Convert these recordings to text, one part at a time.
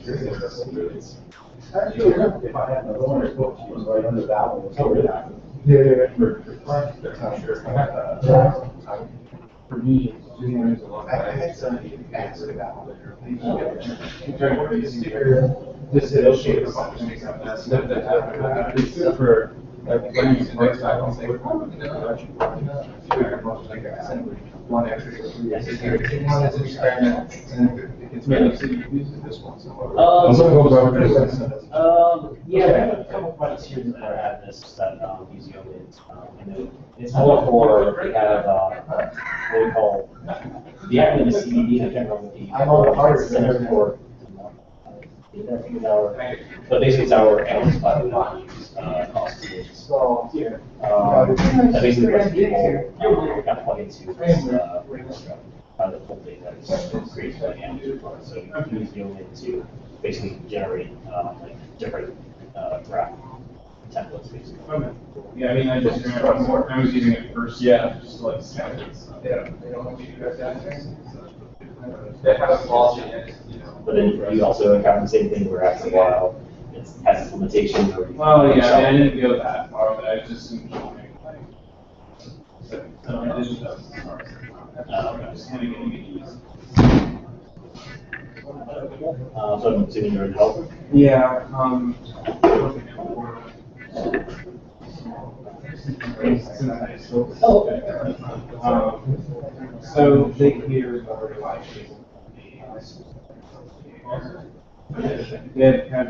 Actually, if I had another one, I thought she was right under that one. For me, there's a lot. I had somebody ask about it. This is shape of for like when you work back on say one extra one is an experiment and it's made so you use this one somewhere. Yeah, we have a couple of projects here that have this that use Yeoman. I know it's more for we have what we call the acronym is CDD. I can't remember the Center for. But basically, it's our analyst platform we use across the years. So, that basically lets people kind of plug into this the full data is created by the analyst. So you can use Yeoman to basically generate like different graph templates, basically. Okay. Yeah, I mean, I just remember I was using it first. Yeah, just like scaffold stuff. Yeah, they don't want you to guys down there. They have a policy, you know. But then you also encounter the same thing where after a while it has its limitations. Well, yeah, I didn't go that far, but I was just enjoying like. So I didn't know. Just kind of getting it used. So I'm assuming you're in help. Yeah. So they cater more like they kind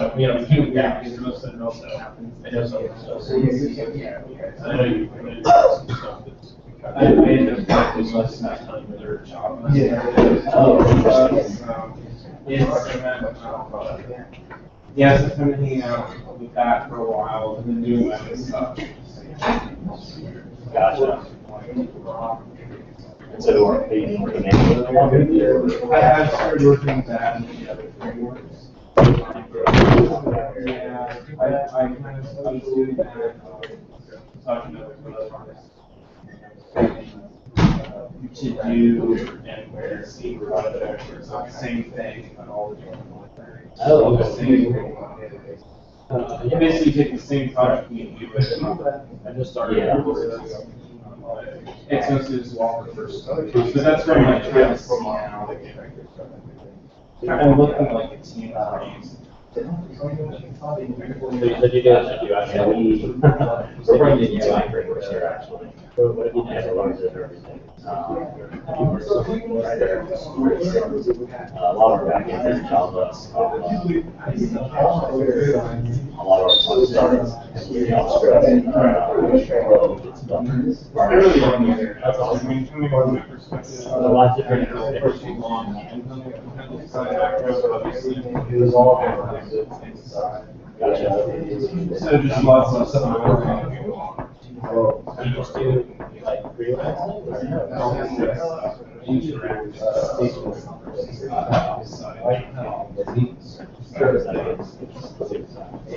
of you know, because most of it also happens. I know you I ended up with less than that time with their job. Yeah, so kind of hanging out with that for a while and then doing my own stuff. Gotcha. And so are they working I have started working with that and the other frameworks. Yeah, I kind of was doing that, talking to other artists. To do and where see the same thing on all the different ones. Oh, okay. You basically take the same product and you do it. I just started. Yeah. It's mostly just Walker first. So that's from like trying to see now. I'm looking like a team of brains. So you guys should do actually, we're running the UI frameworks here actually. And a lot of everything. Right there. A lot of our backend is Java. A lot of our fun stuff is JavaScript. Early on here, that's all. I mean, coming from my perspective, A lot different. Gotcha. So just lots of stuff. You just do like freelancing?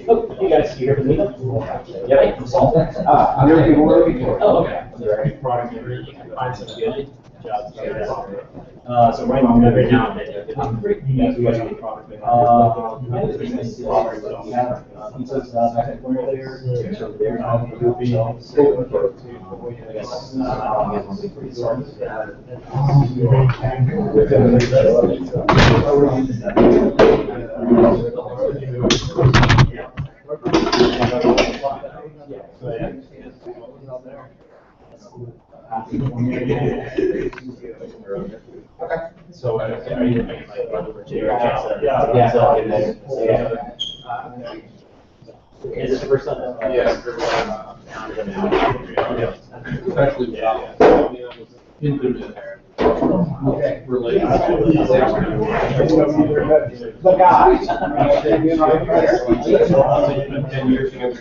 Oh, you guys here for the meetup? Yeah. Oh, okay. You can find some good jobs. So right now, every now and then, you guys do any product. He says back and forth there. So they're not grouping. I guess Okay. So are you like over to your yeah. Is this the first time? Yeah. Actually, okay. Related. The guy. 10 years ago.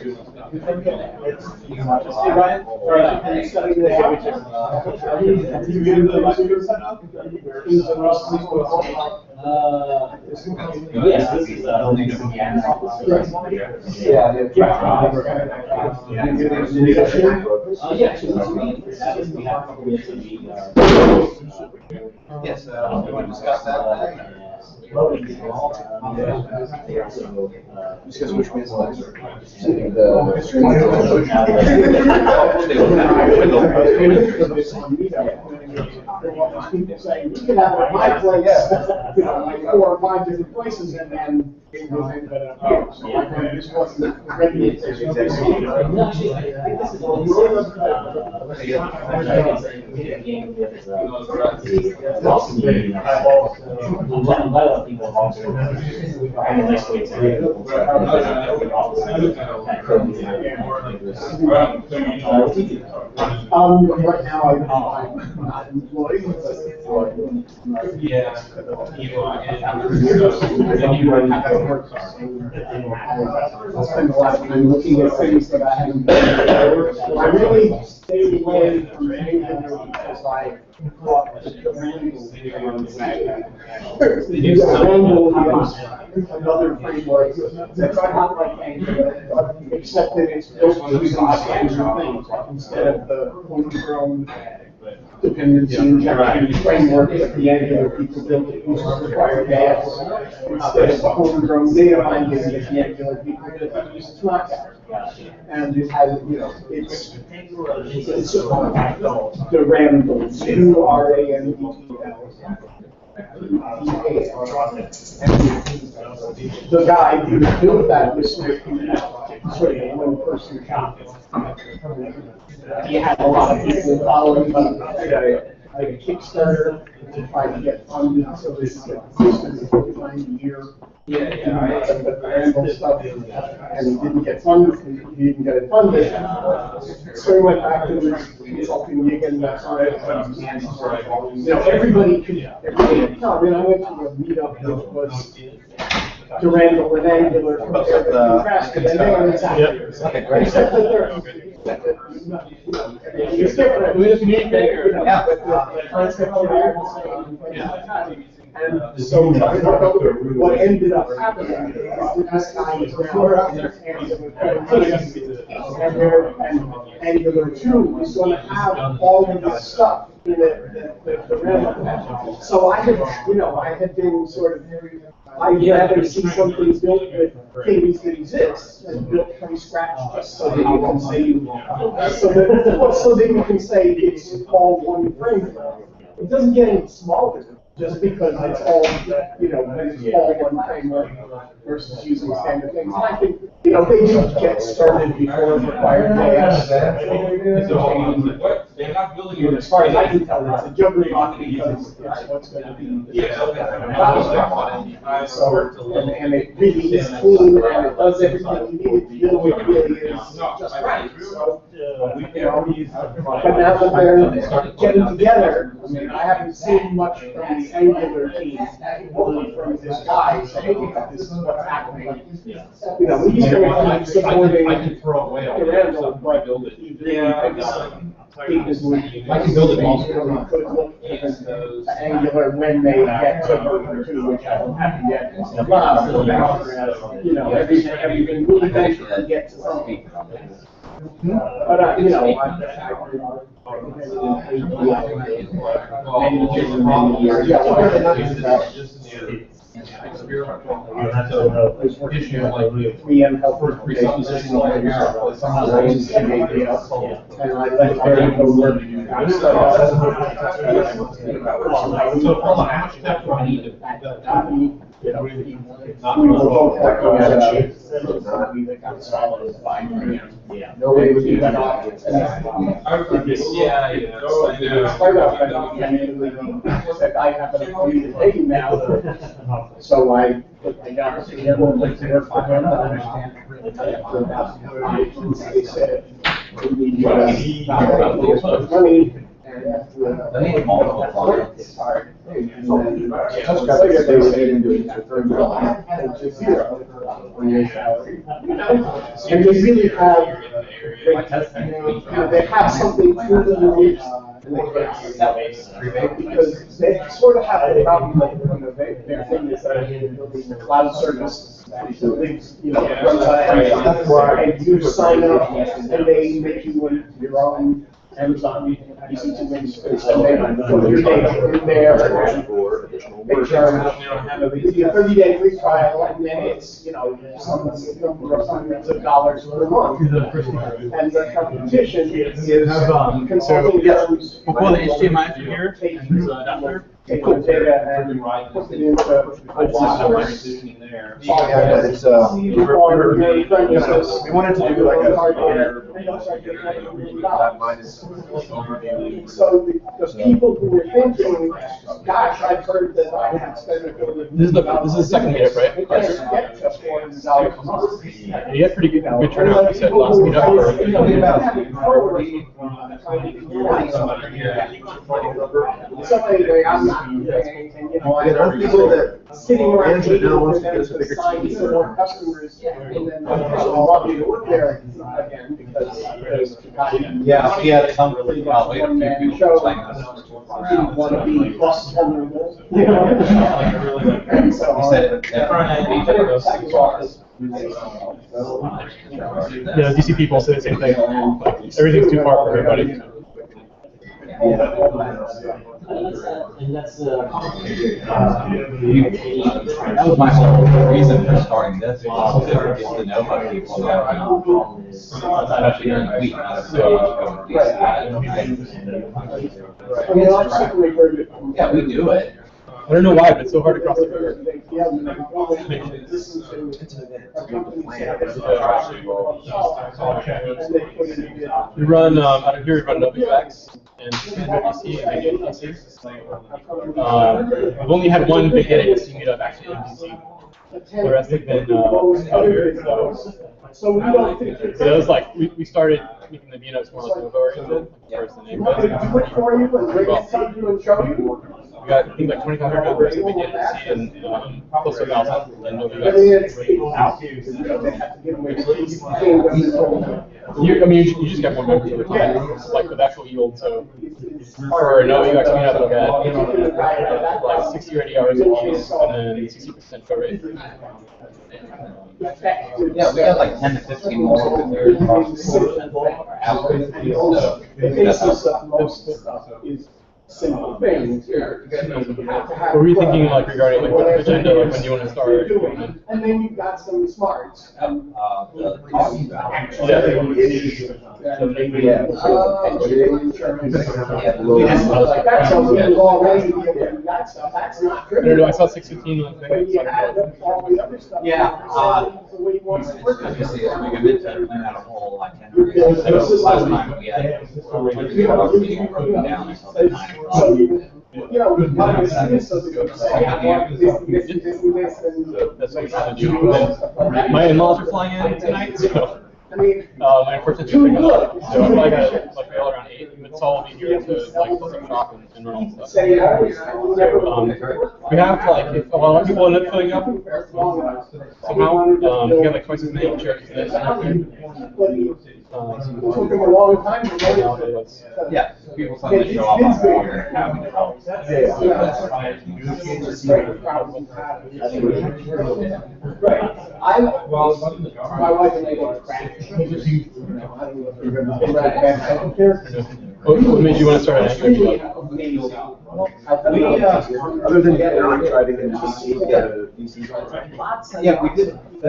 Yes, this is Yes, we want to discuss that. Because which means people say, we can have it at my place, you know, like 4 or 5 different places, and then it goes in, but here, so I think this wasn't ready. Right now, I'm not employed. Yeah. I spend a lot of time looking at things that I haven't done before. I really stayed away from Angular because I thought that the Wrangle is another framework that's not like Angular, except that it's built using Angular things instead of the homegrown dependency injection framework that the Angular people built that uses AngularJS instead of the homegrown data binding that the Angular people built that uses Knockout. And it has, you know, it's the Randall, the guy who built that was sort of a one-person shop. He had a lot of people following him, like a Kickstarter to try to get funded, so this system is behind a year. Stuff, and he didn't get funded. He didn't get it funded. So he went back to the consulting gig, and that's all right. You know, everybody could come. I mean, I went to a meetup that was Durandal and Angular contrasted, and they are exactly except that they're. It's different. We just need bigger. The concept of and so what ended up happening is that this guy is and Angular 2 is going to have all of this stuff in the realm. So I had been sort of, I'd rather see something built with things that exist and built from scratch just so that you can say it's all one framework. It doesn't get any smaller just because it's all, it's all one framework versus using standard things. And I think, they didn't get started before it required JS. As far as I can tell, it's a juggernaut because it's what's going to be. And it really is clean and it does everything you need it to do. It really is just right. So, but now that they're getting together, I mean, I haven't seen much from the Angular team, only from this guy saying this is what's happening. He's going to keep supporting Durandal, but I can build it also. Angular when they get to version 2, which hasn't happened yet. Everything will eventually get to something. But many years. VM help presupposition and I let very go work. So how much do I need to we were both working at it. No way to do that. I have an appointment today now, so I put my down to him and like to work on him. They said we need money. It's hard. And they really have, they have something truly unique. Because they sort of have the problem that their thing is that building the cloud service, building, and you sign up and they make you your own Amazon, you see too many space, so they put your data in there. Make sure you do a 30-day free trial, and then it's, some number of hundreds of dollars per month. And the competition is consulting firms. We'll pull the HDMI from here, and there's an adapter. Take the data and put it into there. Yeah, but it's, we wanted to do like a so the people who were thinking, gosh, I've heard that I have spent $1 billion. This is the second meetup, right? They can't get to $400 a month. You had pretty good turnout, you said, last meetup. So anyway, I'm not doing anything, people that sitting around management now wants to waiting get for a them bigger to sign team. some more customers, and then I'll love you to work there again, because Yeah, some really well, we had a few people show playing didn't want to be less vulnerable, And so He said, the front end, each of those things are. Yeah, DC people say the same thing. Like, everything's too far for everybody. That was my whole reason for starting this, was to get to know how people know, especially during the week, not yeah, we do it. I don't know why, but it's so hard to cross the river. We run, out of here, we run NodeJS and DC and DC. I've only had one big DC meetup actually in DC. The rest have been out here. So we don't think it's. So it was like, we started making the meetups more like Node-oriented. First, and You want me to do it for you and bring it to you and show you? we got, I think, like 2,500 members at the beginning and close to 1,000 in I mean, NodeJS. You just get more members over time, like with actual yield. So for a NodeJS meetup, we'll get like 60 or 80 hours of use and then 60% fill rate. Yeah, we had like 10 to 15 more with their The basis of most stuff is simple things. What were you thinking, like, regarding like what agenda, like when you want to start? And then you've got some smarts. That's something that's already that stuff. That's not I good. don't know, I saw 615 on the But thing. you add up all the other stuff. Yeah, The way you want to work. obviously, it's like a mid-term, plan out a whole itinerary. So last time we had, broken down until the 9 o'clock. So this doesn't say, I want this, and That's what we're trying to do. Then my in-laws are flying in tonight, so I mean, my unfortunate thing so I probably got like all around 8. But Saul will be here to like close up shop and run all the stuff. say, never. We have like, if a lot of people end up filling up somehow, we have like twice as many chairs as this. It took them a long time to learn. Nowadays. Yeah, people suddenly show up on here having to help. Right. My wife and I go crash. What made you want to start an Angular? Other than trying to DC, Yeah, we did, we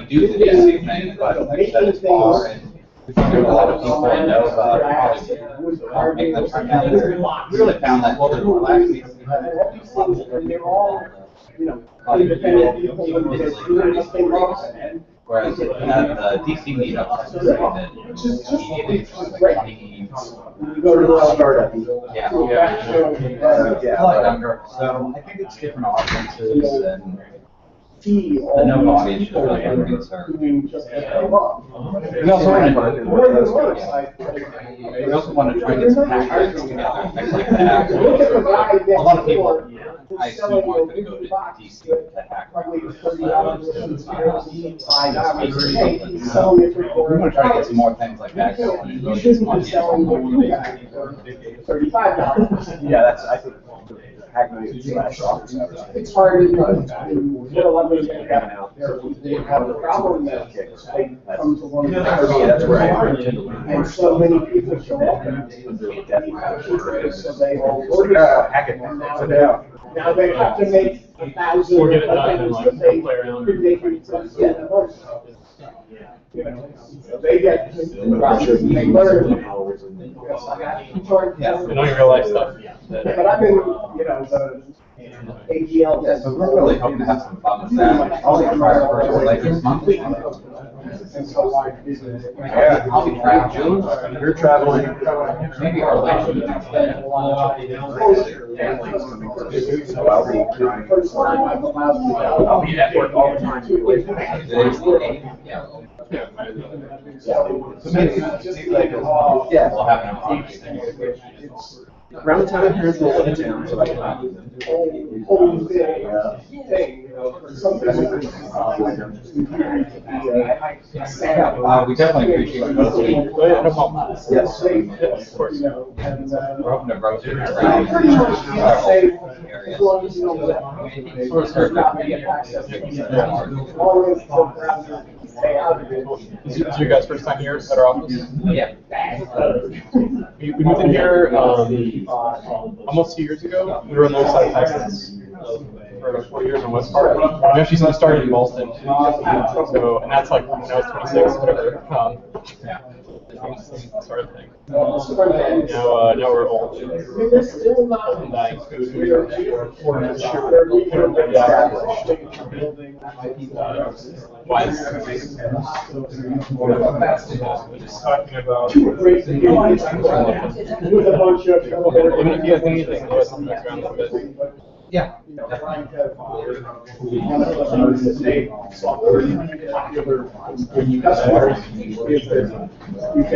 do the DC thing, but like I said, it's far, and we figured a lot of people know about probably make them turn out. We really found that, well, there's actually, And they're all, independent people who just do anything wrong. whereas at the DC meetup, You go to the startup. yeah. So I think it's different audiences and see the all no these audience people really have concern. doing just what they want. We also wanted More than once, We also want to try and get some packages together, things like that. Look at the guy next A lot of people, door. I assume, aren't going to go to DC to hack. Probably $30 We want to try to get some more things like that going. And You really shouldn't be audience. selling what you got for $35. Yeah, that's, I think. It's hard to get a lot of things out. They have the problem that they come to one of the and so many people show up. So they all order stuff. Now they have to make 1,000 Or get it done and things like that they play around. could make it to get the most. You know, so they get they learn. Yeah, and all your real life stuff. But I've been, you know, the AGL test. We're really hoping to have some fun with that. I'll be trying for like this month. And so I visit. Yeah, I'll be traveling. You're traveling. Maybe our last meeting. So I'll be trying. First time I've allowed to. I'll be at work all the time. Yeah. Yeah. We'll have an Around the time my parents moved into town, so I can have Whole thing, you know, for something. We definitely appreciate it. No problem. Yes. Of course. You know, and, We're hoping to grow through I'm pretty much say, as long as you know that. Sort of start Not get access to it. Always look around and stay out of it. Is it your guys' first time here at our office? Yeah. We moved in here almost 2 years ago. We were on the other side of Texas for about 4 years in West Park. We actually started in Boston. So, and that's like when I was 26, whatever. Sort of thing. Now we're old. There's still not. And dying. Why? Just talking about. With a bunch of. Even if you guys need anything, you guys can mess around a little bit. Yeah. You can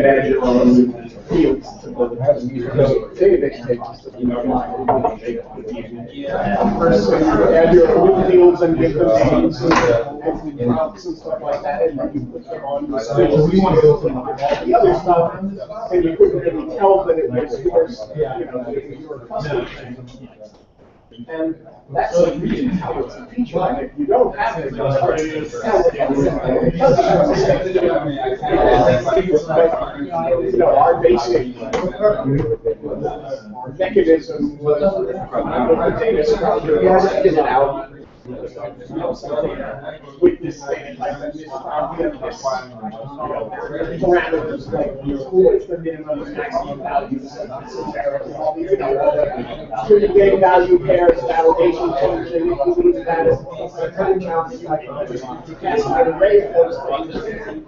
add your own fields to the database pages. First, add your own fields and give them names and prompts and stuff like that, and then you put them on the stage. The other stuff, and you couldn't really tell that it was yours, you know, that it was your custom. And that's a reason how it's a feature, and if you don't have it, it's hard to tell it. You know, our basic mechanism was the data structure. Is it out? With this thing, like this parameters, like what's the minimum and maximum values, all these, you know, pretty big value pairs, validation function, if you leave that as a current count, you cast an array of those things.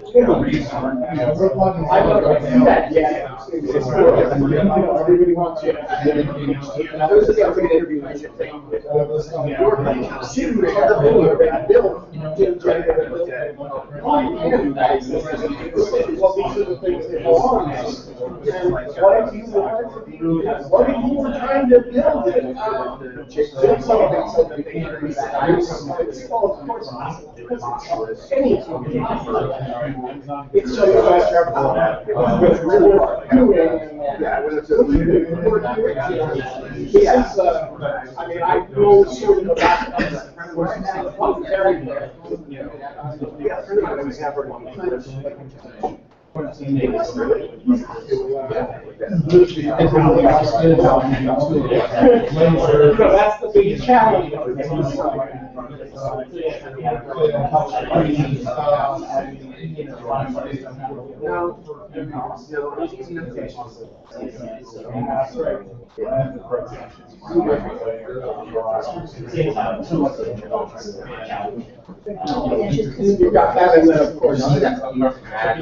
I don't see that yet. It's good. You know, everybody wants you to. Now, this is a good interview. I should think. Your secret of the video that built well, these are the things that go on. And what if you were trying to build it? Build something so that they can read that. Well, of course, because any it's so much with real doing. Yes, I mean, I know sort of about very that's the big challenge. You've got that, and then of course,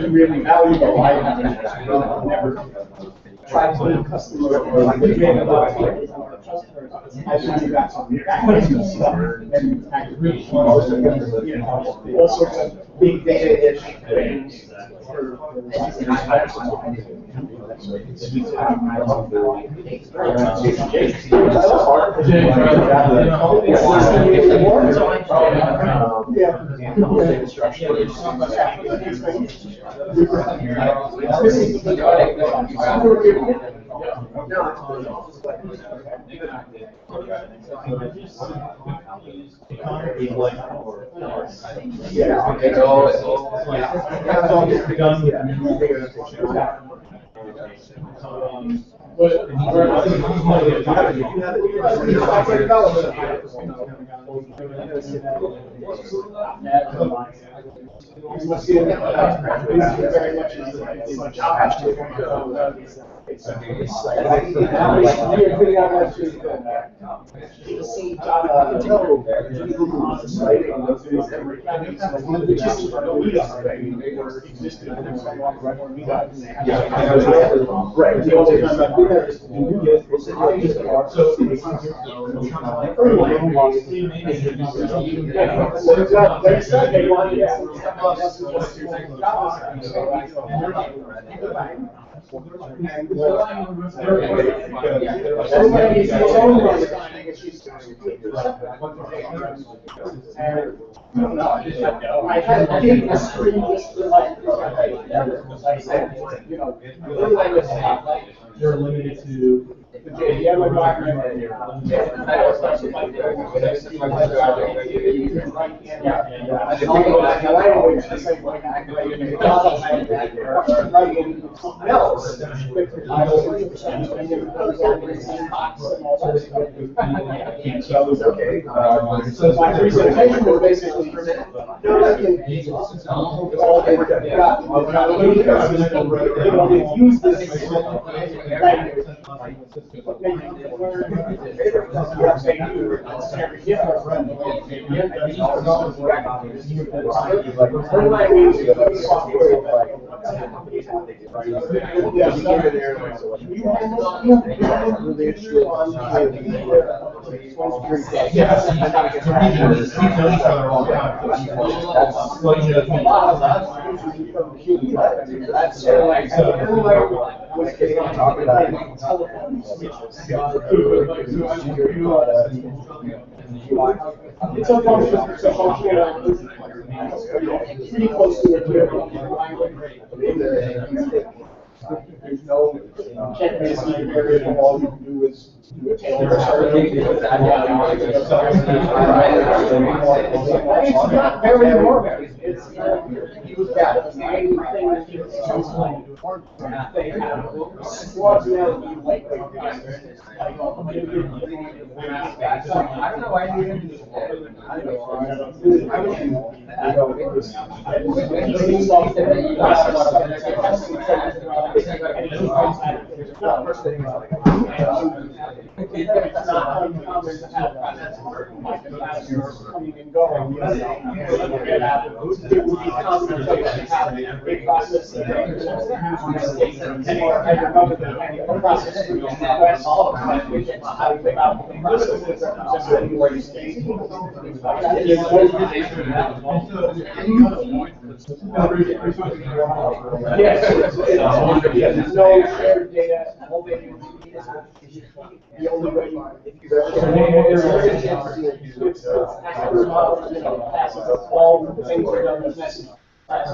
really valuable items. Never try to be a customer. All sorts of big data-ish things. I had a screen just for like I said, you know, You're limited to. the JVM environment and language the same way so my presentation was basically use this language. It's a function, pretty close to it. There's no check-based variable. All you can do is do a tailor It's not very morbid. It's use that main thing that you I don't know why you didn't do this. It's not uncommon to have coming and going. It would be common to have a process that yes, there's no shared data. The only way all the things are done as necessary. So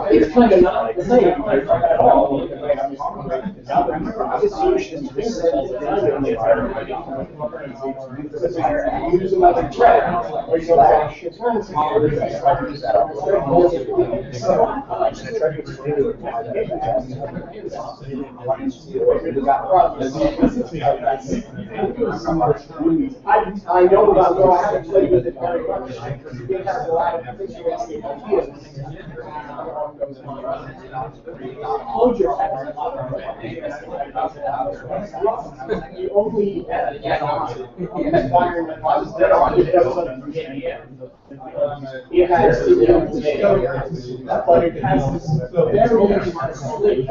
it's kind of not the same at all. Use another thread, or you like I know about, though I haven't played with it very much. It has a lot of interesting ideas. The only environment it has but it has this very slick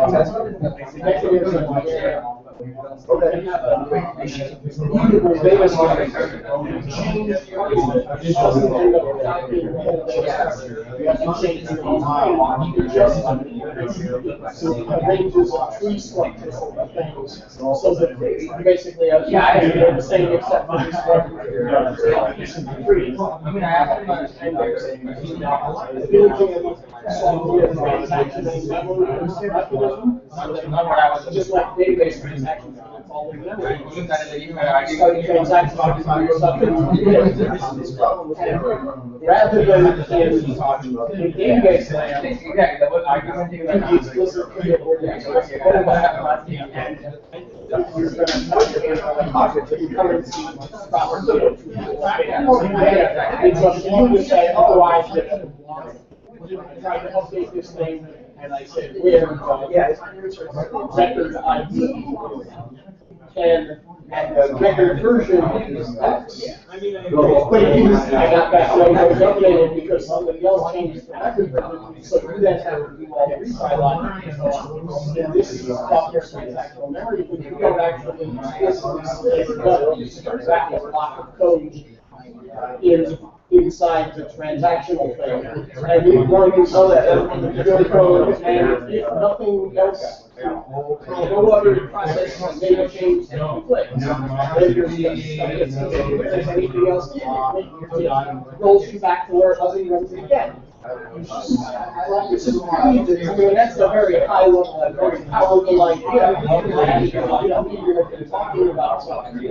mechanism where Okay. So it arranges tree structures of things, so that basically, I was the same except for this one. Trees. I mean, I asked him about Just like database transactions, it's all in memory. Starting transactions, rather than in database land, explicit you're going to currency property. It's up to you to say otherwise that I try to update this thing and I say where record ID and the record version is X. But I got that right, I was updated because somebody else changed the record version, so you then have to do all the retry logic and so on. And this is stuff your transactional memory, but you don't actually explicitly say that block of code inside the transactional thing. And we run some of that in the pure code, and if nothing else, no other process data change conflict. Then you're anything else, it rolls you back to where it was and runs it again. This is that's a very high level, a very powerful idea. And, you're talking about something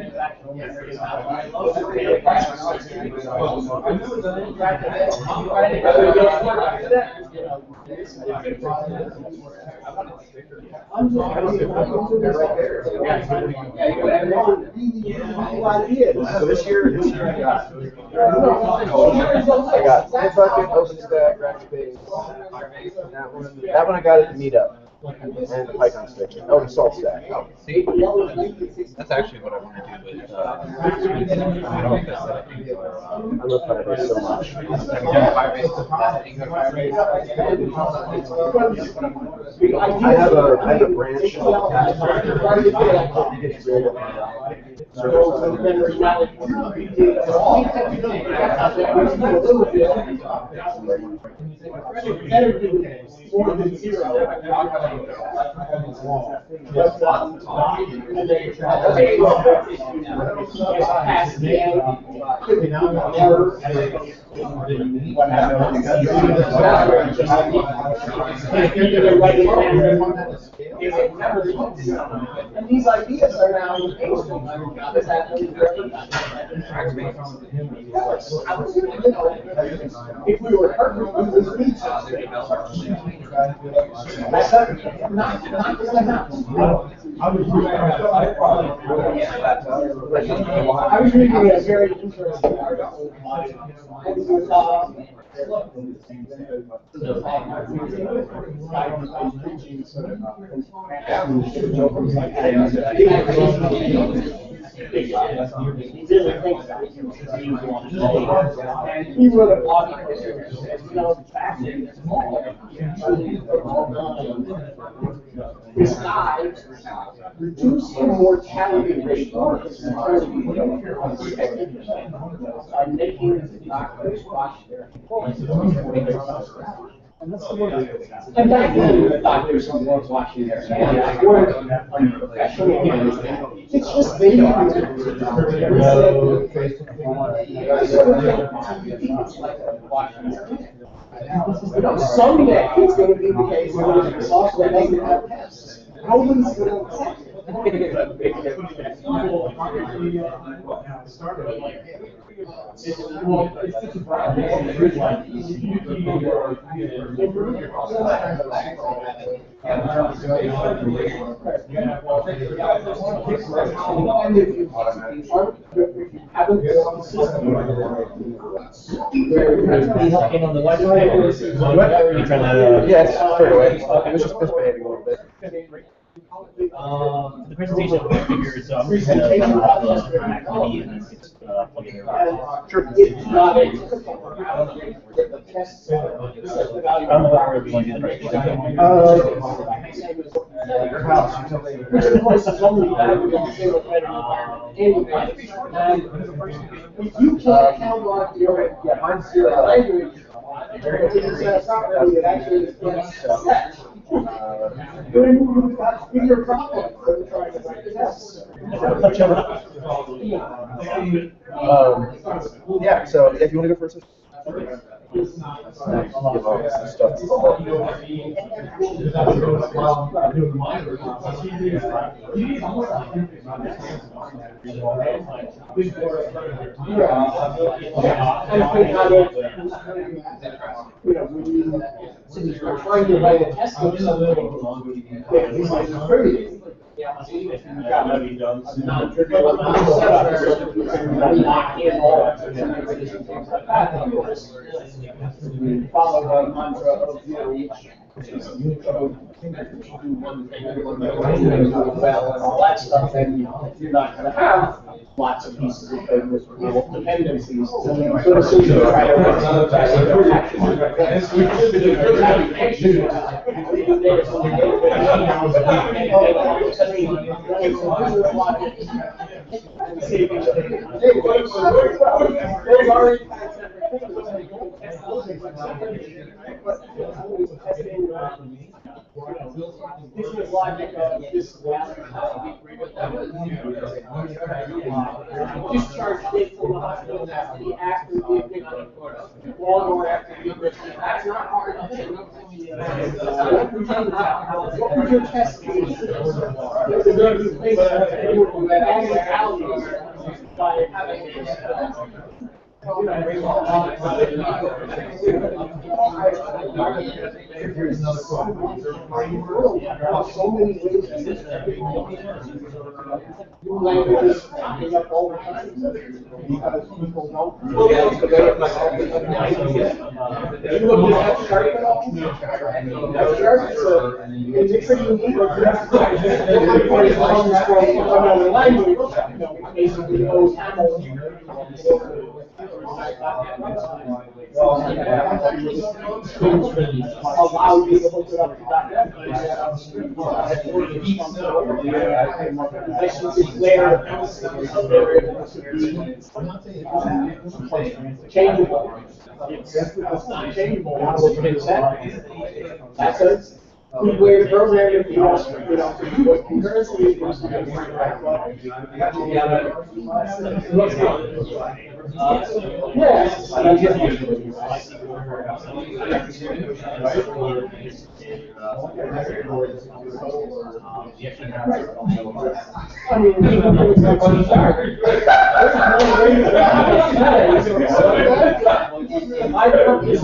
transactional memory. So this year I got Bitbucket, OpenStack, Rackspace. That one I got at the Meetup. And the Python stick. Oh, the salt stack. See, that's actually what I want to do with. I love Firebase so much. I have a branch. More than zero. And these ideas are now if we were perfect, we would need something. That's not gonna happen. I was reading a very interesting article. He really thinks that he wrote a blog post that said, this guy reduced the mortality rate by making doctors wash their hands. And back then, the doctors weren't washing their hands. Weren't unprofessional. It's just they someday it's going to be the case where the software doesn't have tests. Nobody's going to accept it. Yes, straight away. It was just misbehaving a little bit. The presentation figures, so I'm just going to activity and then just plug it in. Sure. It's not a I don't know where we're going to Your house, you tell me. Which of course is only valuable in single threaded environment anyway. And if you can't catalog your Mine's language, it's not really, it actually is set. Then you've got bigger problems than trying to write tests. Yeah, so if you want to go first. When you're trying to write a test of something, it's like pretty. Follow the mantra of each well and all that stuff, then you're not going to have lots of pieces of code with dependencies. So as soon as you try to run business logic of this discharge date from the hospital has to be after the admission, long or after the admission. That's not hard to do. What would your test be? They're going to be based on adding values by having Here's another quote. So many ways to use new languages popping up all the time because people don't. You look at F-sharp at all? F-sharp is pretty unique. It comes from another language, basically knows Hamel. Allow you to hook it up to .NET. It's there. Changeable. It's not changeable. That's a good way to program if you want, concurrency is I mean, even things like my purpose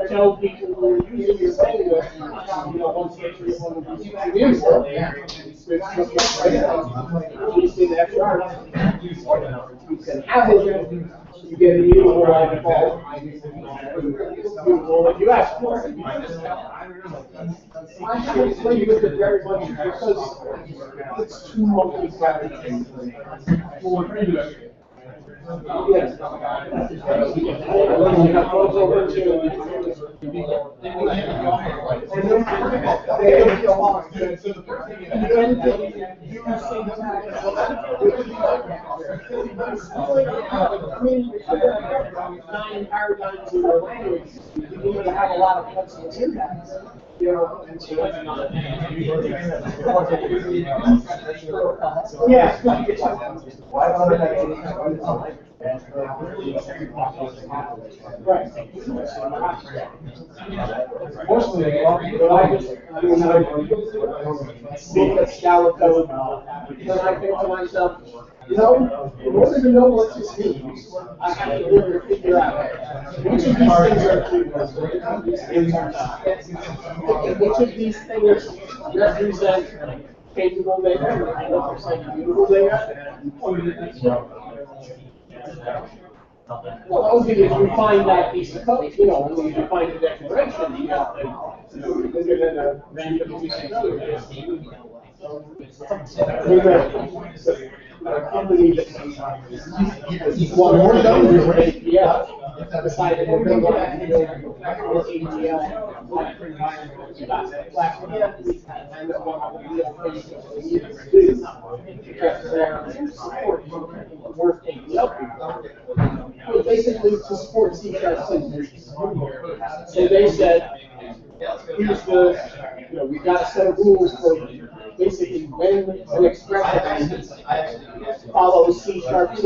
tell people who are using your language, once you actually want to use it, you can have it, you get a mutable by default, what you ask for. I haven't played with it very much because it's too multi-threaded. Yes. Paradigms in your language, you need to have a lot of flexible syntax. Yeah. Right. Fortunately, look at Scala code, then I think to myself, in order to know what this means, I have to really figure out which of these things are true, which of these things represent changeable data, and represent mutable data. Well, only if you find that piece of code, only if you find the declaration, bigger than a random piece of code. company that well, more governors were APL decided we're going to go back and build this APL platform, and that one of the real things that we needed to do because their support weren't APL people. But basically to support C# syntax. So they said, here's the, we've got a set of rules for basically when an expression follows C# syntax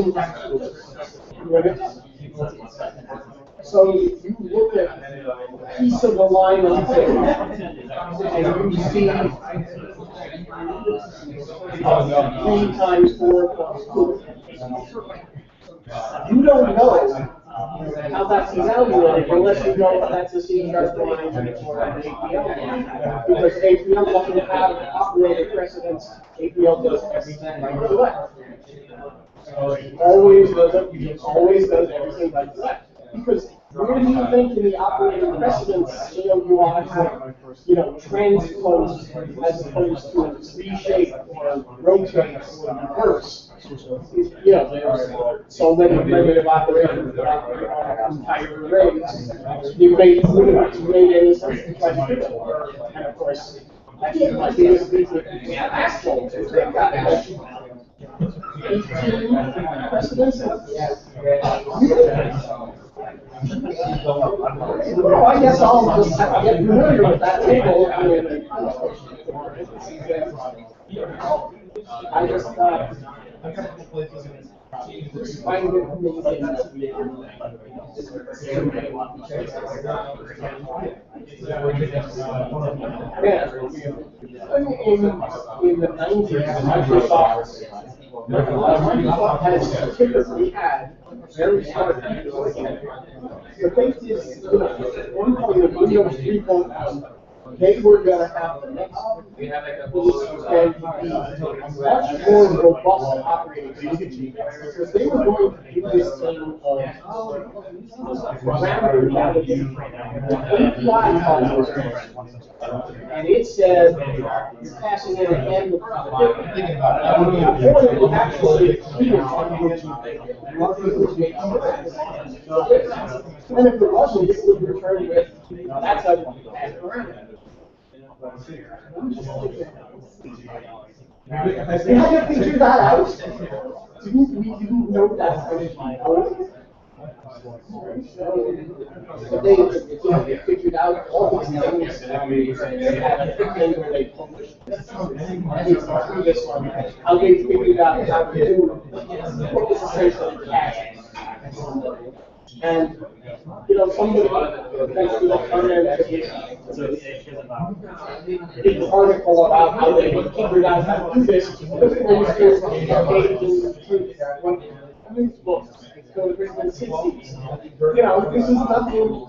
rules. So you look at a piece of the line on paper, and you see 3 times 4 plus 2. You don't know how that's evaluated unless you know if that's a C# line or an APL line. Because APL doesn't have operator precedence. APL does everything by select. So it always does everything by select. Because where do you think in the operator precedence scale you ought to have, transpose as opposed to reshape or rotate or reverse? There's so many primitive operations that operate on entire arrays. You made any sense to try to do it. And of course, that's my biggest reason assholes is they've got 18 precedence. Well, I guess I'll just have to get familiar with that table. I just find it amazing. In the 90s, Microsoft has typically had very smart people. The thing is, one point of Windows 3.1, they were going to have the next release was going to be much more robust operating system because they were going to do this thing of parameter validation, API calls, and it said you're passing in an end of it actually and if it wasn't, it would return with that's a bad parameter. How do you figure that out? We didn't know that from my own. But they figured out all these things where they published this one. How they figured out how to do what was essentially caching. And somebody thanks to the comment big article about how they figured out how to do this. So this is nothing.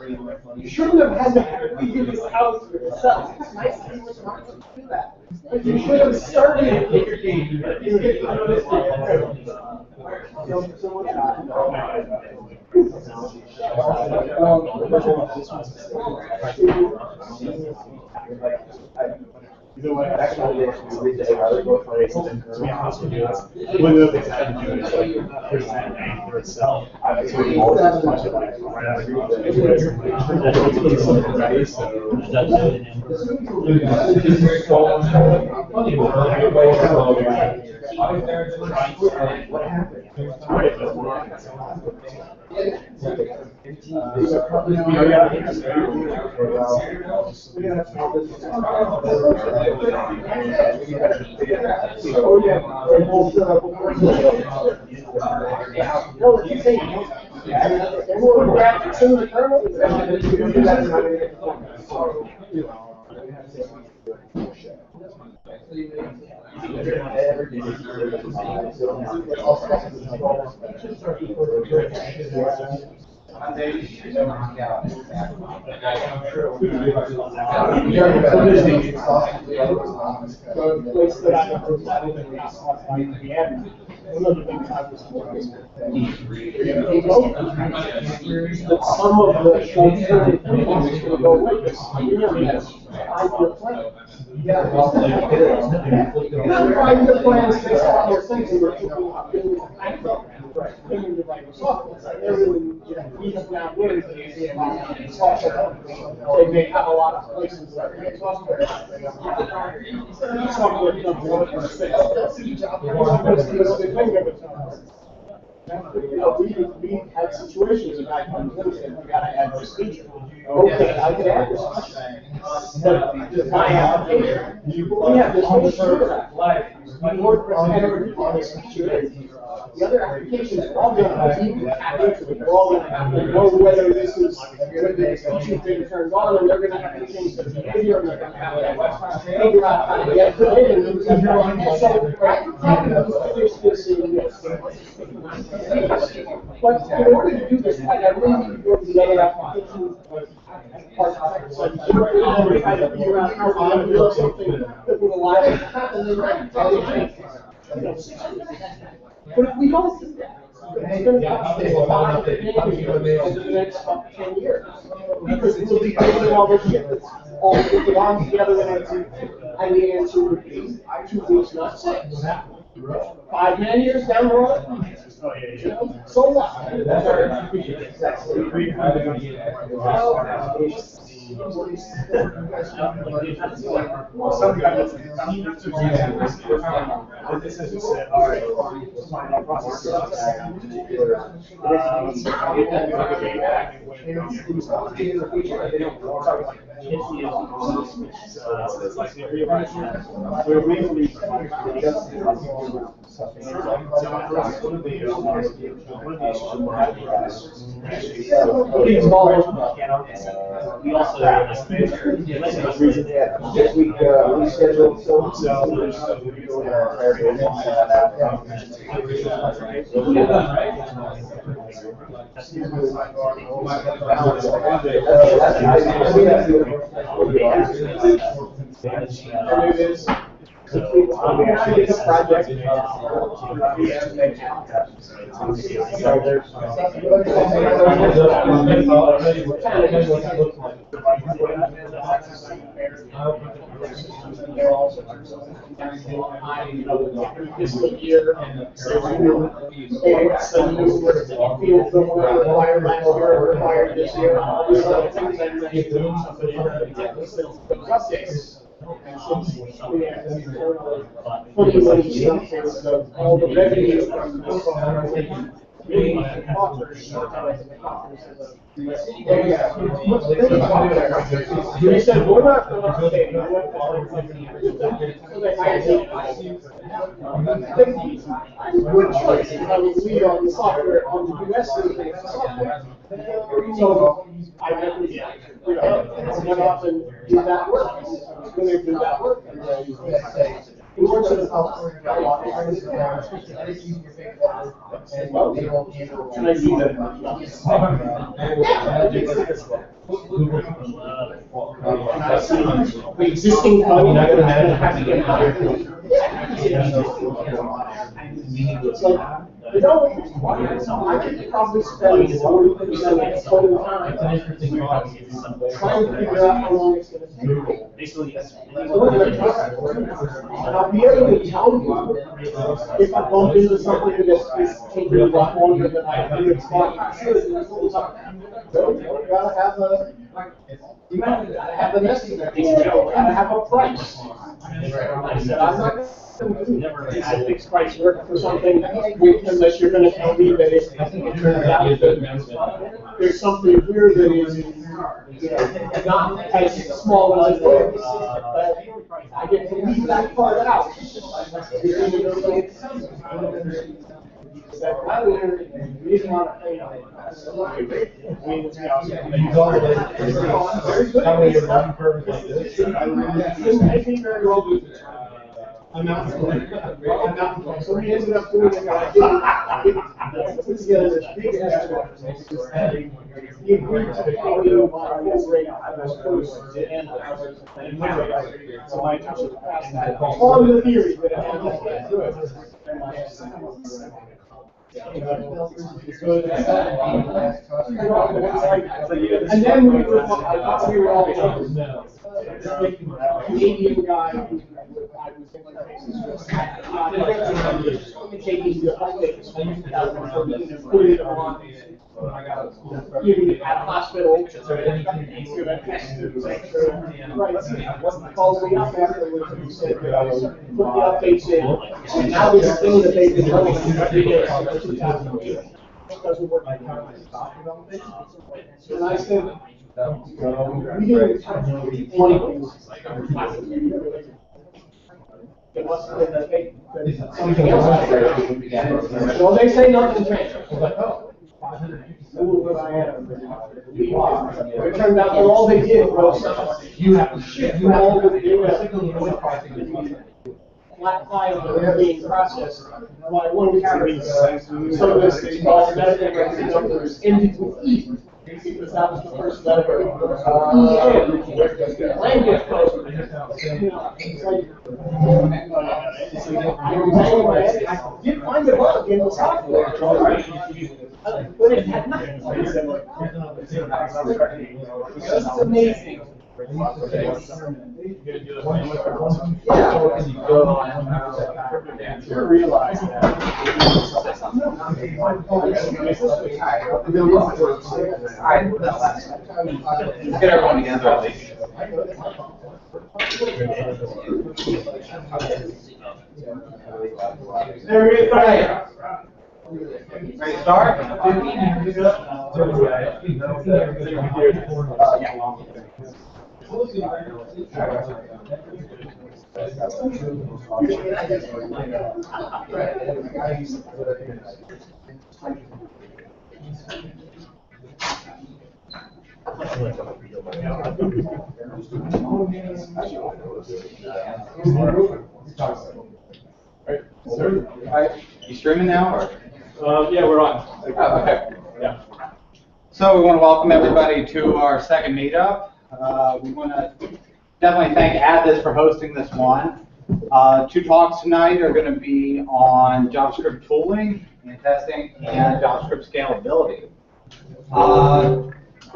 You shouldn't have had to figure this out for yourself. It's nice that you were smart to do that. But you should have started You know what? Actually, read the article place, and to be honest with you, one of the things I had to do is present Angular itself. So it's all this bunch of right out of The place that I one of the things I was focused that some of the short-term things will go away. Five-year plan. Yeah. Five-year plans makes a lot more sense than we're thinking about building a backbone. Thinking of like software. Everyone, we have now learned that software. They may have a lot of places that make software. Software comes one from six. That's the thing of it. We had situations, a guy comes in and said, we gotta add this feature. Okay, I can add this. But my application, we have this whole service. We work on this feature. The other applications are all going to have to we're all going to have to know whether this is whether this feature being turned on, and they're going to have to change the behavior, and they're going to have to figure out how to get it in. So I fix this in this. But in order to do this right, I really need to go to the other applications. Try to figure out how to build something that will allow it to happen. But if we don't do that, it's going to cost us 5 days over the next 10 years. Because we'll be building all this shit that's all belongs together, and the answer would be 2 weeks, not 6. 5 man years down the road. So what? Some guy that's this is said, all right, we also this week we scheduled so Fiscal year, it's a new field from required last year, required this year, all these other things that make updates. And since we have this funny money stuff, so all the revenue from this really offers we said we're not going to update good choice. I mean, we on the software on the US software. So I went off and do that work. When they do that work, we work to the software. And I do that. And I see the existing code. I have to get out. It's like, I could probably spend 40% of the total time trying to figure out how long it's going to take. And I'll be able to tell you if I bump into something that is taking a lot longer than I think it's going you gotta have an estimate. You gotta have a price. I said, I'm not going to do a fixed price work for something unless you're going to tell me that it turns out that there's something here that is not as small as it is. But I get to leave that part out. I really want to pay I think very well do. I'm not. So we ended up doing it. I did put together this big abstract. He agreed to the audio model rate as opposed to end. So my intention was pass that on the theory that I can't do it. And then we were, I thought we were all Canadian guy who I was taking the updates, put it on, even at hospital, calls me up afterwards and said, put the updates in, and now this thing that they've been running for 3 days since 2008 doesn't work like how I talked about it. And I said, we didn't touch 20 things. It must have been that something else. Well, they say nothing changed. I was like, oh. It turned out that all they did was you have to shift all the flat files that were being processed. Why one carries some of this thing called metadata numbers ended with E. Because that was the first letter. Language code. I did find the bug in the software. But it had nothing. It's amazing. You realize that. Get everyone together at least. There we go. Ready to start? You streaming now, or? Yeah, we're on. Oh, okay. Yeah. So we want to welcome everybody to our second meetup. We want to definitely thank Addis for hosting this one. 2 talks tonight are going to be on JavaScript tooling and testing and JavaScript scalability.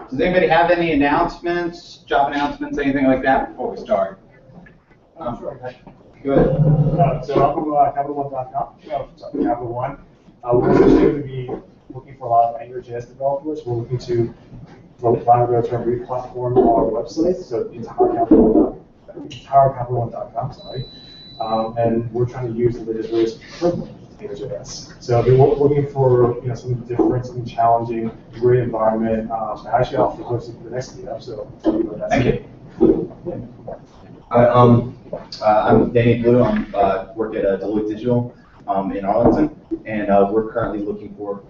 Does anybody have any announcements, job announcements, anything like that before we start? Good. So I'm from CapitalOne.com. Capital One. We're essentially going to be looking for a lot of AngularJS developers. We're looking to, for lack of a better term, re-platform our website, so the entire CapitalOne.com, sorry. And we're trying to use the latest release of AngularJS. So we're looking for something different, something challenging, great environment. Actually, I'll be hosting for the next meetup. So Thank you. I'm Danny Blue. I work at Deloitte Digital in Arlington, and we're currently looking for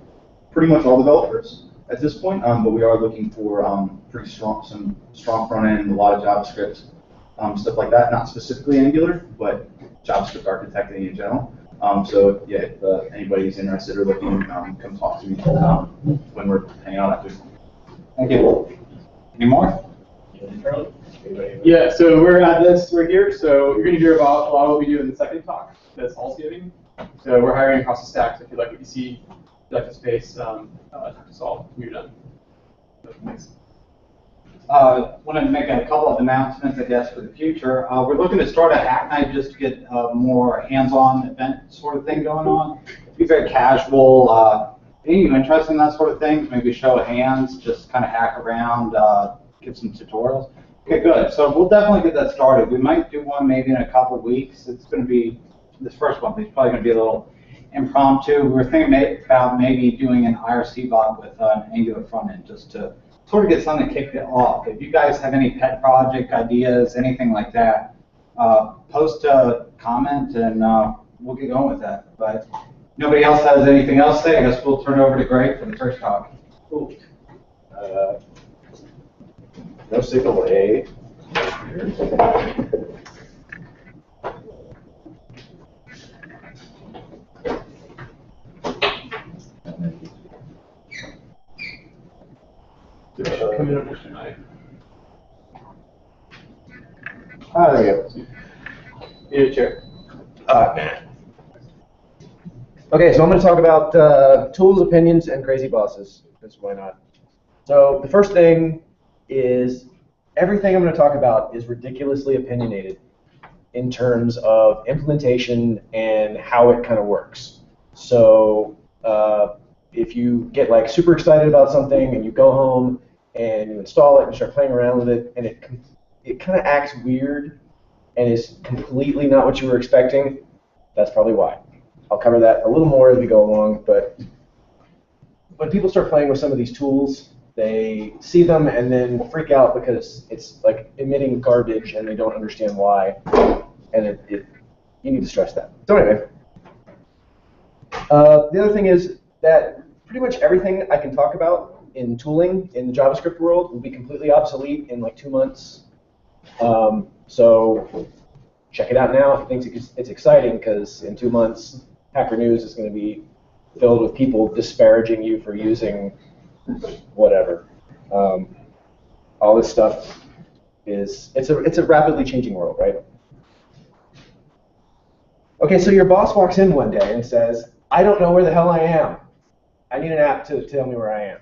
pretty much all developers at this point, but we are looking for some strong front end, a lot of JavaScript, stuff like that. Not specifically Angular, but JavaScript architecting in general. So yeah, if anybody's interested or looking, come talk to me when we're hanging out after. Thank you. Any more? Yeah, so we're at this right here. So you're going to hear about a lot of what we do in the second talk that's also giving. So we're hiring across the stack. So if you like what you see, if you like the space, talk to us all when you're done. So, thanks. Wanted to make a couple of announcements, I guess, for the future. We're looking to start a hack night just to get more hands-on event sort of thing going on. Be very casual. Any of you interested in that sort of thing? Maybe show of hands, just kind of hack around, give some tutorials. Okay, good. So we'll definitely get that started. We might do one maybe in a couple of weeks. It's going to be, this first one, it's probably going to be a little impromptu. We were thinking about maybe doing an IRC bot with an Angular front end just to sort of get something kicked it off. If you guys have any pet project ideas, anything like that, post a comment and we'll get going with that. But nobody else has anything else to say. I guess we'll turn it over to Greg for the first talk. Cool. No signal A. Ah, there we go. Need a chair. Okay, so I'm going to talk about tools, opinions, and crazy bosses. Because why not? So the first thing is everything I'm going to talk about is ridiculously opinionated in terms of implementation and how it kind of works. So if you get like super excited about something and you go home and you install it and start playing around with it and it kind of acts weird and is completely not what you were expecting, that's probably why. I'll cover that a little more as we go along, but when people start playing with some of these tools, they see them and then freak out because it's like emitting garbage and they don't understand why, and you need to stress that. So anyway, the other thing is that pretty much everything I can talk about in tooling in the JavaScript world will be completely obsolete in like 2 months. So check it out now if you think it's exciting, because in 2 months, Hacker News is going to be filled with people disparaging you for using whatever. All this stuff it's a rapidly changing world, right? Okay, so your boss walks in one day and says, I don't know where the hell I am. I need an app to tell me where I am.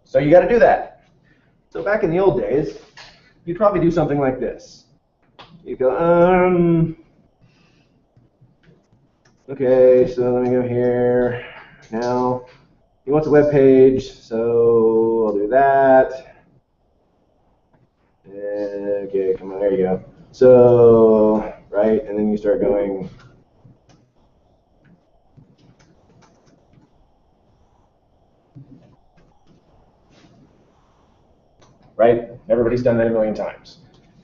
So you got to do that. So back in the old days, you'd probably do something like this. You go, okay, so let me go here. Now, he wants a web page, so I'll do that. Okay, come on, there you go. So, right, and then you start going. Right? Everybody's done that a million times.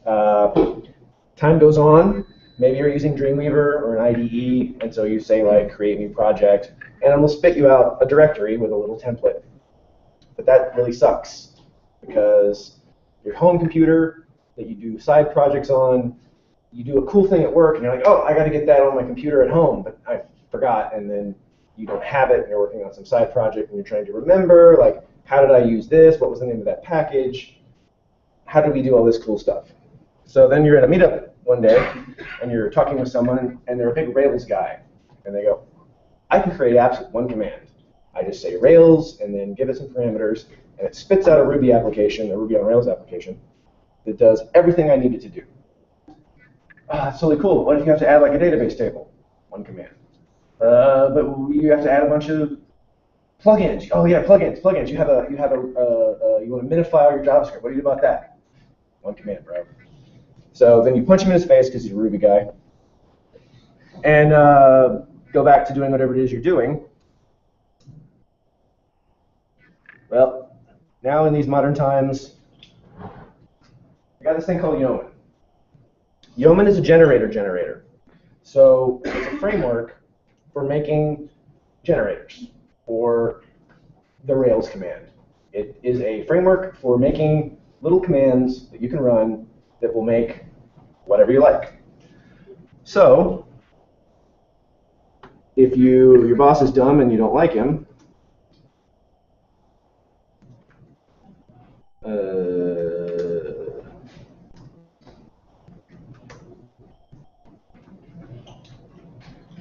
Time goes on. Maybe you're using Dreamweaver or an IDE, and so you say, like, create new project, and it will spit you out a directory with a little template. But that really sucks, because your home computer that you do side projects on, you do a cool thing at work, and you're like, oh, I got to get that on my computer at home, but I forgot, and then you don't have it, and you're working on some side project, and you're trying to remember, like, how did I use this? What was the name of that package? How did we do all this cool stuff? So then you're at a meetup one day, and you're talking with someone, and they're a big Rails guy, and they go, I can create apps with one command. I just say Rails, and then give it some parameters, and it spits out a Ruby application, a Ruby on Rails application, that does everything I need it to do. That's totally cool. What if you have to add like a database table? One command. But you have to add a bunch of plugins. Oh yeah, plugins. You you want to minify your JavaScript. What do you do about that? One command, bro. So then you punch him in his face because he's a Ruby guy, and go back to doing whatever it is you're doing. Well, now in these modern times, I got this thing called Yeoman. Yeoman is a generator. So it's a framework for making generators, or the Rails command. It is a framework for making little commands that you can run that will make whatever you like. So if your boss is dumb and you don't like him,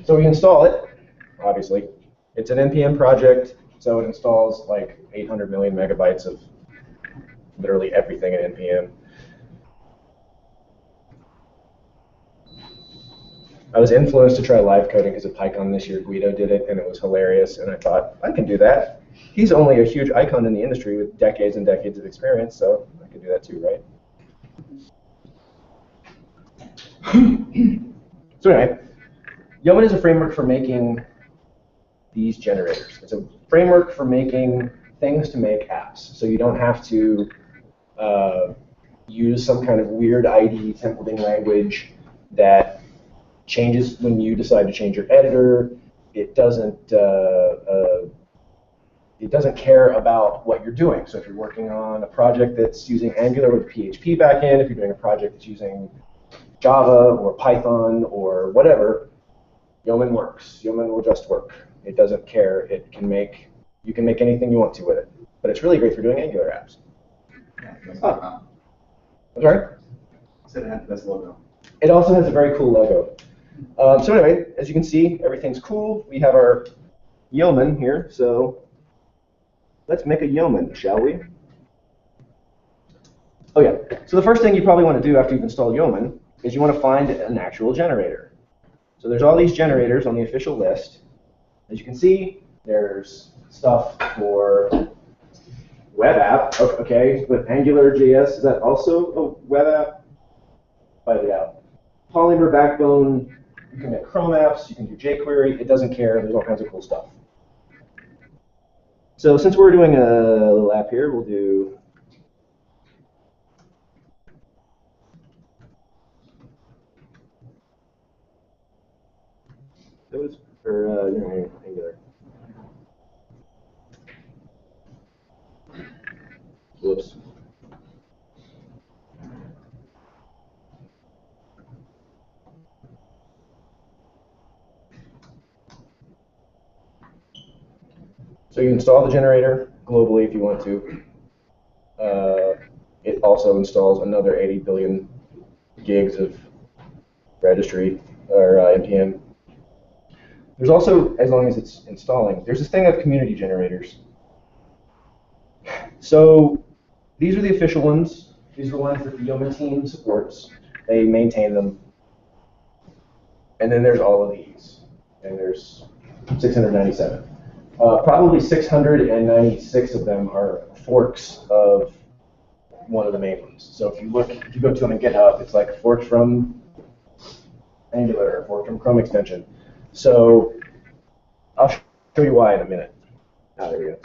so we install it, obviously. It's an NPM project, so it installs like 800 million megabytes of literally everything in NPM. I was influenced to try live coding because of PyCon this year. Guido did it, and it was hilarious, and I thought, I can do that. He's only a huge icon in the industry with decades and decades of experience, so I could do that too, right? So anyway, Yeoman is a framework for making these generators. It's a framework for making things to make apps, so you don't have to use some kind of weird IDE templating language that changes when you decide to change your editor. It doesn't care about what you're doing. So if you're working on a project that's using Angular with a PHP backend, if you're doing a project that's using Java or Python or whatever, Yeoman works. Yeoman will just work. It doesn't care. You can make anything you want to with it. but it's really great for doing Angular apps. Yeah, Oh. I'm sorry? Said it had the best logo. It also has a very cool logo. So anyway, as you can see, everything's cool. We have our Yeoman here, so let's make a Yeoman, shall we? Oh yeah, so the first thing you probably want to do after you've installed Yeoman is you want to find an actual generator. So there's all these generators on the official list. As you can see, there's stuff for web app, okay, but AngularJS, is that also a web app? Find it out. Polymer backbone, you can make Chrome apps, you can do jQuery, it doesn't care, there's all kinds of cool stuff. So since we're doing a little app here, we'll do those for Angular. Whoops. So you install the generator globally if you want to. It also installs another 80 billion gigs of registry or NPM. There's also, as long as it's installing, there's this thing of community generators. So these are the official ones. These are the ones that the Yeoman team supports. They maintain them. And then there's all of these. And there's 697. Probably 696 of them are forks of one of the main ones. So if you go to them in GitHub, it's like forks from Angular, forks from Chrome extension. So I'll show you why in a minute. There we go.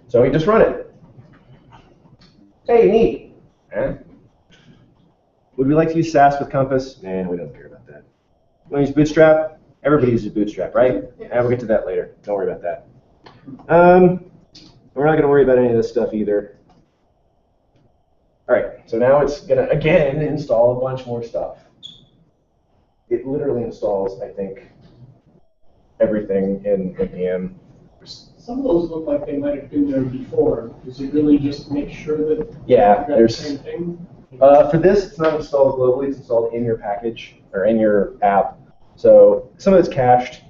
So we just run it. Hey, neat. Would we like to use Sass with Compass? Man, we don't care about that. Want to use Bootstrap? Everybody uses Bootstrap, right? And we'll get to that later. Don't worry about that. We're not going to worry about any of this stuff either. All right, so now it's going to, again, install a bunch more stuff. It literally installs, I think, everything in NPM. Some of those look like they might have been there before. Does it really just make sure that yeah, you've got there's the same thing? For this, it's not installed globally. It's installed in your package or in your app. So some of it's cached.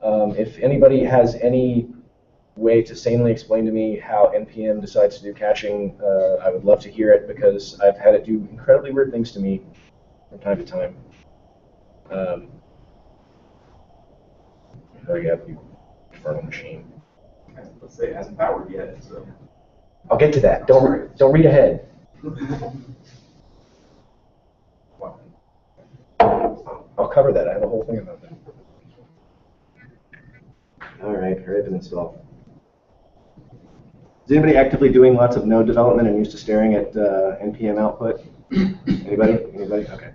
If anybody has any way to sanely explain to me how NPM decides to do caching, I would love to hear it because I've had it do incredibly weird things to me from time to time. There you have you infernal machine. Let's say it hasn't powered yet, so. I'll get to that. Don't read ahead. I'll cover that. I have a whole thing about that. All right, hurry up and install. Is anybody actively doing lots of node development and used to staring at NPM output? Anybody? Anybody? Okay.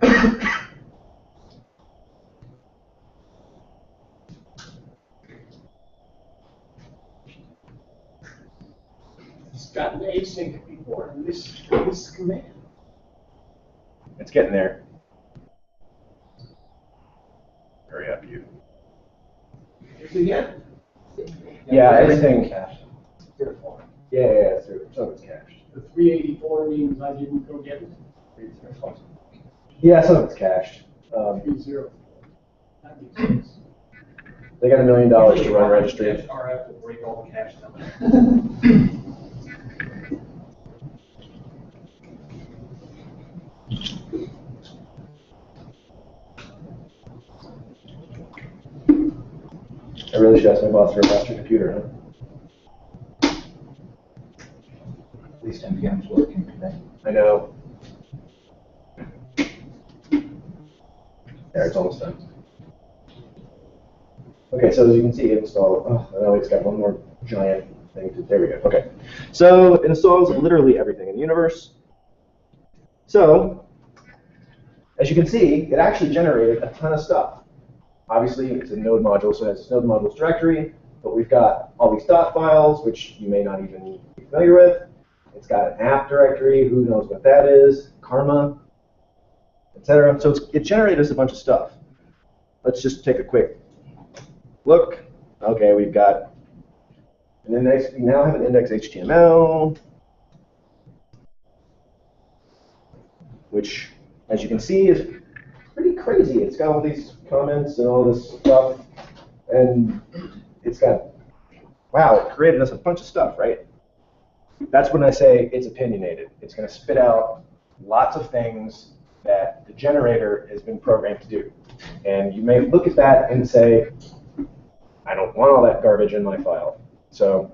It's gotten async before in this command. It's getting there. Hurry up, you. Is it yet? Yeah, everything. Yeah, some of it's cached. The 384 means I didn't go get it? Yeah, some of it's cached. 30. That makes sense. They got $1 million to run registry. RF will break all the cache down. I really should ask my boss for a faster computer, huh? At least NPM's working today. I know. There, it's almost done. Okay, so as you can see, it installed. Oh, no, it's got one more giant thing to. There we go. Okay, so it installs literally everything in the universe. So, as you can see, it actually generated a ton of stuff. Obviously, it's a node module, so it's node modules directory, but we've got all these dot files, which you may not even be familiar with. It's got an app directory, who knows what that is, karma, etc. So it generated us a bunch of stuff. Let's just take a quick look. Okay, we've got an index. We now have an index HTML, which, as you can see, is pretty crazy. It's got all these comments and all this stuff, and it's got, wow, it created us a bunch of stuff, right? That's when I say it's opinionated. It's going to spit out lots of things that the generator has been programmed to do. And you may look at that and say, I don't want all that garbage in my file. So,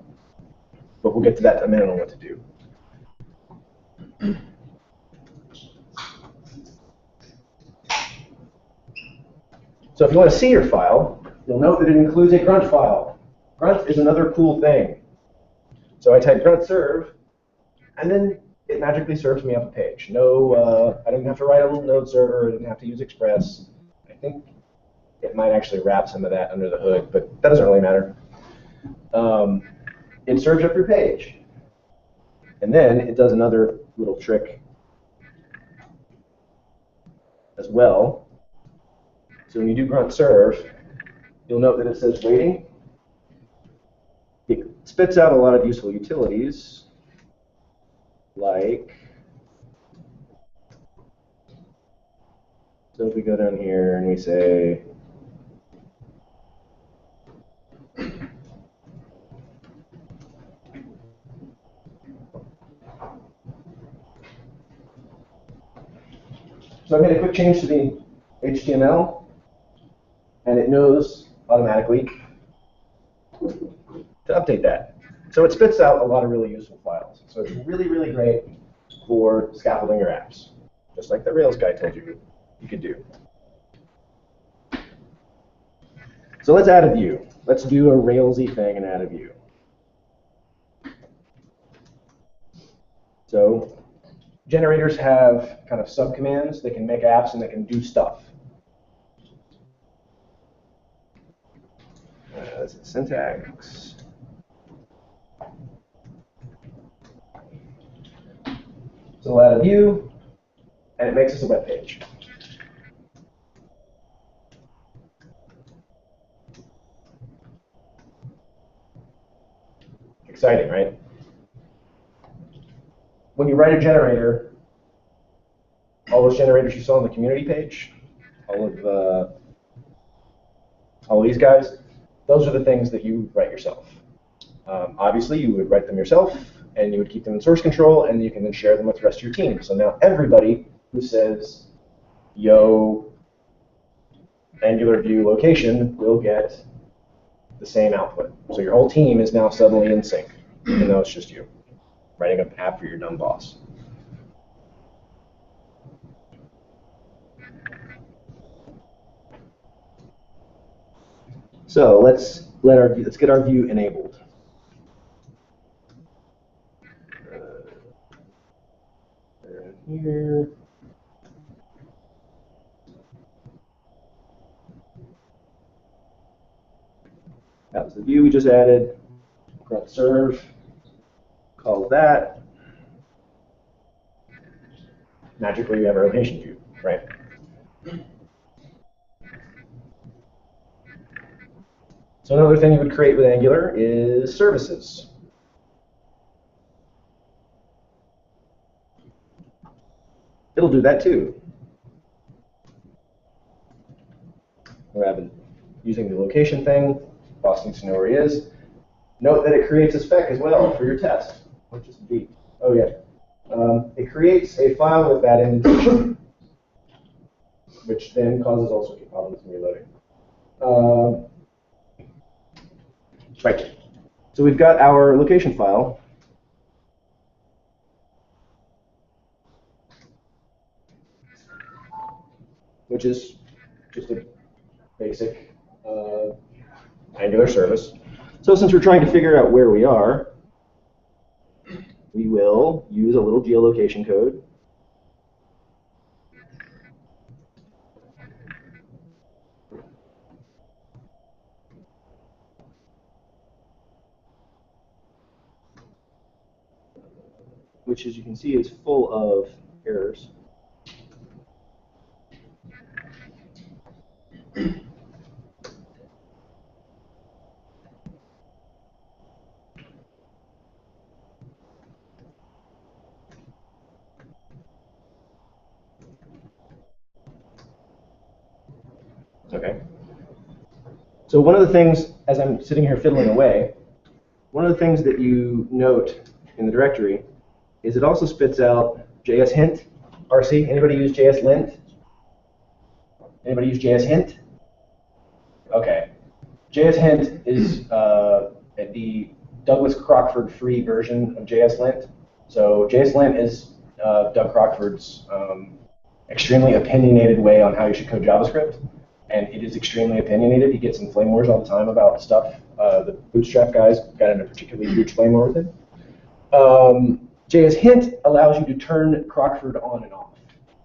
but we'll get to that in a minute on what to do. So if you want to see your file, you'll note that it includes a Grunt file. Grunt is another cool thing. So I type grunt serve, and then it magically serves me up a page. No, I didn't have to write a little node server. I didn't have to use Express. I think it might actually wrap some of that under the hood, but that doesn't really matter. It serves up your page. And then it does another little trick as well. So when you do grunt serve, you'll note that it says waiting. It spits out a lot of useful utilities, like, so if we go down here and we say, so I made a quick change to the HTML, and it knows automatically to update that. So it spits out a lot of really useful files. So it's really, really great for scaffolding your apps, just like the Rails guy told you you could do. So let's add a view. Let's do a Railsy thing and add a view. So generators have kind of subcommands. They can make apps and they can do stuff. This is syntax. So we'll add a view, and it makes us a web page. Exciting, right? When you write a generator, all those generators you saw on the community page, all of these guys, those are the things that you write yourself. Obviously, you would write them yourself, and you would keep them in source control, and you can then share them with the rest of your team. So now everybody who says, yo, Angular view location will get the same output. So your whole team is now suddenly in sync, even though it's just you writing an app for your dumb boss. So let's get our view enabled. Here. That was the view we just added. Grunt serve. Call that. Magically, we have a location view, right? So another thing you would create with Angular is services. It'll do that too. We're using the location thing. Boss needs to know where he is. Note that it creates a spec as well for your test. Which is deep. Oh yeah. It creates a file with that indentation, which then causes all sorts of problems in reloading. Right. So we've got our location file. Which is just a basic Angular service. So since we're trying to figure out where we are, we will use a little geolocation code. which as you can see is full of errors. Okay. So one of the things, as I'm sitting here fiddling away, one of the things that you note in the directory is it also spits out jshint, RC. Anybody use jslint? Anybody use jshint? Okay. jshint is the Douglas Crockford free version of jslint. So jslint is Doug Crockford's extremely opinionated way on how you should code JavaScript. And it is extremely opinionated. He gets in flame wars all the time about stuff. The Bootstrap guys got in a particularly huge flame war with it. jshint allows you to turn Crockford on and off.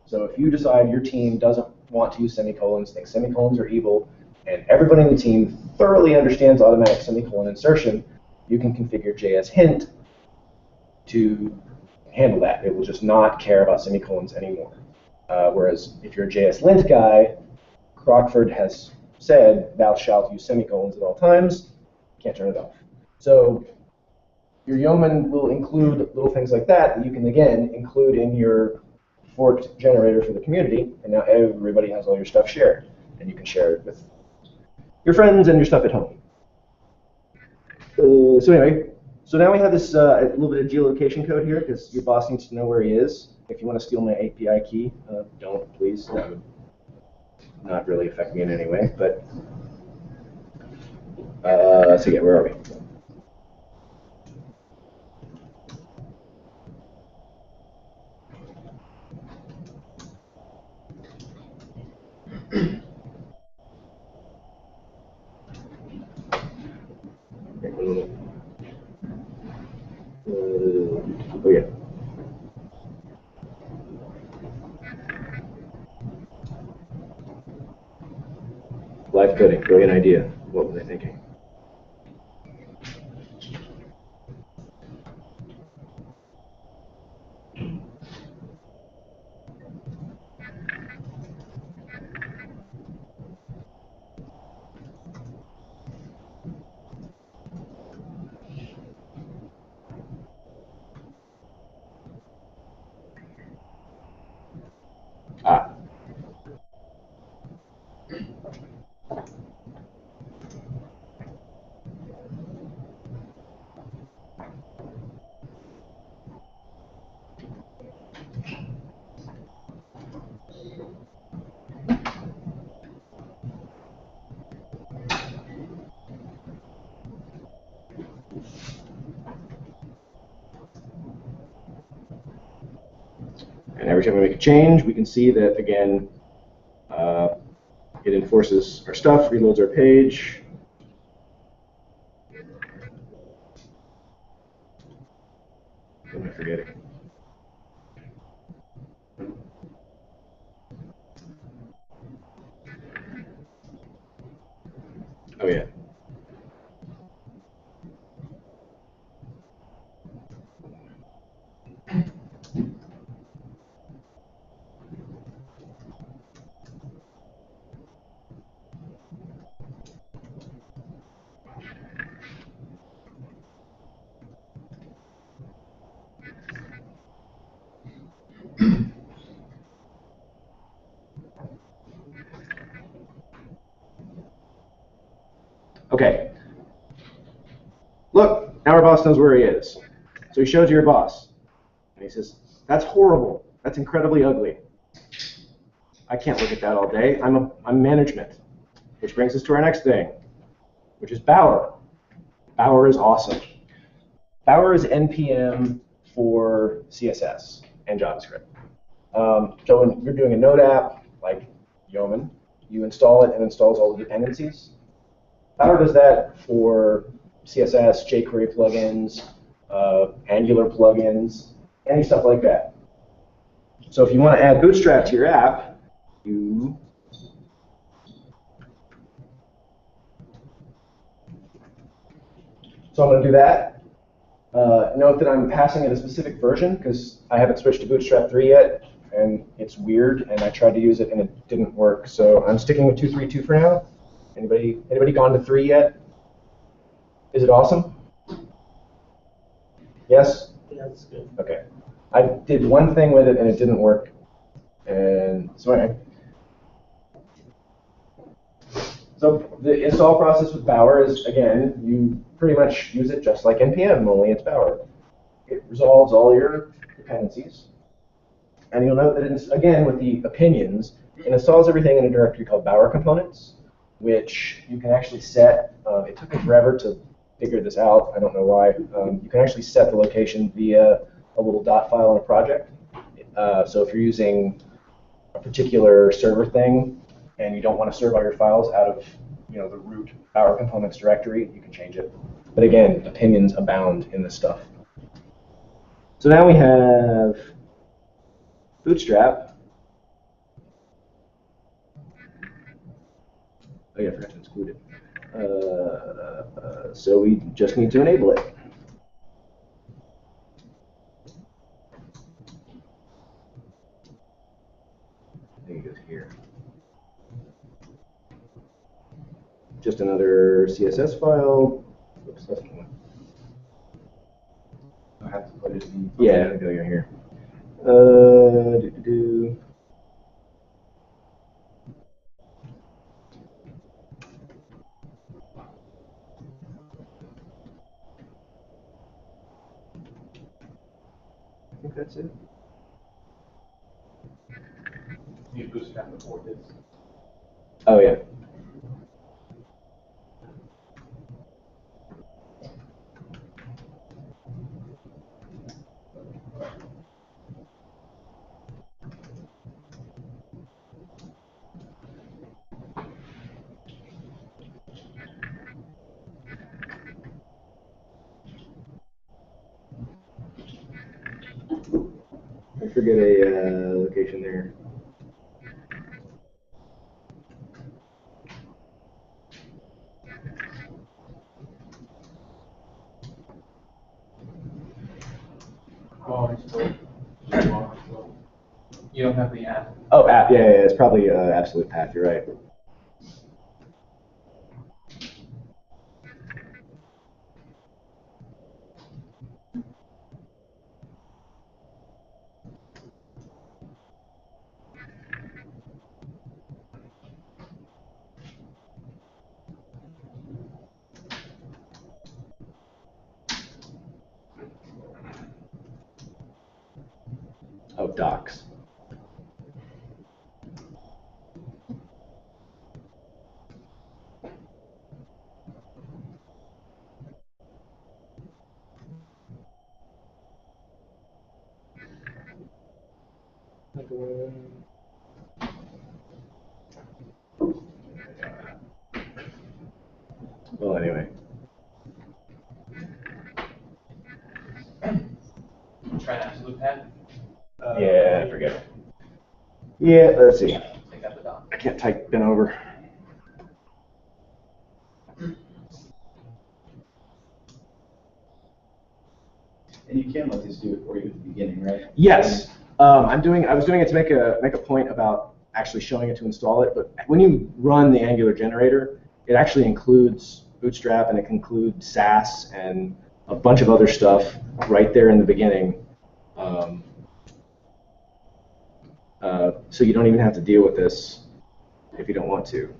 So if you decide your team doesn't want to use semicolons, thinks semicolons are evil, and everybody in the team thoroughly understands automatic semicolon insertion, you can configure jshint to handle that. It will just not care about semicolons anymore. Whereas if you're a jslint guy, Crockford has said, thou shalt use semicolons at all times, can't turn it off. So your Yeoman will include little things like that you can, again, include in your forked generator for the community, and now everybody has all your stuff shared, and you can share it with your friends and your stuff at home. So anyway, so now we have this a little bit of geolocation code here, because your boss needs to know where he is. If you want to steal my API key, don't, please. That would not really affect me in any way, but so yeah, where are we? Oh yeah. Live coding, brilliant idea. What was I thinking? Ah. And every time we make a change, we can see that, again, it enforces our stuff, reloads our page. What am I forgetting? Oh, yeah. Okay. Look, now our boss knows where he is. So he shows you your boss. And he says, that's horrible. That's incredibly ugly. I can't look at that all day. I'm management. Which brings us to our next thing, which is Bower. Bower is awesome. Bower is NPM for CSS and JavaScript. So when you're doing a Node app, like Yeoman, you install it and installs all the dependencies. Bower does that for CSS, jQuery plugins, Angular plugins, any stuff like that. So if you want to add Bootstrap to your app, you so I'm going to do that. Note that I'm passing it a specific version because I haven't switched to Bootstrap 3 yet, and it's weird, and I tried to use it and it didn't work. So I'm sticking with 2.3.2 for now. Anybody gone to 3 yet? Is it awesome? Yes? Yeah, that's good. Okay. I did one thing with it and it didn't work. And so anyway. So the install process with Bower is, again, you pretty much use it just like NPM, only it's Bower. It resolves all your dependencies. And you'll note that it's, again, with the opinions, it installs everything in a directory called Bower Components, which you can actually set. It took me forever to figure this out. I don't know why. You can actually set the location via a little dot file in a project. So if you're using a particular server thing and you don't want to serve all your files out of the root Bower Components directory, you can change it. But again, opinions abound in this stuff. So now we have Bootstrap. Oh yeah, I forgot to exclude it. So we just need to enable it. I think it goes here. Just another CSS file. Oops, that's the one. I have to put it in. Yeah, go here. Do. I think that's it. You bootstrap before this. Oh yeah. I forget a location there. You don't have the app. Oh, app. Yeah, it's probably absolute path. You're right. Oh, docs. Well, anyway. Try an absolute path. Yeah, I forget. Yeah, let's see. Take out the dot. I can't type bent over. And you can let this do it for you at the beginning, right? Yes, I was doing it to make a point about actually showing it to install it. But when you run the Angular generator, it actually includes Bootstrap and it includes Sass and a bunch of other stuff right there in the beginning. So you don't even have to deal with this if you don't want to.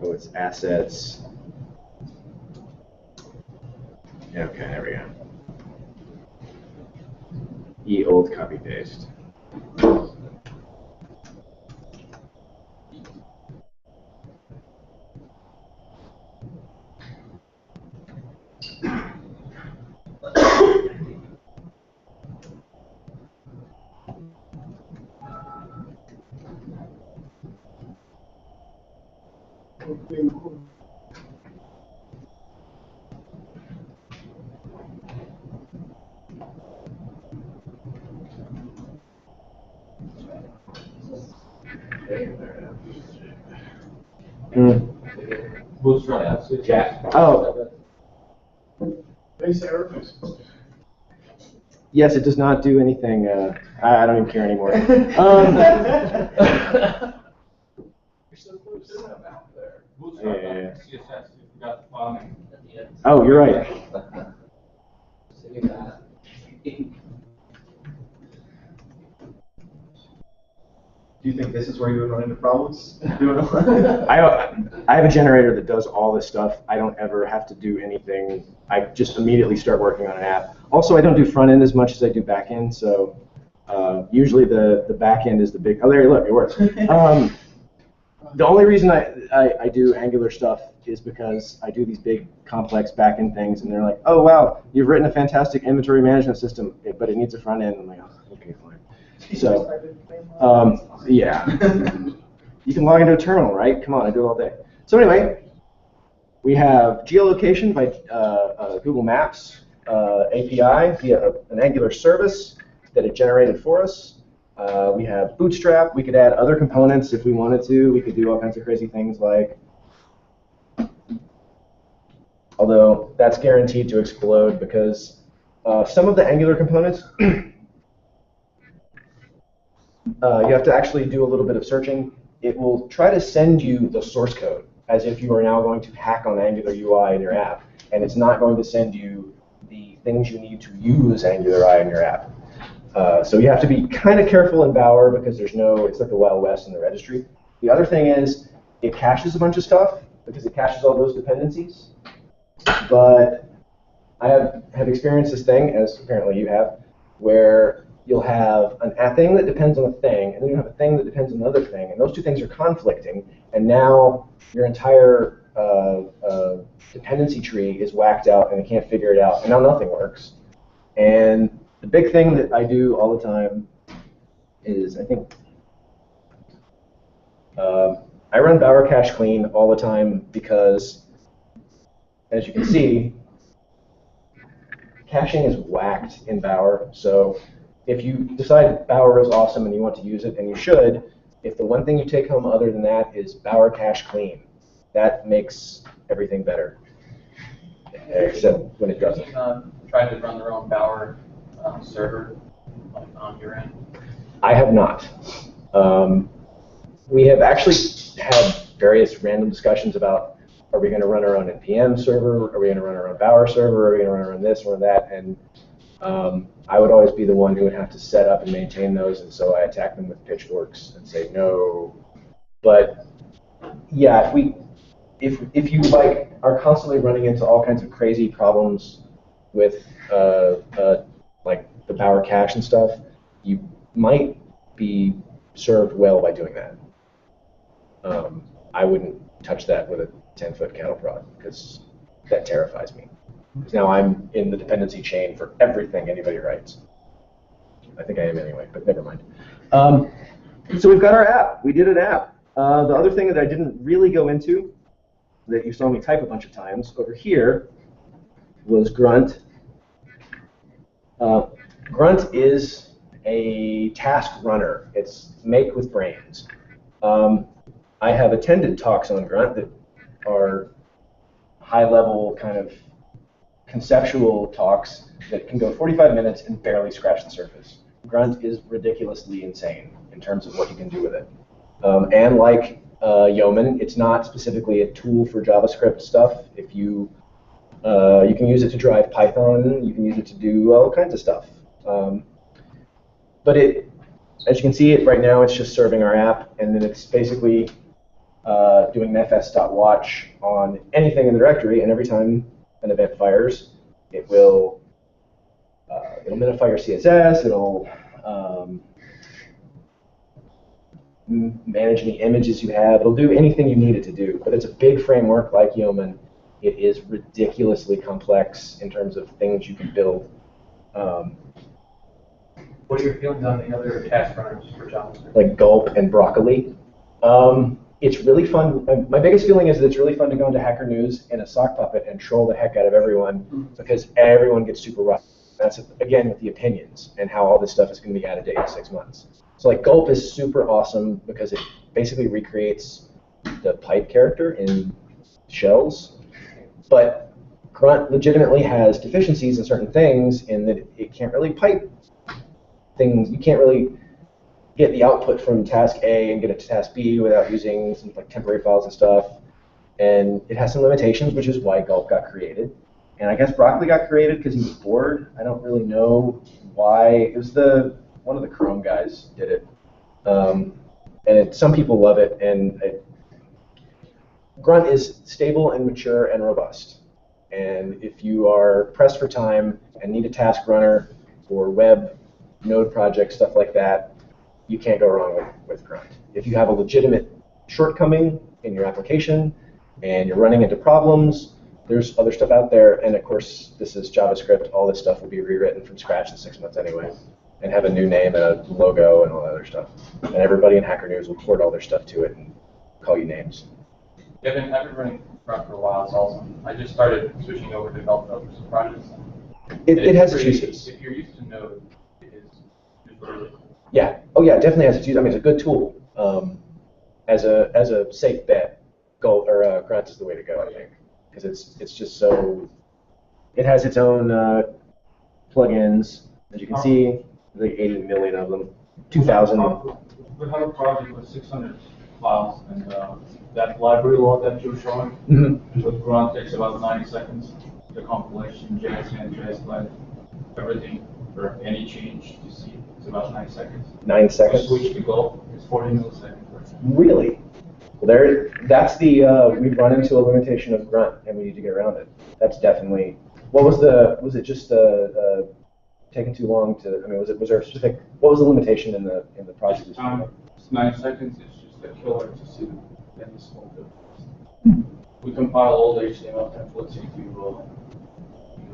Oh, it's assets. Okay, there we go. Ye old copy paste. Yeah. Oh. Base error. Yes, it does not do anything. I don't even care anymore. Yeah. Oh, you're right. Do you think this is where you would run into problems? I have a generator that does all this stuff. I don't ever have to do anything. I just immediately start working on an app. Also, I don't do front end as much as I do back end, so usually the back end is the big. Oh, there you look, it works. The only reason I do Angular stuff is because I do these big complex back end things, and they're like, oh wow, you've written a fantastic inventory management system, but it needs a front end. I'm like, oh, okay, fine. So, yeah. You can log into a terminal, right? Come on, I do it all day. So anyway, we have geolocation by Google Maps API via an Angular service that it generated for us. We have Bootstrap. We could add other components if we wanted to. We could do all kinds of crazy things like, although that's guaranteed to explode because some of the Angular components, you have to actually do a little bit of searching. It will try to send you the source code as if you are now going to hack on Angular UI in your app, and it's not going to send you the things you need to use Angular UI in your app. So you have to be kind of careful in Bower because it's like the Wild West in the registry. The other thing is it caches a bunch of stuff because it caches all those dependencies. But I have experienced this thing, as apparently you have, where you'll have a thing that depends on a thing, and then you have a thing that depends on another thing, and those two things are conflicting, and now your entire dependency tree is whacked out, and it can't figure it out, and now nothing works. And the big thing that I do all the time is, I think, I run Bower cache clean all the time because, as you can see, caching is whacked in Bower. So if you decide Bower is awesome and you want to use it, and you should, if the one thing you take home other than that is Bower cache clean, that makes everything better, except when it doesn't. Tried to run their own Bower server like on your end? I have not. We have actually had various random discussions about, are we going to run our own NPM server? Are we going to run our own Bower server? Are we going to run our own this or that? And I would always be the one who would have to set up and maintain those, and so I attack them with pitchforks and say no. But yeah, if you like are constantly running into all kinds of crazy problems with like the Bower cache and stuff, you might be served well by doing that. I wouldn't touch that with a 10-foot cattle prod because that terrifies me. Because now I'm in the dependency chain for everything anybody writes. I think I am anyway, but never mind. So we've got our app. We did an app. The other thing that I didn't really go into, that you saw me type a bunch of times over here, was Grunt. Grunt is a task runner. It's make with brains. I have attended talks on Grunt that are high-level kind of conceptual talks that can go 45 minutes and barely scratch the surface. Grunt is ridiculously insane in terms of what you can do with it. And like Yeoman, it's not specifically a tool for JavaScript stuff. If you can use it to drive Python, you can use it to do all kinds of stuff. But as you can see, right now it's just serving our app, and then it's basically doing fs.watch on anything in the directory, and every time an event fires, it'll minify your CSS, it'll manage any images you have, it'll do anything you need it to do. But it's a big framework like Yeoman. It is ridiculously complex in terms of things you can build. What are your feelings on the other task runners for JavaScript? Like Gulp and Broccoli. It's really fun. My biggest feeling is that it's really fun to go into Hacker News in a sock puppet and troll the heck out of everyone because everyone gets super rough. That's, again, with the opinions and how all this stuff is going to be out of date in 6 months. So like Gulp is super awesome because it basically recreates the pipe character in shells. But Grunt legitimately has deficiencies in certain things in that it can't really pipe things. You can't really get the output from task A and get it to task B without using some like temporary files and stuff. And it has some limitations, which is why Gulp got created. And I guess Broccoli got created because he was bored. I don't really know why. It was one of the Chrome guys did it. Some people love it. And Grunt is stable and mature and robust. And if you are pressed for time and need a task runner for web, node projects, stuff like that, you can't go wrong with Grunt. If you have a legitimate shortcoming in your application and you're running into problems, there's other stuff out there. And of course, this is JavaScript. All this stuff will be rewritten from scratch in 6 months anyway, and have a new name and a logo and all that other stuff. And everybody in Hacker News will port all their stuff to it and call you names. I've been running Grunt for a while. It's awesome. I just started switching over to developers projects. It has its uses. If you're used to Node, it is really cool. Yeah. Oh yeah, it definitely has its use. I mean, it's a good tool. As a safe bet, Grunt is the way to go, I think, because it's just so. It has its own plugins, as you can see, like 80 million of them, 2,000. We have a project with 600 files, and that library load that you're showing with Grunt takes about 90 seconds. The compilation, jshint, jslint, everything for any change you see, it's about 9 seconds. 9 seconds. Switch to Go, it's 40 milliseconds. Really? Well, that's the we've run into a limitation of Grunt, and we need to get around it. That's definitely. Was it just taking too long to? I mean, was there a specific? What was the limitation in the process? It's 9 seconds. It's just a killer to see any small difference. We compile all the HTML templates into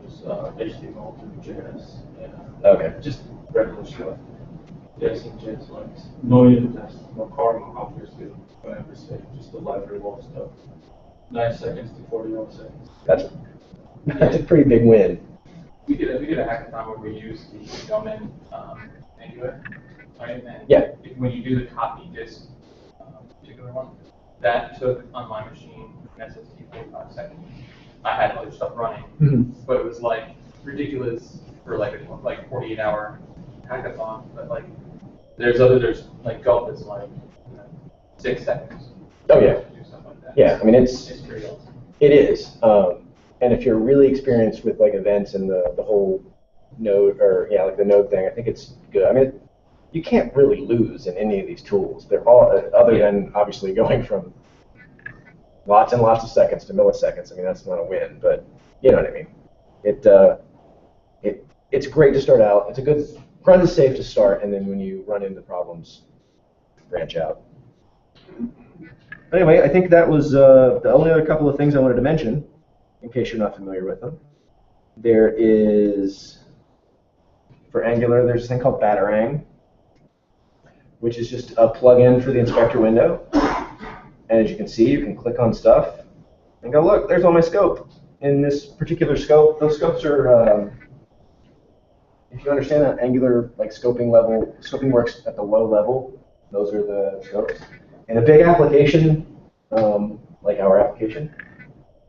use HTML to JS. Okay. Just regular stuff. JS and JS lines. No unit tests, no Karma, obviously. Whenever say just the library log stuff. 9 seconds to 41 seconds. That's a pretty big win. We did a hackathon where we used the Yeoman Angular, right? And yeah. When you do the copy disk particular one, that took on my machine SSD 45 seconds. I had other stuff running, but it was like ridiculous for like a 48-hour hackathon. But like there's like Gulp is like 6 seconds. Oh yeah. Do stuff like that. Yeah, I mean it's pretty awesome. It is. And if you're really experienced with like events and the whole node like the node thing, I think it's good. I mean, you can't really lose in any of these tools. They're all other than obviously going from lots and lots of seconds to milliseconds. I mean, that's not a win, but you know what I mean. It's great to start out. It's a good Grunt is safe to start, and then when you run into problems, branch out. Anyway, I think that was the only other couple of things I wanted to mention, in case you're not familiar with them. There is, for Angular, there's a thing called Batarang, which is just a plugin for the inspector window. And as you can see, you can click on stuff and go, look, there's all my scope. In this particular scope, those scopes are, if you understand that Angular scoping works at the low level, those are the scopes. In a big application, like our application,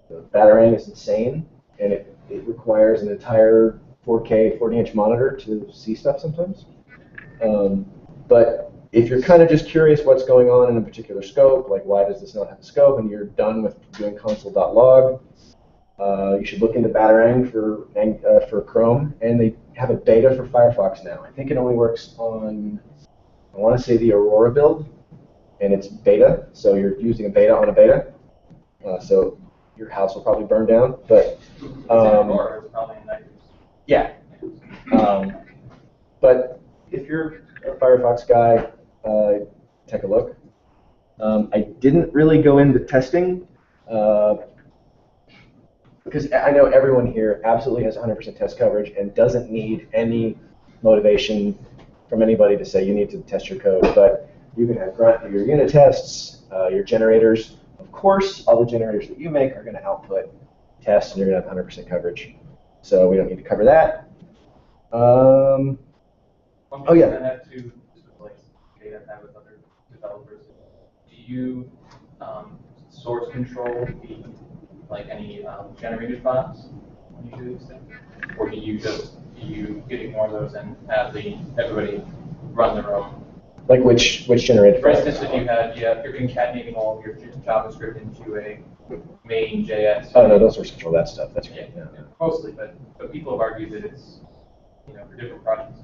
the Batarang is insane, and it requires an entire 4K 40-inch monitor to see stuff sometimes. But if you're kind of just curious what's going on in a particular scope, like why does this not have a scope, and you're done with doing console.log, you should look into Batarang for Chrome, and they have a beta for Firefox now. I think it only works on, I want to say the Aurora build, and it's beta, so you're using a beta on a beta. So your house will probably burn down, but yeah. But if you're a Firefox guy, take a look. I didn't really go into testing because I know everyone here absolutely has 100% test coverage and doesn't need any motivation from anybody to say you need to test your code. But you can have Grunt do your unit tests, your generators. Of course, all the generators that you make are going to output tests, and you're going to have 100% coverage. So we don't need to cover that. Oh yeah. I have to data I have with other developers. Do you source control the like any generated files when you do these things? Or do you ignore those and have everybody run their own? Like which generated For file? instance, if you're concatenating all of your JavaScript into a main JS. Oh no, don't source control that stuff. That's right. Yeah, mostly, but people have argued that it's for different projects.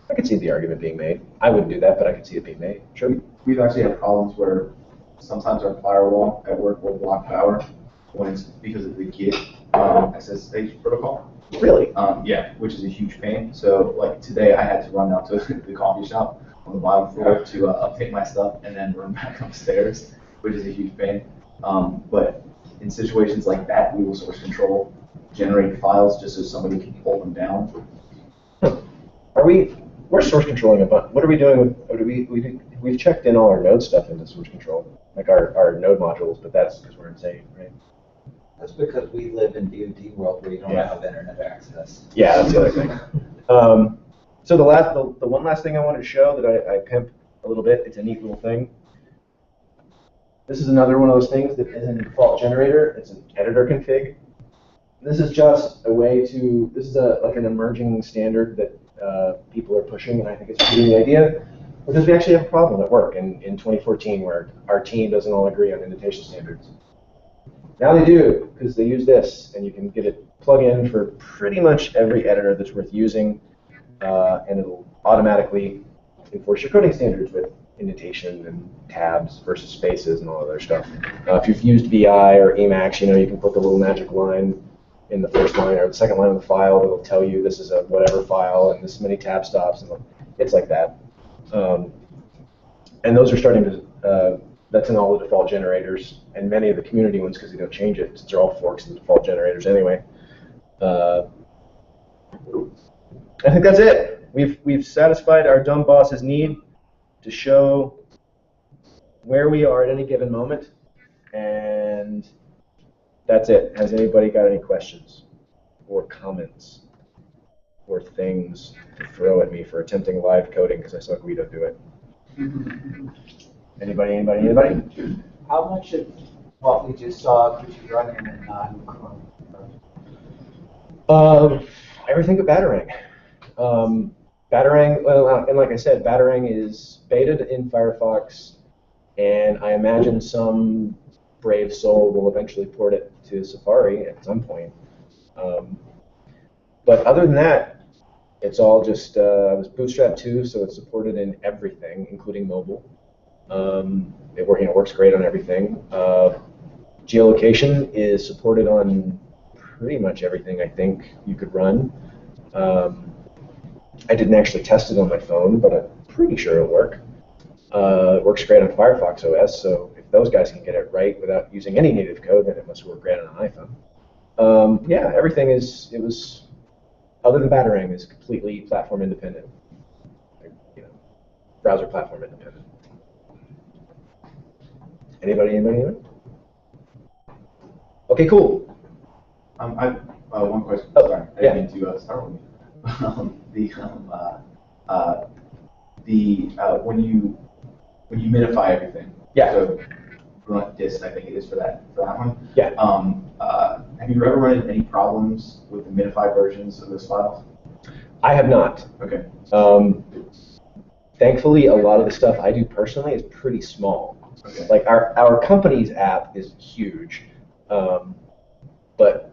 I could see the argument being made. I wouldn't do that, but I could see it being made. Sure. We've actually had problems where sometimes our firewall at work will block power when it's because of the Git SSH protocol. Really? Yeah, which is a huge pain. So like today I had to run down to the coffee shop on the bottom floor to update my stuff and then run back upstairs, which is a huge pain. But in situations like that, we will source control, generate files just so somebody can pull them down. We're source controlling a bunch. What are we doing with, we've checked in all our node stuff into source control, like our node modules, but that's because we're insane, right? That's because we live in DoD world where you don't have internet access. Yeah, that's the other thing. So the one last thing I wanted to show that I pimp a little bit, it's a neat little thing. This is another one of those things that isn't a default generator, it's an editor config. This is just a way to, this is like an emerging standard that people are pushing, and I think it's a really good idea, because we actually have a problem at work in 2014 where our team doesn't all agree on indentation standards. Now they do, because they use this, and you can get it plug in for pretty much every editor that's worth using, and it'll automatically enforce your coding standards with indentation and tabs versus spaces and all other stuff. If you've used VI or Emacs, you can put the little magic line in the first line or the second line of the file that'll tell you this is a whatever file and this many tab stops, and it's like that. And those are starting to, that's in all the default generators and many of the community ones because they don't change it since they're all forks of the default generators anyway. I think that's it. We've satisfied our dumb boss's need to show where we are at any given moment, and that's it. Has anybody got any questions or comments or things to throw at me for attempting live coding because I saw Guido do it? Anybody? How much of what we just saw could you run in a non-Chrome? Everything but Batarang. Batarang, well, and like I said, Batarang is betaed in Firefox, and I imagine some brave soul will eventually port it to Safari at some point. But other than that, it's all just, it was bootstrapped too, so it's supported in everything, including mobile. It works great on everything. Geolocation is supported on pretty much everything I think you could run. I didn't actually test it on my phone, but I'm pretty sure it'll work. It works great on Firefox OS, so if those guys can get it right without using any native code, then it must work great on an iPhone. Yeah, everything other than Batarang, is completely platform independent. Browser platform independent. Anybody? Okay, cool. I have one question. Oh, sorry, I yeah. didn't mean to start with when you minify everything. Yeah. So Grunt dist, I think it is for that one. Yeah. Have you ever run into any problems with the minified versions of those files? I have not. Okay. Thankfully, a lot of the stuff I do personally is pretty small. Okay. Like our company's app is huge, but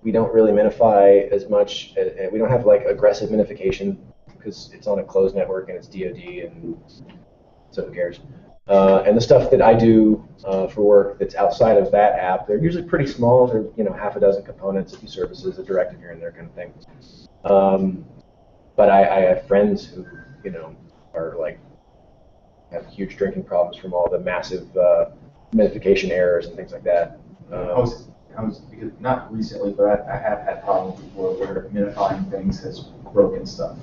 we don't really minify as much. We don't have like aggressive minification because it's on a closed network and it's DoD, and so who cares? And the stuff that I do for work that's outside of that app, they're usually pretty small. They're half a dozen components, a few services, a directive here and there kind of thing. But I have friends who are like have huge drinking problems from all the massive minification errors and things like that. I was because not recently, but I have had problems before where minifying things has broken stuff.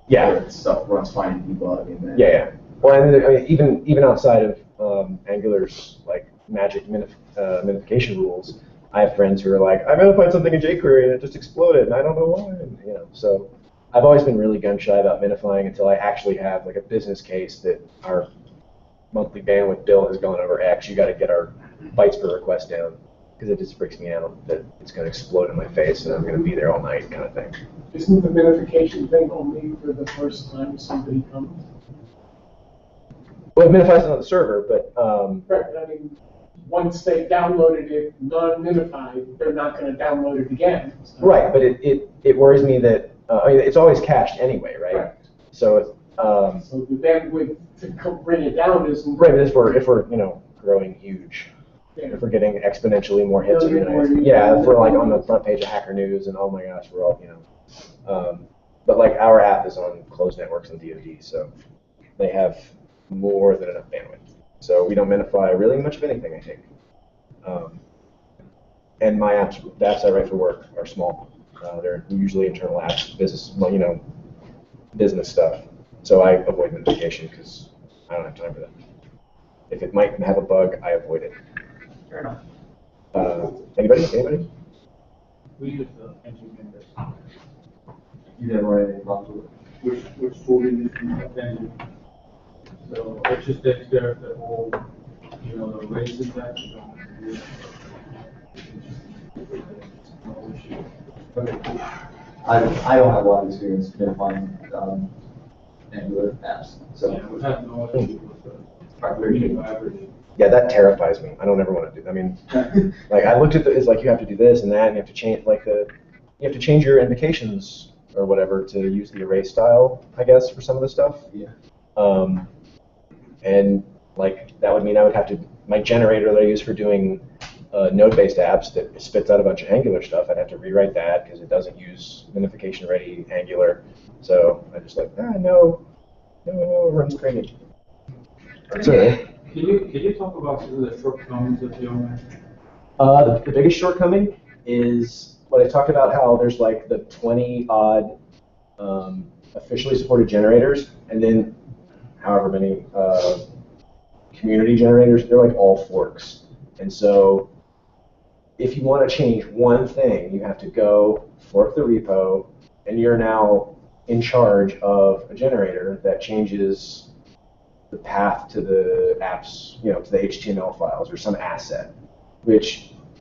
Yeah. Where stuff runs fine in debug and then. Yeah. Well, I mean, even outside of Angular's like magic minification rules, I have friends who are like, I minified something in jQuery and it just exploded, and I don't know why. And, so I've always been really gun shy about minifying until I actually have like a business case that our monthly bandwidth bill has gone over X. You got to get our bytes per request down, because it just freaks me out that it's going to explode in my face and I'm going to be there all night kind of thing. Isn't the minification thing only for the first time somebody comes? Well, it minifies it on the server, but Right, but I mean, once they downloaded it non-minified, they're not going to download it again. So. right. But it worries me that I mean, it's always cached anyway, right? Right. So So the bandwidth to bring it down isn't. right, but if we're growing huge, Yeah. if we're getting exponentially more hits a Million more minute, users. yeah, if we're like on the front page of Hacker News and oh my gosh, we're all but like our app is on closed networks and DoD, so they have more than enough bandwidth. So we don't minify really much of anything, I think. And my apps, the apps I write for work are small. They're usually internal apps, business stuff. So I avoid minification because I don't have time for that. If it might have a bug, I avoid it. Fair enough. Anybody? We use the engine vendors. You have already talked to it. Which tool we use in the engine. So it just takes care of the whole, the races that you don't do. No issue. I don't have a lot of experience verifying Angular apps, so. Yeah, we have no issue with the minimum average. Yeah, that terrifies me. I don't ever want to do. I mean, like I looked at it's like you have to do this and that, and you have to change you have to change your invocations or whatever to use the array style, I guess, for some of the stuff. Yeah. And like that would mean I would have to my generator that I use for doing node-based apps that spits out a bunch of Angular stuff. I'd have to rewrite that because it doesn't use minification-ready Angular. So I just like no, it runs crazy. That's all right. Can you talk about some of the shortcomings of Yeoman? The biggest shortcoming is what I talked about, how there's like the 20-odd officially supported generators, and then however many community generators, they're like all forks. And so if you want to change one thing, you have to go fork the repo, and you're now in charge of a generator that changes the path to the apps, to the HTML files or some asset,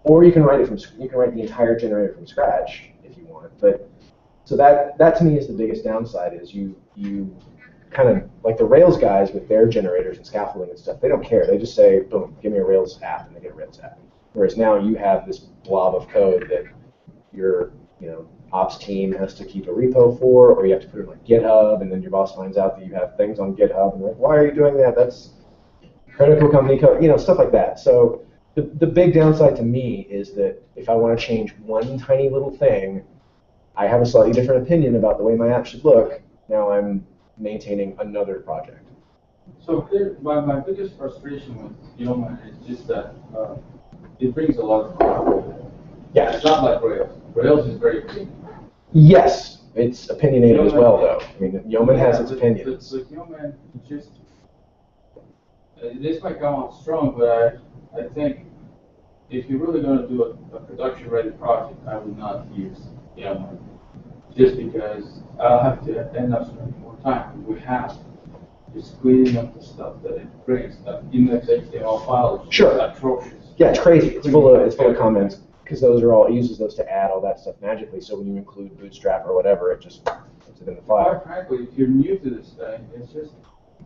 or you can write the entire generator from scratch if you want. But so that to me is the biggest downside is you kind of like the Rails guys with their generators and scaffolding and stuff. They don't care. They just say, boom, give me a Rails app, and they get a Rails app. Whereas now you have this blob of code that your ops team has to keep a repo for, or you have to put it on GitHub, and then your boss finds out that you have things on GitHub, and they're like, why are you doing that? That's critical company code, stuff like that. So the big downside to me is that if I want to change one tiny little thing, I have a slightly different opinion about the way my app should look. Now I'm maintaining another project. So my biggest frustration with Yeoman is just that it brings a lot of problem. Yeah. It's not like Rails. Rails is very clean. Yes, it's opinionated as well, though. I mean, Yeoman has its opinions. But Yeoman just this might come out strong, but I think if you're really going to do a production-ready project, I would not use Yeoman. Just because I'll have to end up spending more time. We have just cleaning up the stuff that it brings. That index HTML file is Sure. atrocious. Yeah, it's crazy. It's full of comments because it uses those to add all that stuff magically. So when you include Bootstrap or whatever, it just puts it in the file. Quite frankly, if you're new to this thing, it's just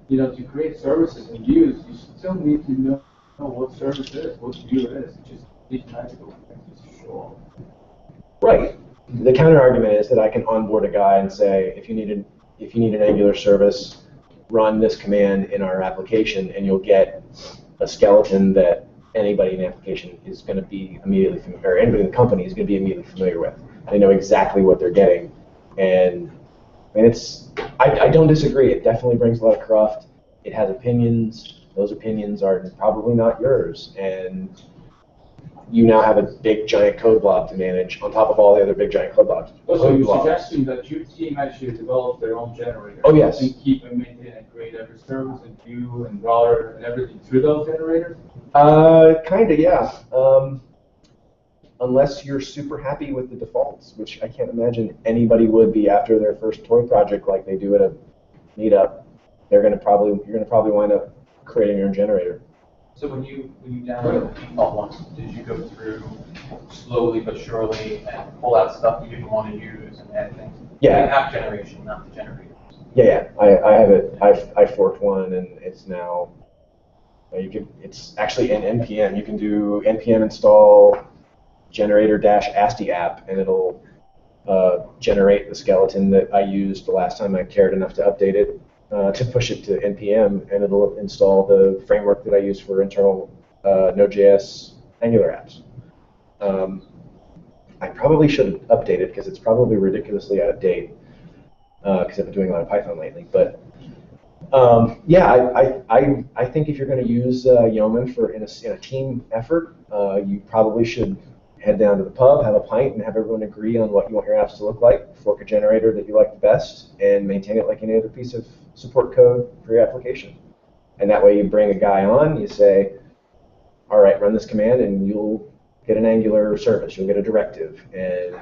to create services and use, you still need to know what service is, what view it is. Just these magical things just show up. Right. The counter argument is that I can onboard a guy and say, if you need an Angular service, run this command in our application, and you'll get a skeleton that anybody in the application is going to be immediately familiar, or anybody in the company is going to be immediately familiar with. They know exactly what they're getting, and I don't disagree. It definitely brings a lot of cruft. It has opinions. Those opinions are probably not yours, and you now have a big giant code blob to manage on top of all the other big giant code blobs. So you're suggesting that your team actually develop their own generator? Oh, yes. And keep and maintain and create every service and view and router and everything through those generators? Kind of, yeah. Unless you're super happy with the defaults, which I can't imagine anybody would be after their first toy project like they do at a meetup. You're gonna probably wind up creating your own generator. So when you downloaded the default ones, did you go through slowly but surely and pull out stuff you didn't want to use and add things? Yeah. The app generation, not the generators. Yeah, I have it. I forked one, and it's now. It's actually in npm. You can do npm install generator-asti app, and it'll generate the skeleton that I used the last time I cared enough to update it to push it to npm, and it'll install the framework that I use for internal NodeJS Angular apps. I probably should update it because it's probably ridiculously out of date because I've been doing a lot of Python lately. But yeah, I think if you're going to use Yeoman in a team effort, you probably should head down to the pub, have a pint, and have everyone agree on what you want your apps to look like, fork a generator that you like the best, and maintain it like any other piece of support code for your application. And that way you bring a guy on, you say, all right, run this command, and you'll get an Angular service, you'll get a directive. And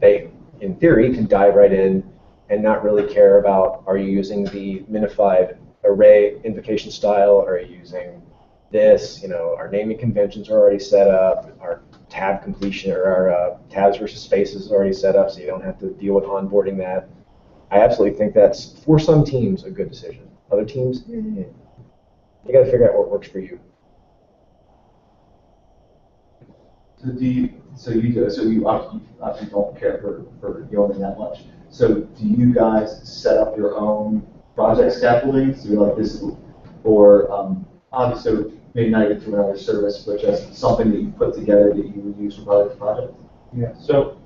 they, in theory, can dive right in and not really care about, are you using the minified array invocation style, or are you using this, our naming conventions are already set up, our tab completion, or our tabs versus spaces is already set up, so you don't have to deal with onboarding that. I absolutely think that's, for some teams, a good decision. Other teams, you got to figure out what works for you. So you obviously don't care for Yeoman that much. So do you guys set up your own project scaffolding? So you're like this, or obviously maybe not even through another service, but just something that you put together that you would use for other projects? Yeah. So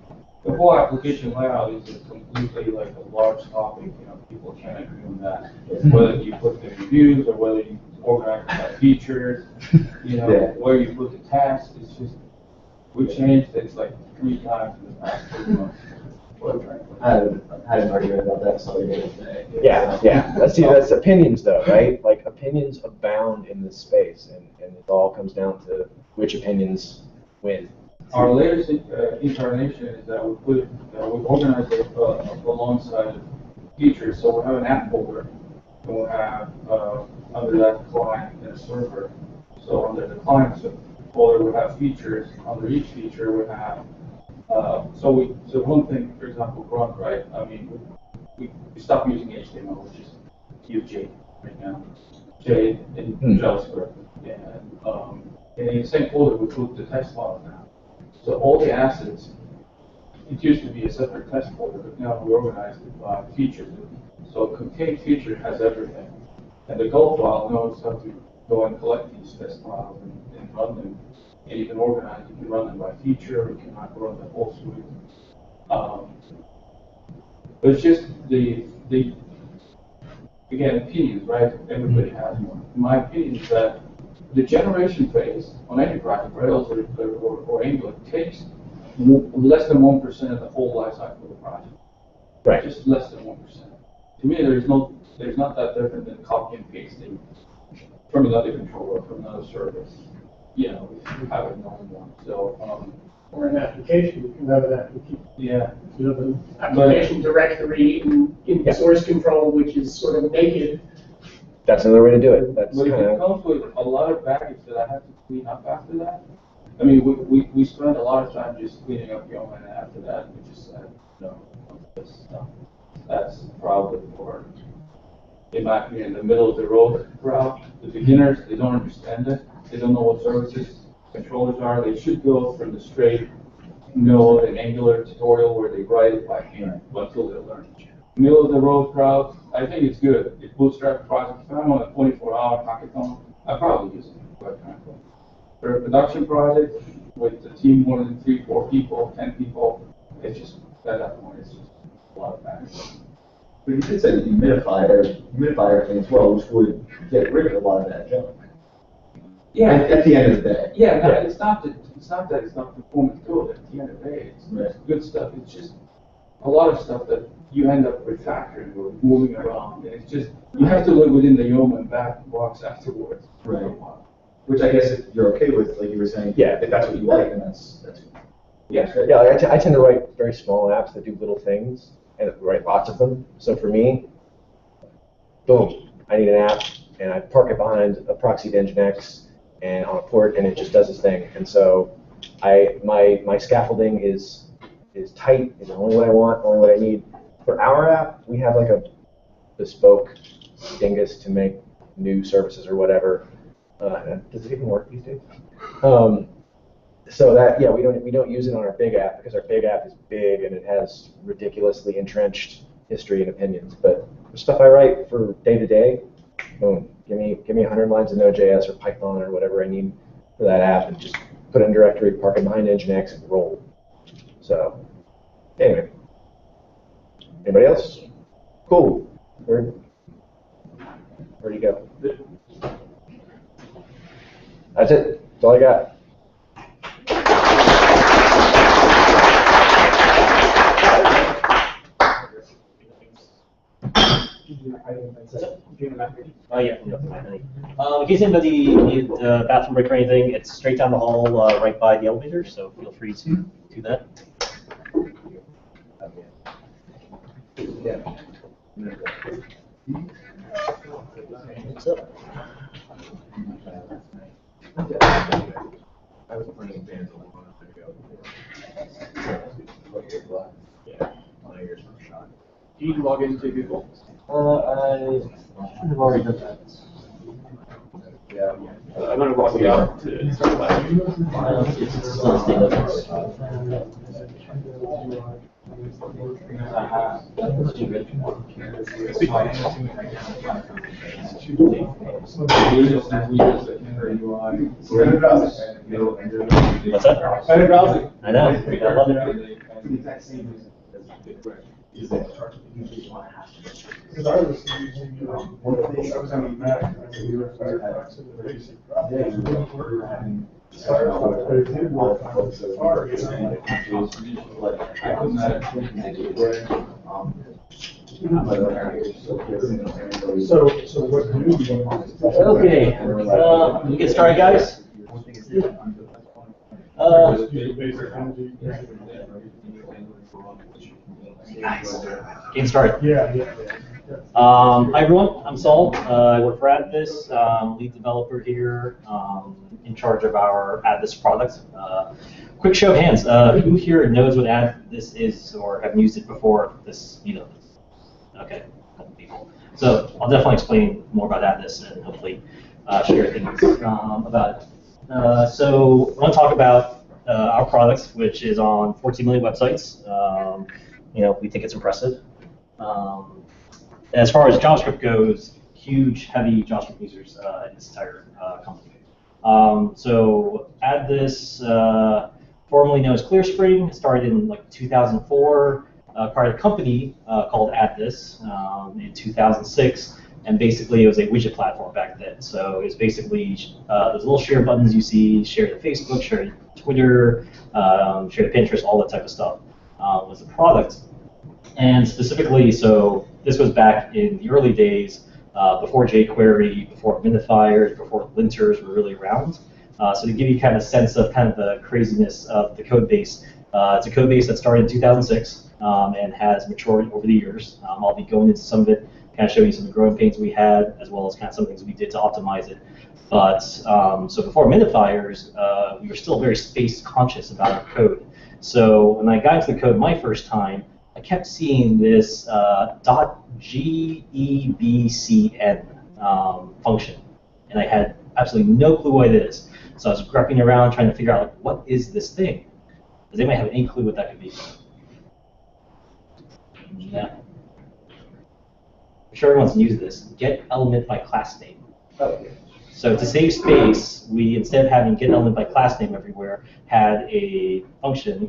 the whole application layout is completely like a large topic. People can't agree on that. Whether you put the reviews or whether you organize by features, where you put the tasks, it's just, we changed it like 3 times in the past 3 months. I had an argument about that the other day. Yeah. That's opinions, though, right? Like, opinions abound in this space, and it all comes down to which opinions win. Our latest incarnation is that we organize it alongside features. So we have an app folder, and we'll have under that client and server. So under the client folder, we have features. Under each feature, we have so one thing, for example, Grunt, right? I mean, we stopped using HTML, which is UJ right now, J in JavaScript, and in the same folder we put the text files now. So all the assets, it used to be a separate text folder, but now we organized it by features. So contain feature has everything, and the Go file knows how to go and collect these test files and run them. And you can organize, you can run them by feature, you can run the whole suite. But it's just again, opinions, right? Everybody has one. My opinion is that the generation phase on any project, Rails or Angular, takes less than 1% of the whole life cycle of the project. Right. Just less than 1%. To me, there's not that different than copy and pasting from another controller, from another service. If you have a known one. So, or an application, you can have an application. Yeah. You have an application directory in source control, which is sort of naked. That's another way to do it. But it comes with a lot of baggage that I have to clean up after that. I mean, we spend a lot of time just cleaning up Yeoman, and after that, we just said, no, this stuff. That's probably for, in my opinion, the middle of the road route. The beginners, they don't understand it. They don't know what services controllers are. They should go from the straight Node and Angular tutorial where they write it by hand until they learn. Middle of the road crowd, I think it's good. It bootstrap projects. If I'm on a 24-hour hackathon, I probably use it quite frankly. For a production project with a team more than 3, 4 people, 10 people, it's just at that point it's just a lot of baggage. But you did say that you minify everything as well, which would get rid of a lot of that junk. Yeah. At the end of the day. Yeah, no, it's not that it's not performance code. At the end of the day, it's good stuff. It's just a lot of stuff that you end up refactoring or moving around. And it's just, you have to live within the Yeoman back box afterwards. Right. Which I guess if you're okay with, like you were saying, if that's what you like, then that's yeah. Yeah, I tend to write very small apps that do little things, and write lots of them. So for me, boom, I need an app, and I park it behind a proxy to Nginx, and on a port, and it just does its thing. And so my scaffolding is tight, is only what I want, only what I need. For our app, we have like a bespoke dingus to make new services or whatever. Does it even work these days? So that, yeah, we don't use it on our big app because our big app is big and it has ridiculously entrenched history and opinions. But for stuff I write for day to day, boom, give me 100 lines of NodeJS or Python or whatever I need for that app, and just put it in directory, park it behind Nginx, and roll. So anyway, anybody else? Cool. Where'd you go? That's it. That's all I got. Yeah. In case anybody needs a bathroom break or anything, it's straight down the hall right by the elevator, so feel free to do that. What's up? I was playing bands a long time ago. Do you log into Google? I should have already done that. Yeah. I'm going to log you out to start playing. What's that? I know. I love it. Because I was using, I was on the Mac, and we were Firefox in the basic project. It didn't work on Firefox, but it did work on Safari. So what do you want? Okay, we get started, guys. Getting started. Yeah. Hi everyone, I'm Saul. I work for AddThis, lead developer here, in charge of our AddThis product. Quick show of hands, who here knows what AddThis is or have used it before this meetup? Okay, a couple people. So I'll definitely explain more about AddThis and hopefully share things about it. So I want to talk about our product, which is on 14 million websites. We think it's impressive. As far as JavaScript goes, huge, heavy JavaScript users in this entire company. So AddThis, formerly known as ClearSpring, started in like 2004. Acquired a company called AddThis in 2006, and basically it was a widget platform back then. So it's basically those little share buttons you see, share to Facebook, share to Twitter, share to Pinterest, all that type of stuff was the product. And specifically, so this was back in the early days, before jQuery, before minifiers, before linters were really around. So to give you kind of a sense of kind of the craziness of the code base, it's a code base that started in 2006 and has matured over the years. I'll be going into some of it, kind of showing you some of the growing pains we had, as well as kind of some things we did to optimize it. But so before minifiers, we were still very space conscious about our code. So when I got into the code my first time, I kept seeing this .gebcn function, and I had absolutely no clue what it is. So I was grepping around trying to figure out, like, what is this thing? Does anybody have any clue what that could be? Yeah. I'm sure everyone's used this. Get element by class name. So to save space, we, instead of having get element by class name everywhere, had a function,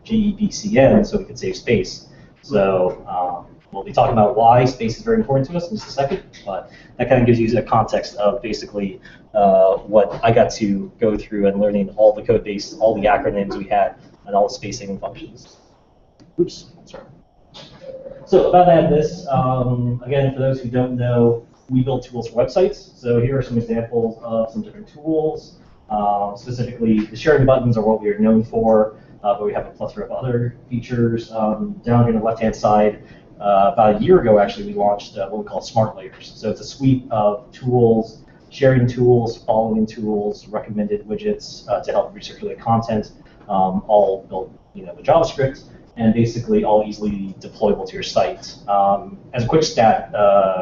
gebcn, so we could save space. So we'll be talking about why space is very important to us in just a second, but that kind of gives you a context of basically what I got to go through and learning all the code base, all the acronyms we had, and all the space saving functions. Oops, sorry. So about AddThis, again, for those who don't know, we build tools for websites. So here are some examples of some different tools. Specifically, the sharing buttons are what we are known for, but we have a plethora of other features. Down here on the left-hand side, about a year ago, actually, we launched what we call Smart Layers. So it's a suite of tools sharing tools, following tools, recommended widgets to help recirculate content, all built with JavaScript, and basically all easily deployable to your site. As a quick stat,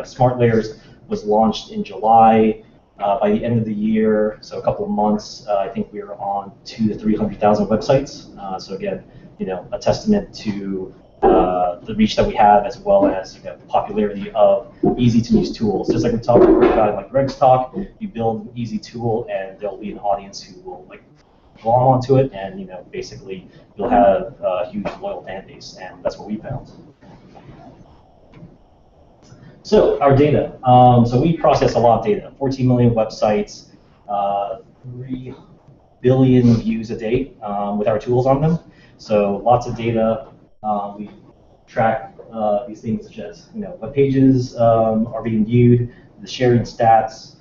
Smart Layers was launched in July. By the end of the year, so a couple of months, I think we were on 200,000 to 300,000 websites. So again, a testament to the reach that we have, as well as the popularity of easy-to-use tools. Just like we talked about in Greg's talk, you build an easy tool, and there'll be an audience who will glom onto it, and basically you'll have a huge loyal fan base, and that's what we found. So our data. So we process a lot of data. 14 million websites, 3 billion views a day with our tools on them. So lots of data. We track these things such as what pages are being viewed, the sharing stats,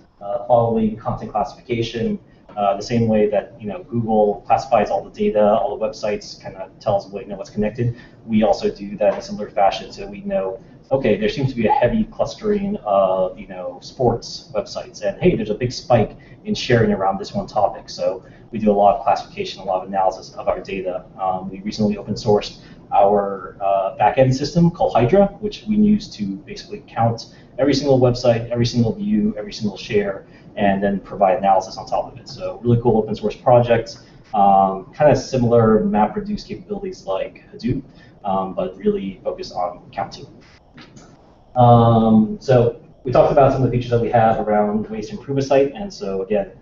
following content classification. The same way that Google classifies all the data, all the websites, kind of tells what's connected. We also do that in a similar fashion, so we know, okay, there seems to be a heavy clustering of sports websites, and hey, there's a big spike in sharing around this one topic. So we do a lot of classification, a lot of analysis of our data. We recently open sourced our backend system called Hydra, which we use to basically count every single website, every single view, every single share, and then provide analysis on top of it. So really cool open source project, kind of similar MapReduce capabilities like Hadoop, but really focused on counting. So we talked about some of the features that we have around ways to improve a site, and so again,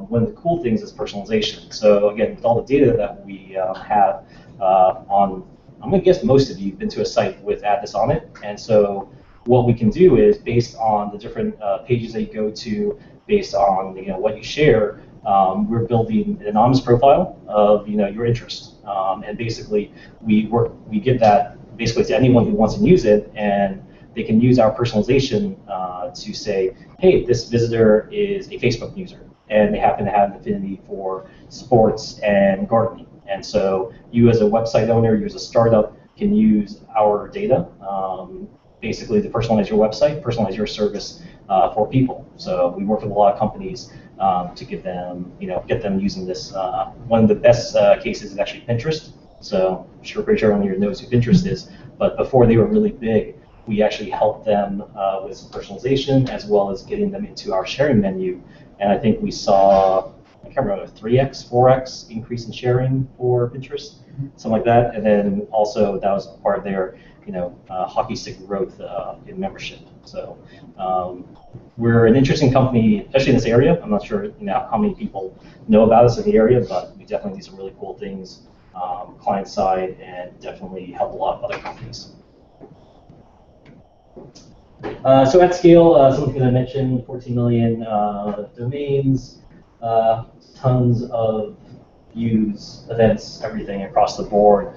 one of the cool things is personalization. So again, with all the data that we have on, I'm going to guess most of you have been to a site with Addis on it, and so what we can do is, based on the different pages that you go to, based on what you share, we're building an anonymous profile of your interest, and basically we give that basically to anyone who wants to use it, and they can use our personalization to say, hey, this visitor is a Facebook user, and they happen to have an affinity for sports and gardening. And so you as a website owner, you as a startup, can use our data basically to personalize your website, personalize your service for people. So we work with a lot of companies to get them using this. One of the best cases is actually Pinterest. So I'm pretty sure everyone here knows who Pinterest is, but before they were really big, we actually helped them with some personalization, as well as getting them into our sharing menu. And I think we saw, I can't remember, 3x, 4x increase in sharing for Pinterest, something like that. And then also that was part of their hockey stick growth in membership. So we're an interesting company, especially in this area. I'm not sure how many people know about us in the area, but we definitely do some really cool things client side, and definitely help a lot of other companies. So at scale, something that I mentioned, 14 million domains, tons of views, events, everything across the board.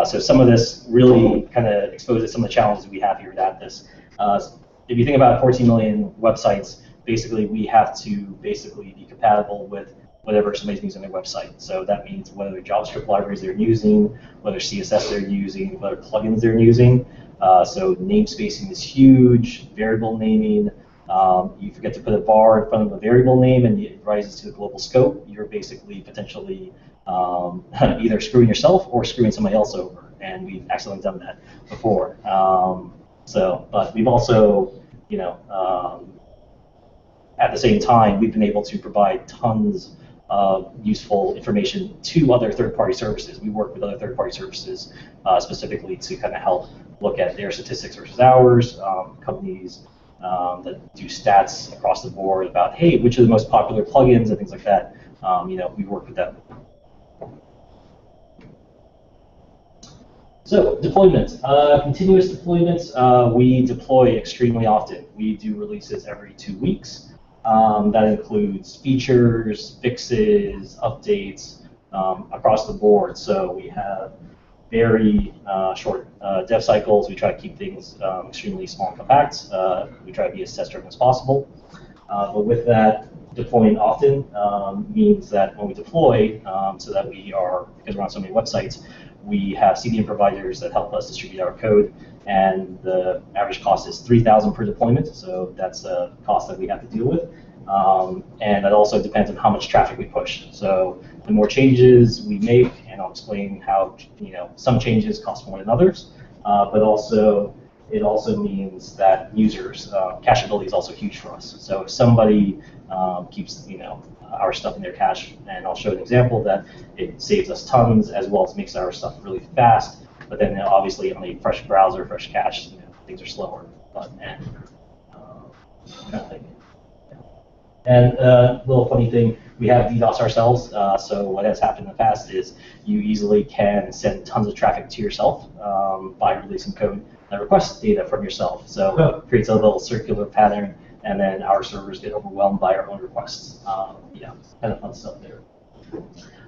So some of this really kind of exposes some of the challenges we have here at this. If you think about 14 million websites, basically we have to basically be compatible with whatever somebody's using on their website. So that means whether JavaScript libraries they're using, whether CSS they're using, whether plugins they're using. So namespacing is huge, variable naming. You forget to put a var in front of a variable name and it rises to the global scope, you're basically potentially either screwing yourself or screwing somebody else over. And we've accidentally done that before. But we've also, at the same time, we've been able to provide tons of useful information to other third-party services. We work with other third-party services specifically to kind of help look at their statistics versus ours, companies that do stats across the board about, hey, which are the most popular plugins and things like that. We work with them. So deployment, continuous deployments, we deploy extremely often. We do releases every 2 weeks. That includes features, fixes, updates across the board. So we have very short dev cycles. We try to keep things extremely small and compact. We try to be as test-driven as possible. But with that, deploying often means that when we deploy, so that we are, because we're on so many websites, we have CDN providers that help us distribute our code, and the average cost is $3,000 per deployment, so that's a cost that we have to deal with. And that also depends on how much traffic we push. So the more changes we make, and I'll explain how some changes cost more than others, but also it also means that users, cacheability is also huge for us. So if somebody keeps our stuff in their cache, and I'll show an example that it saves us tons as well as makes our stuff really fast. But then obviously on a fresh browser, fresh cache, things are slower. Kind of thing. And a little funny thing, we have DDoS ourselves. So what has happened in the past is you easily can send tons of traffic to yourself by releasing code that requests data from yourself. So it creates a little circular pattern, and then our servers get overwhelmed by our own requests. Yeah, kind of fun stuff there.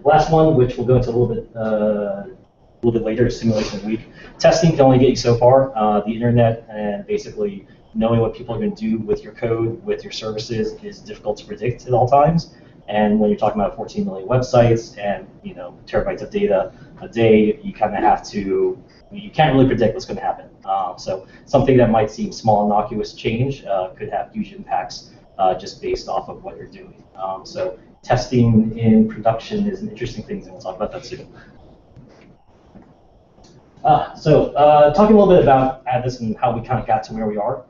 Last one, which we'll go into a little bit later, is simulation of the week. Testing can only get you so far. The internet and basically knowing what people are going to do with your code, with your services, is difficult to predict at all times. And when you're talking about 14 million websites and terabytes of data a day, you kind of have to. You can't really predict what's going to happen. So something that might seem small, innocuous change could have huge impacts just based off of what you're doing. So testing in production is an interesting thing, and we'll talk about that soon. Talking a little bit about Atlas and how we kind of got to where we are.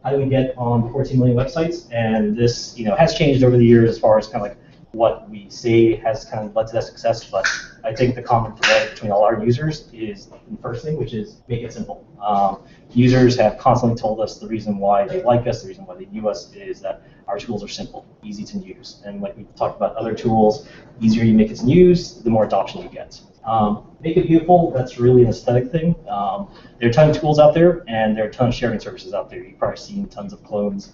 How do we get on 14 million websites? And this, has changed over the years as far as kind of like what we say has kind of led to that success. But I think the common thread between all our users is the first thing, which is make it simple. Users have constantly told us the reason why they like us, the reason why they use us, is that our tools are simple, easy to use. And like we talked about other tools, the easier you make it to use, the more adoption you get. Make it beautiful, that's really an aesthetic thing. There are a ton of tools out there, and there are a ton of sharing services out there. You've probably seen tons of clones.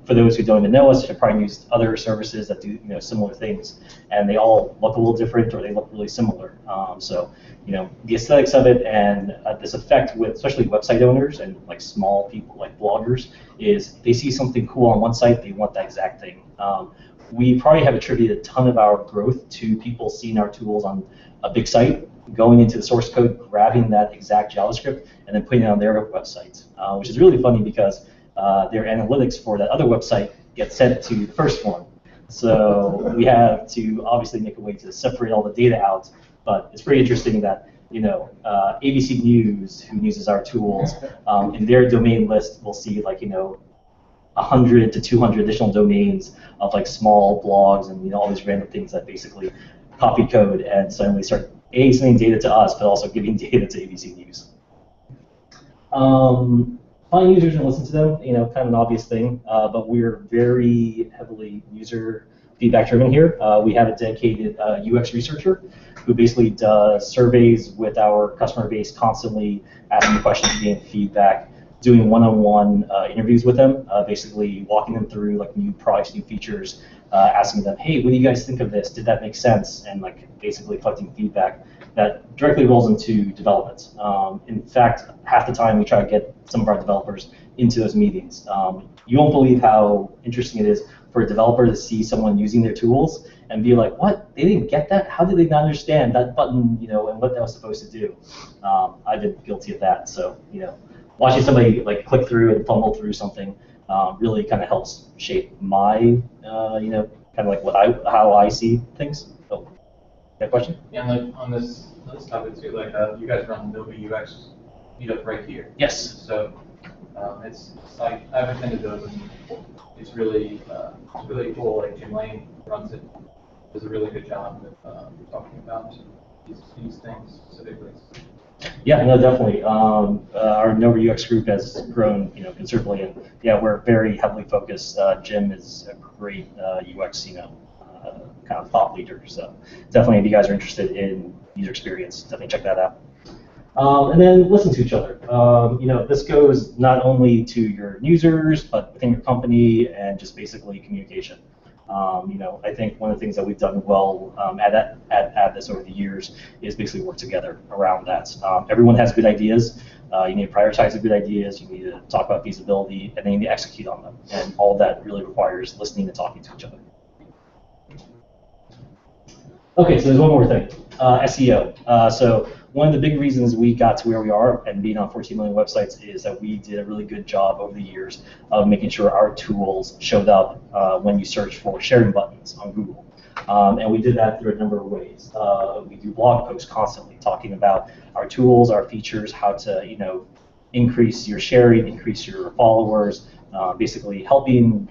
For those who don't even know us, you've probably used other services that do similar things, and they all look a little different, or they look really similar. The aesthetics of it and this effect with especially website owners and like small people like bloggers is they see something cool on one site, they want that exact thing. We probably have attributed a ton of our growth to people seeing our tools on a big site, going into the source code, grabbing that exact JavaScript, and then putting it on their website, which is really funny because their analytics for that other website get sent to the first one. So we have to obviously make a way to separate all the data out, but it's pretty interesting that ABC News, who uses our tools, in their domain list will see 100 to 200 additional domains of like small blogs and all these random things that basically copy code and suddenly start sending data to us, but also giving data to ABC News. Find users and listen to them, kind of an obvious thing, but we're very heavily user feedback driven here. We have a dedicated UX researcher who basically does surveys with our customer base, constantly asking questions, getting feedback, doing one-on-one interviews with them, basically walking them through like new products, new features, asking them, hey, what do you guys think of this? Did that make sense? And like basically collecting feedback that directly rolls into development. In fact, half the time we try to get some of our developers into those meetings. You won't believe how interesting it is for a developer to see someone using their tools and be like, what? They didn't get that? How did they not understand that button, and what that was supposed to do? I've been guilty of that. So, watching somebody like click through and fumble through something really kind of helps shape my, kind of like how I see things. Oh, got a question? Yeah, like on this topic too, like you guys run the NodeJS Meetup right here. Yes. So it's like I've attended those, and it's really cool. Like Jim Lane runs it, does a really good job with talking about these things specifically. Yeah, no, definitely. Our Node UX group has grown, considerably, and yeah, we're very heavily focused. Jim is a great UX, kind of thought leader. So definitely, if you guys are interested in user experience, definitely check that out. And then listen to each other. This goes not only to your users, but within your company and just basically communication. I think one of the things that we've done well at this over the years is basically work together around that. Everyone has good ideas. You need to prioritize the good ideas. You need to talk about feasibility, and then you need to execute on them. And all of that really requires listening and talking to each other. Okay, so there's one more thing, SEO. So one of the big reasons we got to where we are and being on 14 million websites is that we did a really good job over the years of making sure our tools showed up when you search for sharing buttons on Google. And we did that through a number of ways. We do blog posts constantly talking about our tools, our features, how to increase your sharing, increase your followers, basically helping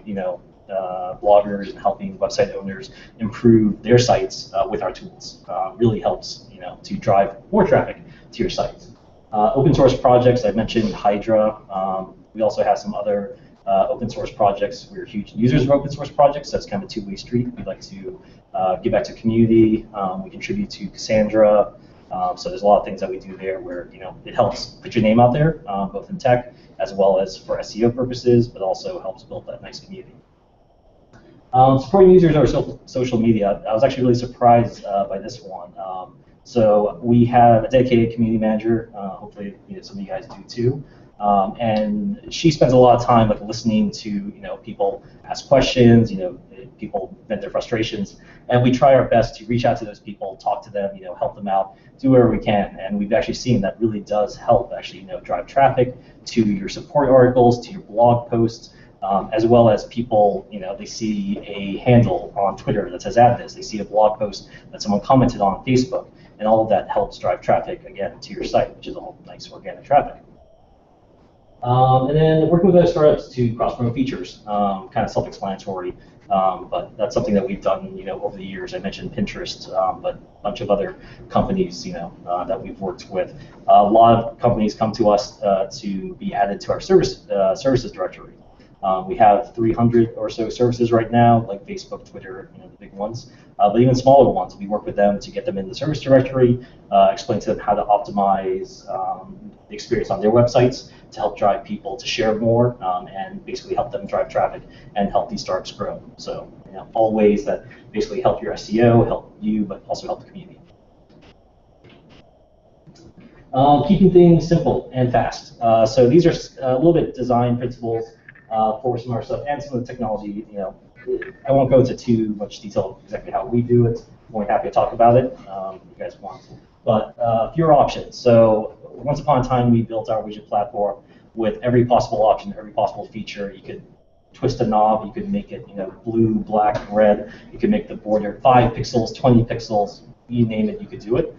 bloggers and helping website owners improve their sites with our tools. Really helps to drive more traffic to your sites. Open source projects, I mentioned Hydra. We also have some other open source projects. We're huge users of open source projects, so it's kind of a two-way street. We'd like to give back to community. We contribute to Cassandra. So there's a lot of things that we do there where it helps put your name out there, both in tech as well as for SEO purposes, but also helps build that nice community. Supporting users on social media. I was actually really surprised by this one. So we have a dedicated community manager. Hopefully, some of you guys do too. And she spends a lot of time listening to people ask questions, people vent their frustrations, and we try our best to reach out to those people, talk to them, help them out, do whatever we can. And we've actually seen that really does help actually drive traffic to your support articles, to your blog posts, as well as people, they see a handle on Twitter that says add this, they see a blog post that someone commented on Facebook, and all of that helps drive traffic again to your site, which is all nice organic traffic. And then working with other startups to cross-promote features, kind of self-explanatory, but that's something that we've done, over the years. I mentioned Pinterest, but a bunch of other companies, that we've worked with. A lot of companies come to us to be added to our services directory. We have 300 or so services right now, like Facebook, Twitter, the big ones. But even smaller ones, we work with them to get them in the service directory, explain to them how to optimize the experience on their websites to help drive people to share more, and basically help them drive traffic and help these startups grow. So all ways that basically help your SEO, help you, but also help the community. Keeping things simple and fast. So these are a little bit design principles for some of our stuff and some of the technology. I won't go into too much detail exactly how we do it. I'm more happy to talk about it if you guys want. But fewer options. So once upon a time, we built our widget platform with every possible option, every possible feature. You could twist a knob, you could make it blue, black, red. You could make the border 5 pixels, 20 pixels, you name it, you could do it.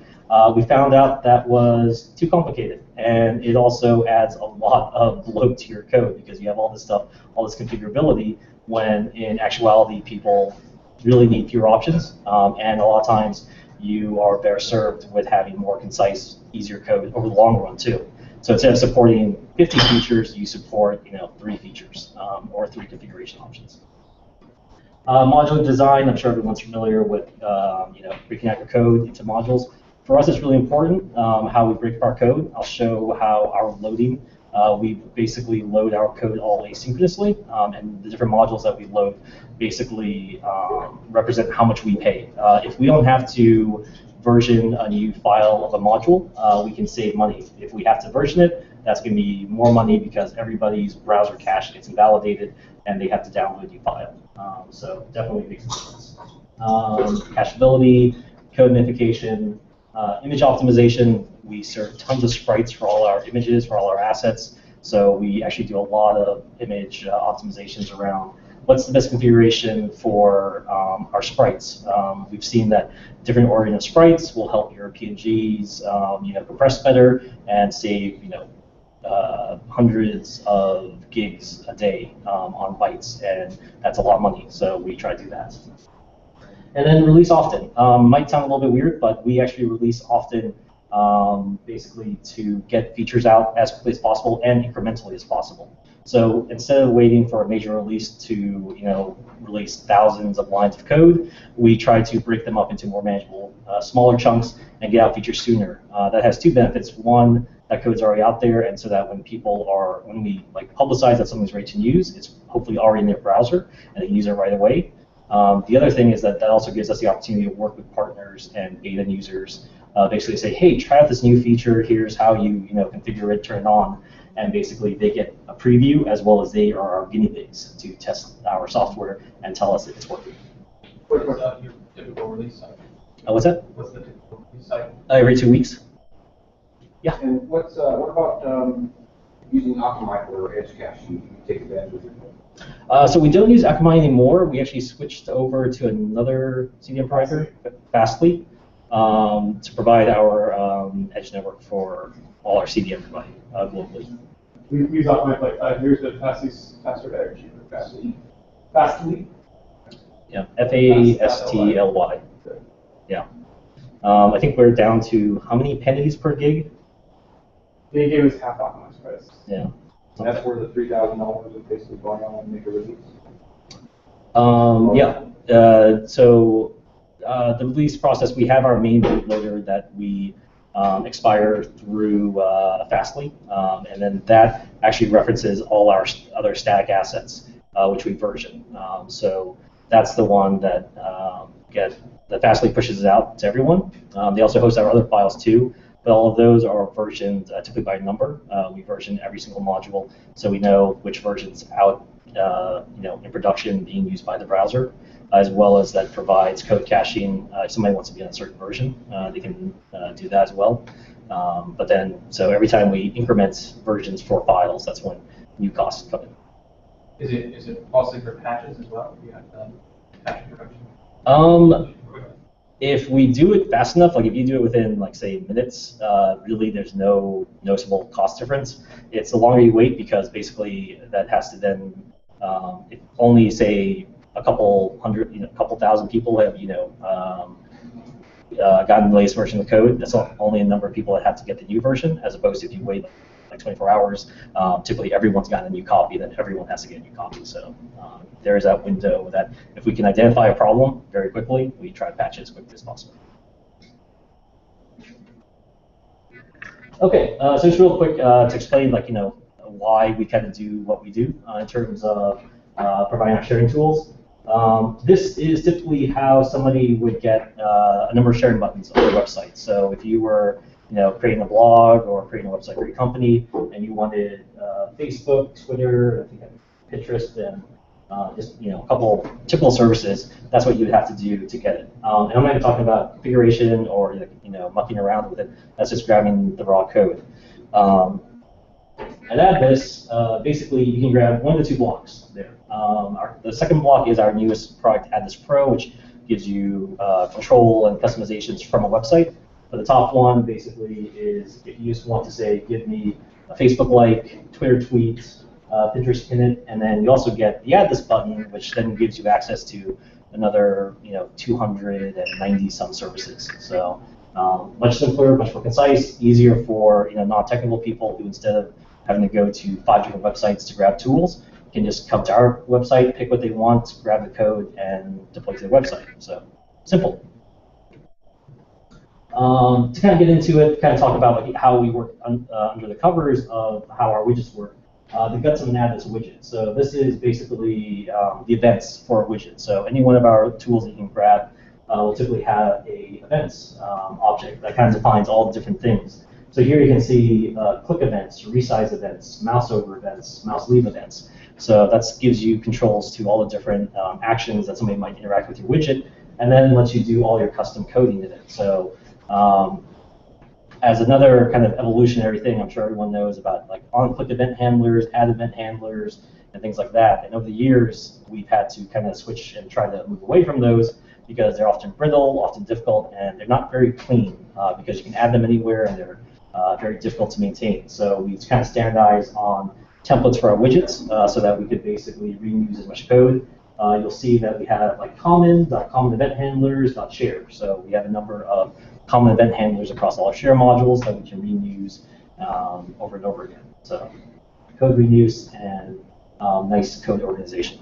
We found out that was too complicated, and it also adds a lot of bloat to your code because you have all this stuff, all this configurability, when in actuality people really need fewer options, and a lot of times you are better served with having more concise, easier code over the long run too. So instead of supporting 50 features, you support 3 features or 3 configuration options. Modular design, I'm sure everyone's familiar with breaking out your code into modules. For us, it's really important how we break our code. I'll show how our loading, we basically load our code all asynchronously, and the different modules that we load basically represent how much we pay. If we don't have to version a new file of a module, we can save money. If we have to version it, that's going to be more money because everybody's browser cache gets invalidated and they have to download a new file. So definitely makes a difference. Cacheability, code unification, image optimization. We serve tons of sprites for all our images, for all our assets. So we actually do a lot of image optimizations around what's the best configuration for our sprites. We've seen that different ordering of sprites will help your PNGs compress better and save hundreds of gigs a day on bytes, and that's a lot of money. So we try to do that. And then release often. Might sound a little bit weird, but we actually release often basically to get features out as quickly as possible and incrementally as possible. So instead of waiting for a major release to release thousands of lines of code, we try to break them up into more manageable, smaller chunks and get out features sooner. That has 2 benefits. One, that code's already out there, and so that when we publicize that something's ready to use, it's hopefully already in their browser and they can use it right away. The other thing is that also gives us the opportunity to work with partners and beta users, basically say, hey, try out this new feature, here's how you configure it, turn it on, and basically they get a preview as well as they are our guinea pigs to test our software and tell us if it's working. What's your typical release cycle? What's that? What's the typical release cycle? Every 2 weeks. Yeah. And what about using Akamai for edge caching? You take advantage of it. So we don't use Akamai anymore. We actually switched over to another CDN provider, Fastly, to provide our edge network for all our CDN providers globally. We use Akamai, like, here's the fastest password energy for Fastly. Fastly? Yeah, Fastly. Yeah. I think we're down to how many pennies per gig? They gave us half Akamai's price. Yeah. And that's where the $3,000 is basically going on and make a release. Yeah. So the release process, we have our main bootloader that we expire through Fastly, and then that actually references all our other static assets, which we version. So that's the one that that Fastly pushes out to everyone. They also host our other files too, but all of those are versioned typically by number. We version every single module, so we know which version's out, in production being used by the browser, as well as that provides code caching. If somebody wants to be on a certain version, they can do that as well. But then, so every time we increment versions for files, that's when new costs come in. Is it costly for patches as well? Do you have patch production? If we do it fast enough, like if you do it within, like, say, minutes, really there's no noticeable cost difference. It's the longer you wait, because basically that has to then, if only, say, a couple hundred, a couple thousand people have, gotten the latest version of the code, that's only a number of people that have to get the new version, as opposed to if you wait like 24 hours, typically everyone's gotten a new copy, then everyone has to get a new copy. So there is that window that if we can identify a problem very quickly, we try to patch it as quickly as possible. Okay, so just real quick to explain, why we kind of do what we do in terms of providing our sharing tools. This is typically how somebody would get a number of sharing buttons on their website. So if you were creating a blog or creating a website for your company, and you wanted Facebook, Twitter, I think Pinterest, and just a couple typical services, that's what you would have to do to get it. And I'm not even talking about configuration or mucking around with it. That's just grabbing the raw code. And add this, basically you can grab one of the two blocks there. The second block is our newest product, Add This Pro, which gives you control and customizations from a website. But the top one basically is if you just want to say, give me a Facebook like, Twitter tweet, Pinterest pin it, and then you also get the Add This button, which then gives you access to another 290 some services. So much simpler, much more concise, easier for non-technical people who, instead of having to go to 5 different websites to grab tools, can just come to our website, pick what they want, grab the code, and deploy to their website. So simple. To kind of get into it, kind of talk about how we work under the covers of how our widgets work. The guts of an ad is a widget. So this is basically the events for a widget. So any one of our tools that you can grab will typically have a events object that kind of defines all the different things. So here you can see click events, resize events, mouse over events, mouse leave events. So that gives you controls to all the different actions that somebody might interact with your widget, and then lets you do all your custom coding in it. So as another kind of evolutionary thing, I'm sure everyone knows about on-click event handlers, add event handlers, and things like that. And over the years, we've had to kind of switch and try to move away from those because they're often brittle, often difficult, and they're not very clean because you can add them anywhere and they're very difficult to maintain. So we kind of standardize on templates for our widgets so that we could basically reuse as much code. You'll see that we have common event handlers, .share. So we have a number of common event handlers across all our share modules that we can reuse over and over again. So code reuse and nice code organization.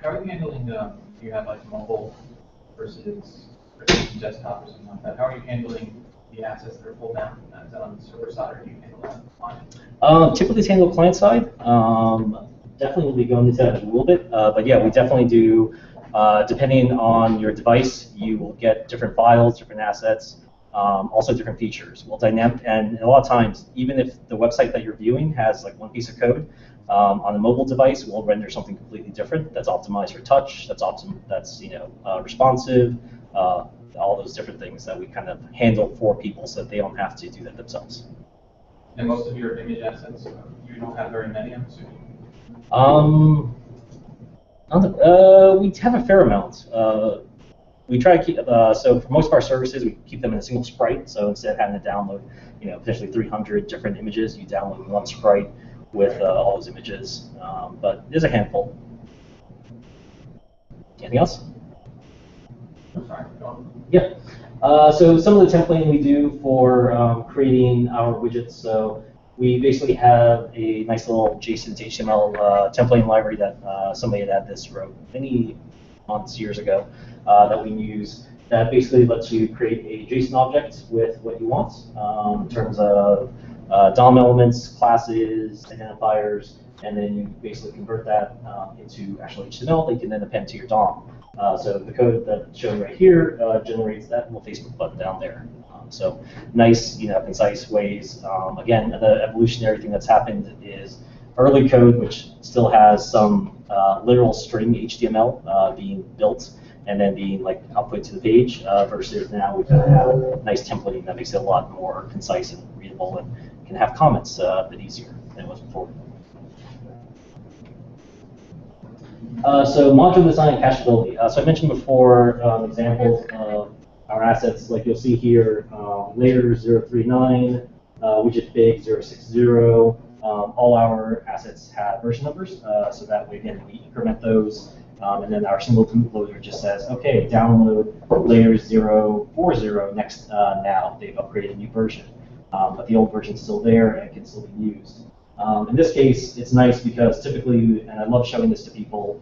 How are you handling you have mobile versus desktop or something like that? How are you handling the assets that are pulled down? Is that on the server side, or do you handle that on the client? Typically it's handled client side. Definitely we'll be going into that in a little bit. But yeah, we definitely do. Depending on your device, you will get different files, different assets, also different features. We'll dynamic, and a lot of times, even if the website that you're viewing has one piece of code, on a mobile device, we'll render something completely different that's optimized for touch, that's responsive, all those different things that we kind of handle for people so that they don't have to do that themselves. And most of your image assets, you don't have very many, I'm assuming? We have a fair amount. We try to keep, so for most of our services, we keep them in a single sprite. So instead of having to download, potentially 300 different images, you download one sprite with all those images. But there's a handful. Anything else? Sorry. Yeah. So some of the templating we do for creating our widgets. So we basically have a nice little JSON to HTML templating library that somebody had added this wrote many months, years ago, that we use that basically lets you create a JSON object with what you want in terms of DOM elements, classes, identifiers, and then you basically convert that into actual HTML that you can then append to your DOM. So the code that's shown right here generates that little Facebook button down there. So nice, concise ways. Again, the evolutionary thing that's happened is early code, which still has some literal string HTML being built and then being output to the page, versus now we kind of have nice templating that makes it a lot more concise and readable and can have comments a bit easier than it was before. So module design and cacheability. So I mentioned before examples of our assets, like you'll see here, layer 039, widget big 060. All our assets have version numbers, so that way, again, we increment those, and then our single bootloader just says, okay, download layer 040 next now. They've upgraded a new version, but the old version's still there and can still be used. In this case, it's nice because typically, and I love showing this to people,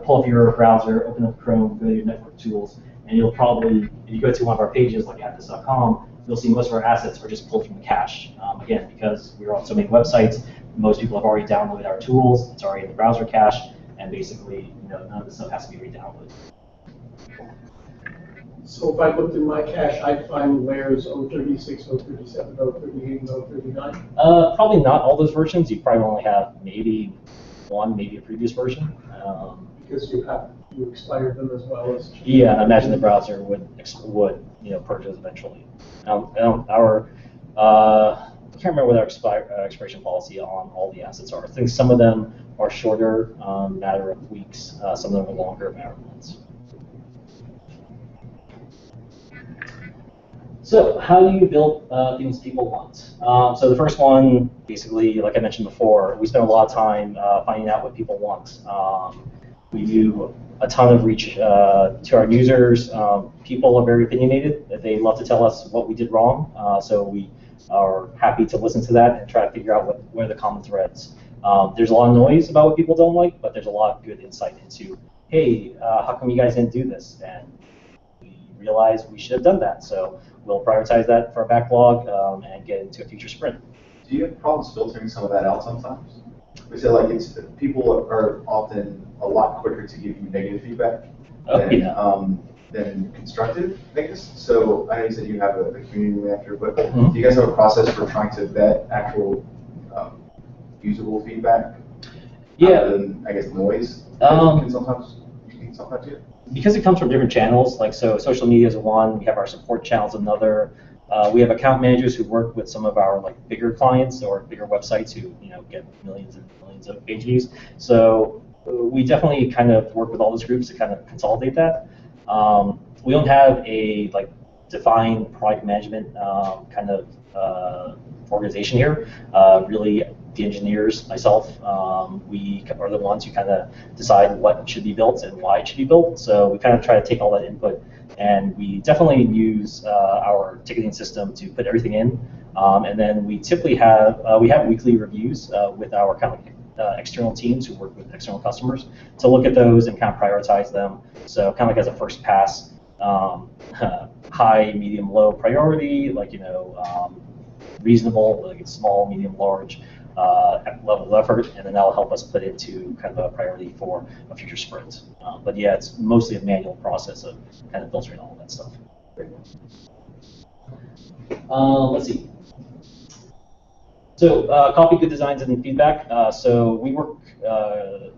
pull up your browser, open up Chrome, go to your network tools, and you'll probably, if you go to one of our pages like atlas.com, you'll see most of our assets are just pulled from the cache. Again, because we're on so many websites, most people have already downloaded our tools, it's already in the browser cache, and basically, none of this stuff has to be re-downloaded. So if I looked in my cache, I'd find layers 036, 037, 038, 039? Probably not all those versions. You probably only have maybe one, maybe a previous version. Because you expired them as well as... Yeah, I imagine the browser would purge those eventually. I can't remember what our expiration policy on all the assets are. I think some of them are shorter, matter of weeks. Some of them are longer, matter of months. So how do you build things people want? So the first one, basically, like I mentioned before, we spend a lot of time finding out what people want. We do a ton of reach to our users. People are very opinionated. They love to tell us what we did wrong. So we are happy to listen to that and try to figure out what are the common threads. There's a lot of noise about what people don't like, but there's a lot of good insight into, hey, how come you guys didn't do this? And we realize we should have done that. So we'll prioritize that for our backlog and get into a future sprint. Do you have problems filtering some of that out sometimes? We say people are often a lot quicker to give you negative feedback than constructive, I guess. So I know you said you have a community manager, but do you guys have a process for trying to vet actual usable feedback? Yeah. Other than, I guess, noise can sometimes do? Because it comes from different channels, so social media is one, we have our support channels another. We have account managers who work with some of our bigger clients or bigger websites who get millions and millions of page views. So we definitely kind of work with all those groups to kind of consolidate that. We don't have a defined product management kind of organization here. Really, the engineers, myself, we are the ones who kind of decide what should be built and why it should be built. So we kind of try to take all that input, and we definitely use our ticketing system to put everything in. And then we typically have weekly reviews with our kind of external teams who work with external customers to look at those and kind of prioritize them. So kind of as a first pass, high, medium, low priority, reasonable, small, medium, large level of effort, and then that'll help us put into kind of a priority for a future sprint. But yeah, it's mostly a manual process of kind of filtering all of that stuff. Let's see. So copy good designs and feedback. So we work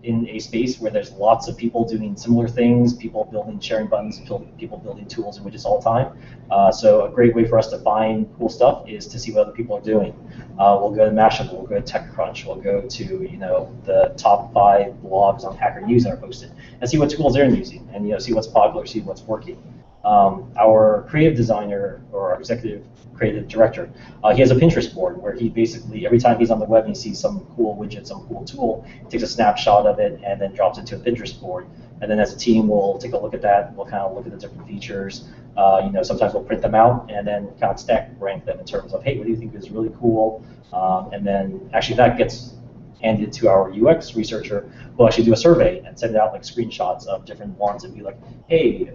in a space where there's lots of people doing similar things, people building sharing buttons, people building tools and widgets all the time. So a great way for us to find cool stuff is to see what other people are doing. We'll go to Mashable, we'll go to TechCrunch, we'll go to the top 5 blogs on Hacker News that are posted, and see what tools they're using, and see what's popular, see what's working. Our creative designer, or our executive creative director, he has a Pinterest board where he basically, every time he's on the web and he sees some cool widget, some cool tool, takes a snapshot of it and then drops it to a Pinterest board. And then as a team, we'll take a look at that. We'll kind of look at the different features. Sometimes we'll print them out and then kind of stack rank them in terms of, hey, what do you think is really cool? And then actually that gets handed to our UX researcher, who will actually do a survey and send out like screenshots of different ones and be like, hey,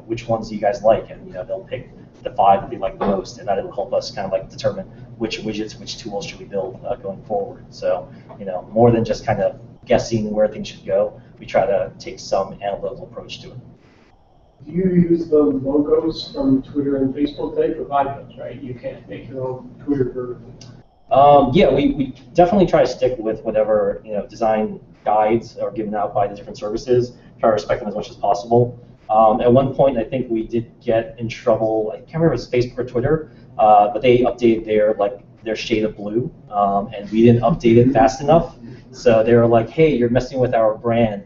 which ones do you guys like? And they'll pick the 5 that they like the most, and that will help us kind of like determine which widgets, which tools should we build going forward. So more than just kind of guessing where things should go, we try to take some analytical approach to it. Do you use the logos from Twitter and Facebook? They provide those, right? You can't make your own Twitter version. Yeah, we definitely try to stick with whatever design guides are given out by the different services. Try to respect them as much as possible. At one point, I think we did get in trouble. I can't remember if it was Facebook or Twitter, but they updated their shade of blue, and we didn't update it fast enough. So they were like, "Hey, you're messing with our brand.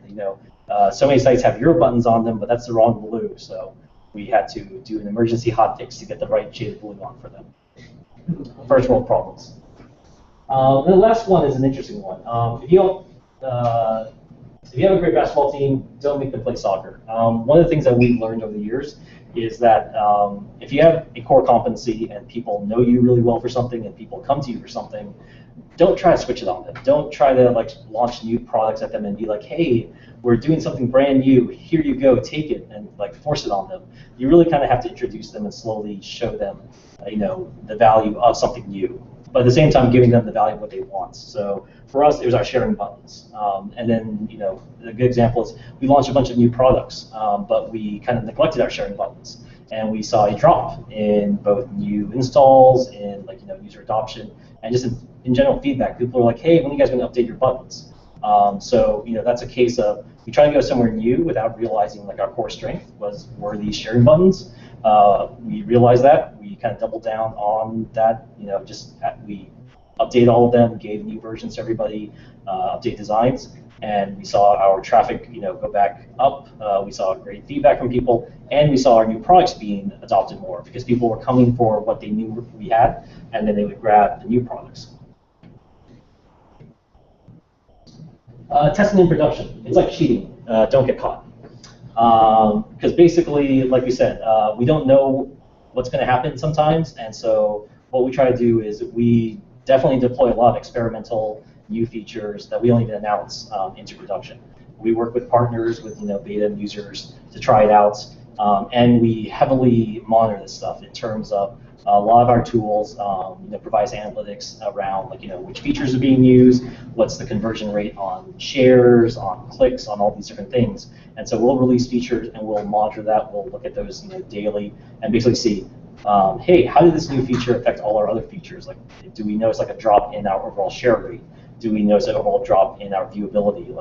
So many sites have your buttons on them, but that's the wrong blue." So we had to do an emergency hotfix to get the right shade of blue on for them. First world problems. The last one is an interesting one. If you have a great basketball team, don't make them play soccer. One of the things that we've learned over the years is that if you have a core competency and people know you really well for something and people come to you for something, don't try to switch it on them. Don't try to launch new products at them and be like, hey, we're doing something brand new, here you go, take it, and force it on them. You really kind of have to introduce them and slowly show them the value of something new, but at the same time giving them the value of what they want. So for us, it was our sharing buttons. And then a good example is we launched a bunch of new products, but we kind of neglected our sharing buttons. And we saw a drop in both new installs, in user adoption, and just in general feedback. People are like, hey, when are you guys going to update your buttons? So that's a case of we try to go somewhere new without realizing our core strength were these sharing buttons. We realized that. We kind of doubled down on that. We updated all of them, gave new versions to everybody, update designs, and we saw our traffic go back up. We saw great feedback from people, and we saw our new products being adopted more because people were coming for what they knew we had, and then they would grab the new products. Testing in production. It's like cheating. Don't get caught. Because basically, like we said, we don't know what's going to happen sometimes, and so what we try to do is we definitely deploy a lot of experimental new features that we don't even announce into production. We work with partners, with beta users to try it out, and we heavily monitor this stuff in terms of a lot of our tools provides analytics around which features are being used, what's the conversion rate on shares, on clicks, on all these different things. And so we'll release features and we'll monitor that. We'll look at those daily and basically see, hey, how did this new feature affect all our other features? Do we notice a drop in our overall share rate? Do we notice an overall drop in our viewability?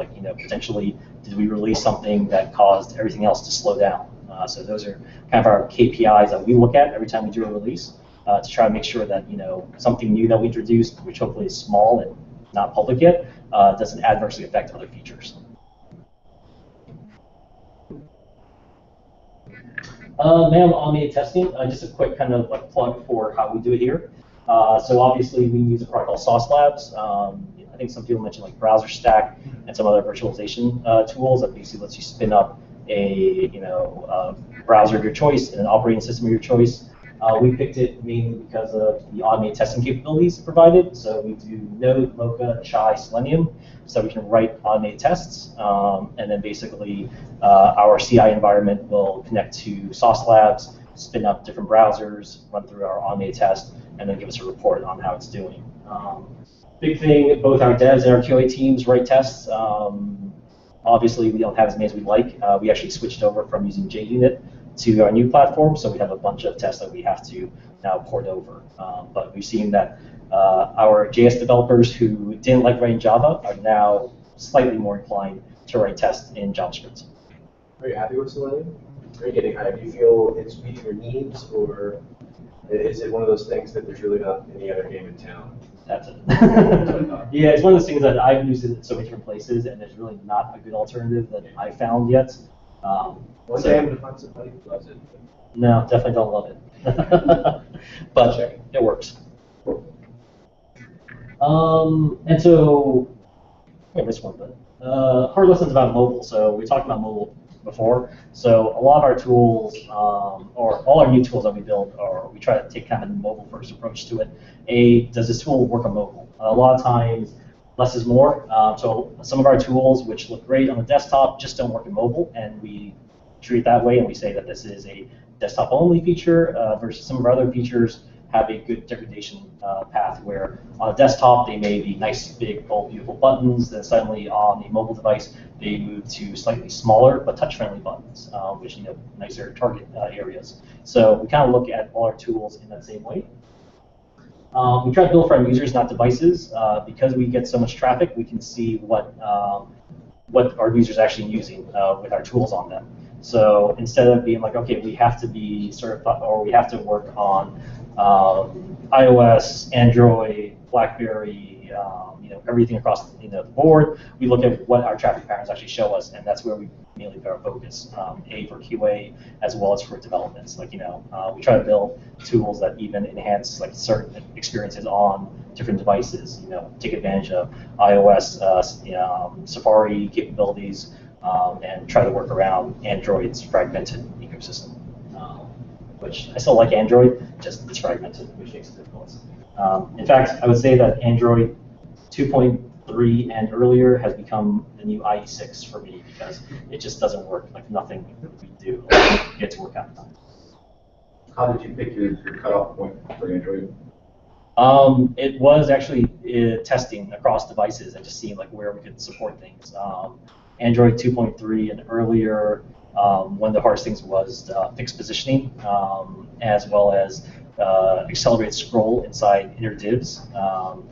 Potentially, did we release something that caused everything else to slow down? So those are kind of our KPIs that we look at every time we do a release to try to make sure that something new that we introduced, which hopefully is small and not public yet, doesn't adversely affect other features. Now automated testing, just a quick kind of plug for how we do it here. So obviously we use a product called Sauce Labs. I think some people mentioned Browser Stack and some other virtualization tools that basically lets you spin up a browser of your choice and an operating system of your choice. We picked it mainly because of the automated testing capabilities provided. So we do Node, Mocha, Chai, Selenium, so we can write automated tests. And then basically our CI environment will connect to Sauce Labs, spin up different browsers, run through our automated test, and then give us a report on how it's doing. Big thing, both our devs and our QA teams write tests. Obviously, we don't have as many as we'd like. We actually switched over from using JUnit to our new platform, so we have a bunch of tests that we have to now port over. But we've seen that our JS developers who didn't like writing Java are now slightly more inclined to write tests in JavaScript. Are you happy with Selenium? Are you getting high? Do you feel it's meeting your needs, or is it one of those things that there's really not any other game in town? That's it. Yeah, it's one of those things that I've used it in so many different places, and there's really not a good alternative that I found yet. One day I'm going to find somebody who loves it. No, definitely don't love it. But it works. And so, I missed one, but hard lessons about mobile. So we talked about mobile before. So a lot of our tools, or all our new tools that we build, or we try to take kind of a mobile first approach to it. Does this tool work on mobile? A lot of times, less is more. So some of our tools, which look great on the desktop, just don't work in mobile, and we treat it that way, and we say that this is a desktop-only feature versus some of our other features have a good degradation path where on a desktop they may be nice, big, bold, beautiful buttons, then suddenly on a mobile device they move to slightly smaller but touch-friendly buttons, which nicer target areas. So we kind of look at all our tools in that same way. We try to build for our users, not devices. Because we get so much traffic, we can see what our users are actually using with our tools on them. So instead of being like, okay, we have to be certified, or we have to work on iOS, Android, BlackBerry, everything across the board, we look at what our traffic patterns actually show us, and that's where we mainly put our focus. For QA as well as for developments. Like we try to build tools that even enhance like certain experiences on different devices. Take advantage of iOS, Safari capabilities. And try to work around Android's fragmented ecosystem, which I still like Android, just it's fragmented, which makes it difficult. In fact, I would say that Android 2.3 and earlier has become the new IE6 for me because it just doesn't work. Like nothing we do gets to work out of time. How did you pick your cutoff point for Android? It was actually testing across devices and just seeing like where we could support things. Android 2.3 and earlier, one of the hardest things was fixed positioning, as well as accelerated scroll inside inner divs.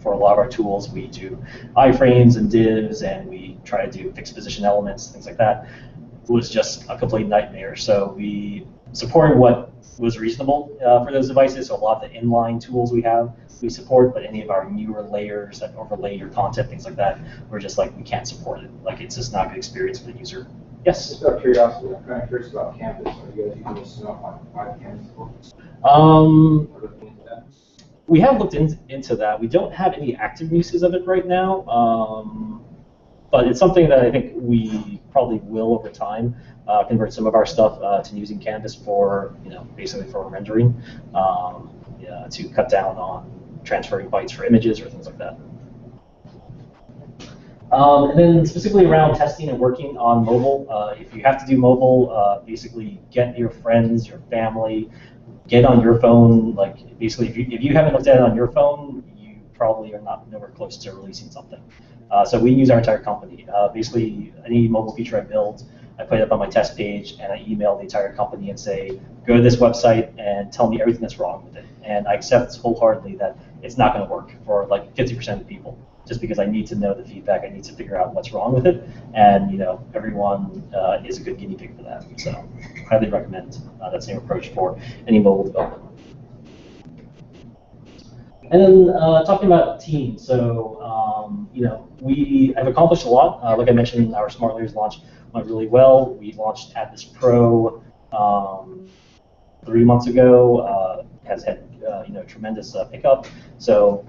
For a lot of our tools, we do iframes and divs, and we try to do fixed position elements, things like that. It was just a complete nightmare. So we supported what was reasonable for those devices. So a lot of the inline tools we support, but any of our newer layers that overlay your content, things like that, we're just like, we can't support it. Like it's just not a good experience for the user. Yes? Just out of curiosity, I'm kind of curious about Canvas. Are you guys using this by Canvas? We have looked into that. We don't have any active uses of it right now, but it's something that I think we probably will over time convert some of our stuff to using Canvas for, basically for rendering, to cut down on transferring bytes for images or things like that. And then specifically around testing and working on mobile, if you have to do mobile, basically get your friends, your family, get on your phone. Like basically, if you haven't looked at it on your phone, you probably are nowhere close to releasing something. So we use our entire company. Basically, any mobile feature I build, I put it up on my test page, and I email the entire company and say, go to this website and tell me everything that's wrong with it. And I accept wholeheartedly that it's not going to work for like 50% of the people, just because I need to know the feedback. I need to figure out what's wrong with it. And everyone is a good guinea pig for that. So highly recommend that same approach for any mobile development. And then talking about teams, so we have accomplished a lot. Like I mentioned, our Smart Layers launch went really well. We launched Atlas Pro 3 months ago. Has had tremendous pickup. So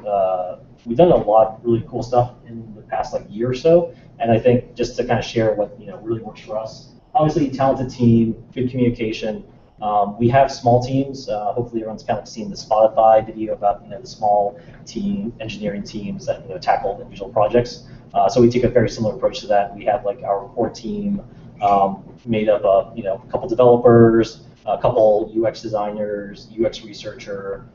we've done a lot of really cool stuff in the past year or so. And I think just to kind of share what really works for us. Obviously, talented team, good communication. We have small teams. Hopefully, everyone's kind of seen the Spotify video about the small engineering teams that tackle individual projects. So we take a very similar approach to that. We have our core team made up of a couple developers, a couple UX designers, UX researcher.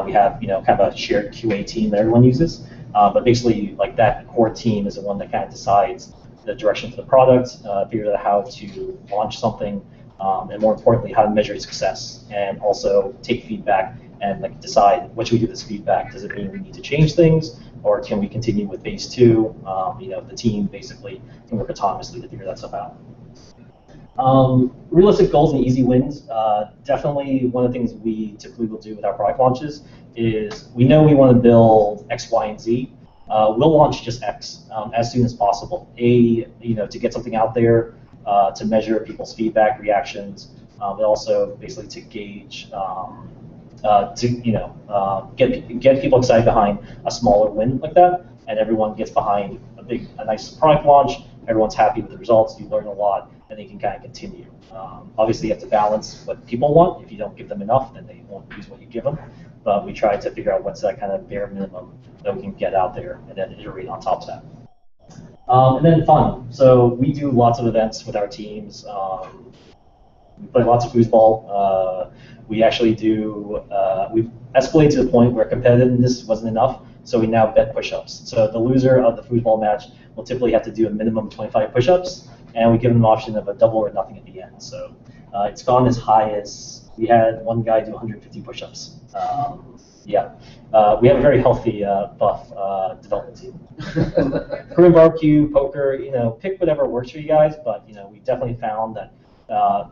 We have kind of a shared QA team that everyone uses. But basically, that core team is the one that kind of decides the direction for the product, figures out how to launch something, and more importantly, how to measure its success, and also take feedback and decide what should we do with this feedback. Does it mean we need to change things? or can we continue with phase 2? The team basically can work autonomously to figure that stuff out. Realistic goals and easy wins. Definitely one of the things we typically will do with our product launches is we know we want to build X, Y, and Z. We'll launch just X as soon as possible. To get something out there, to measure people's feedback, reactions, but also basically to gauge, get people excited behind a smaller win like that, and everyone gets behind a nice product launch. Everyone's happy with the results. You learn a lot, and they can kind of continue. Obviously, you have to balance what people want. If you don't give them enough, then they won't use what you give them. But we try to figure out what's that kind of bare minimum that we can get out there, and then iterate on top of that. And then fun. So we do lots of events with our teams. We play lots of foosball. We actually do. We've escalated to the point where competitiveness wasn't enough, so we now bet push-ups. So the loser of the foosball match will typically have to do a minimum of 25 push-ups, and we give them an option of a double or nothing at the end. So it's gone as high as we had one guy do 150 push-ups. We have a very healthy, buff development team. Korean barbecue, poker, pick whatever works for you guys. But we definitely found that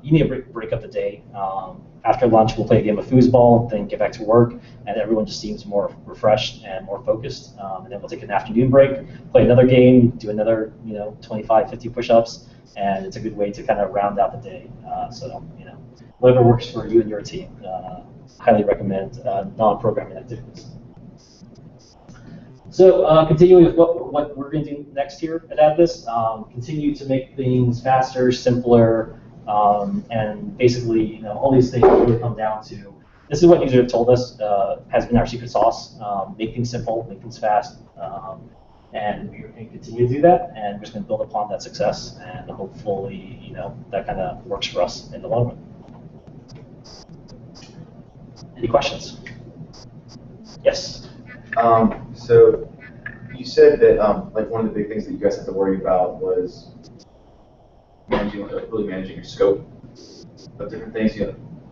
you need to break up the day. After lunch, we'll play a game of foosball, then get back to work, and everyone just seems more refreshed and more focused. And then we'll take an afternoon break, play another game, do another 25, 50 push-ups, and it's a good way to kind of round out the day. Whatever works for you and your team. Highly recommend non-programming activities. So continuing with what we're going to do next here at AddThis, continue to make things faster, simpler, and basically, all these things really come down to, this is what users have told us has been our secret sauce. Make things simple, make things fast, and we're going to continue to do that, and we're just going to build upon that success, and hopefully, that kind of works for us in the long run. Any questions? Yes. So you said that one of the big things that you guys have to worry about was really managing your scope of different things.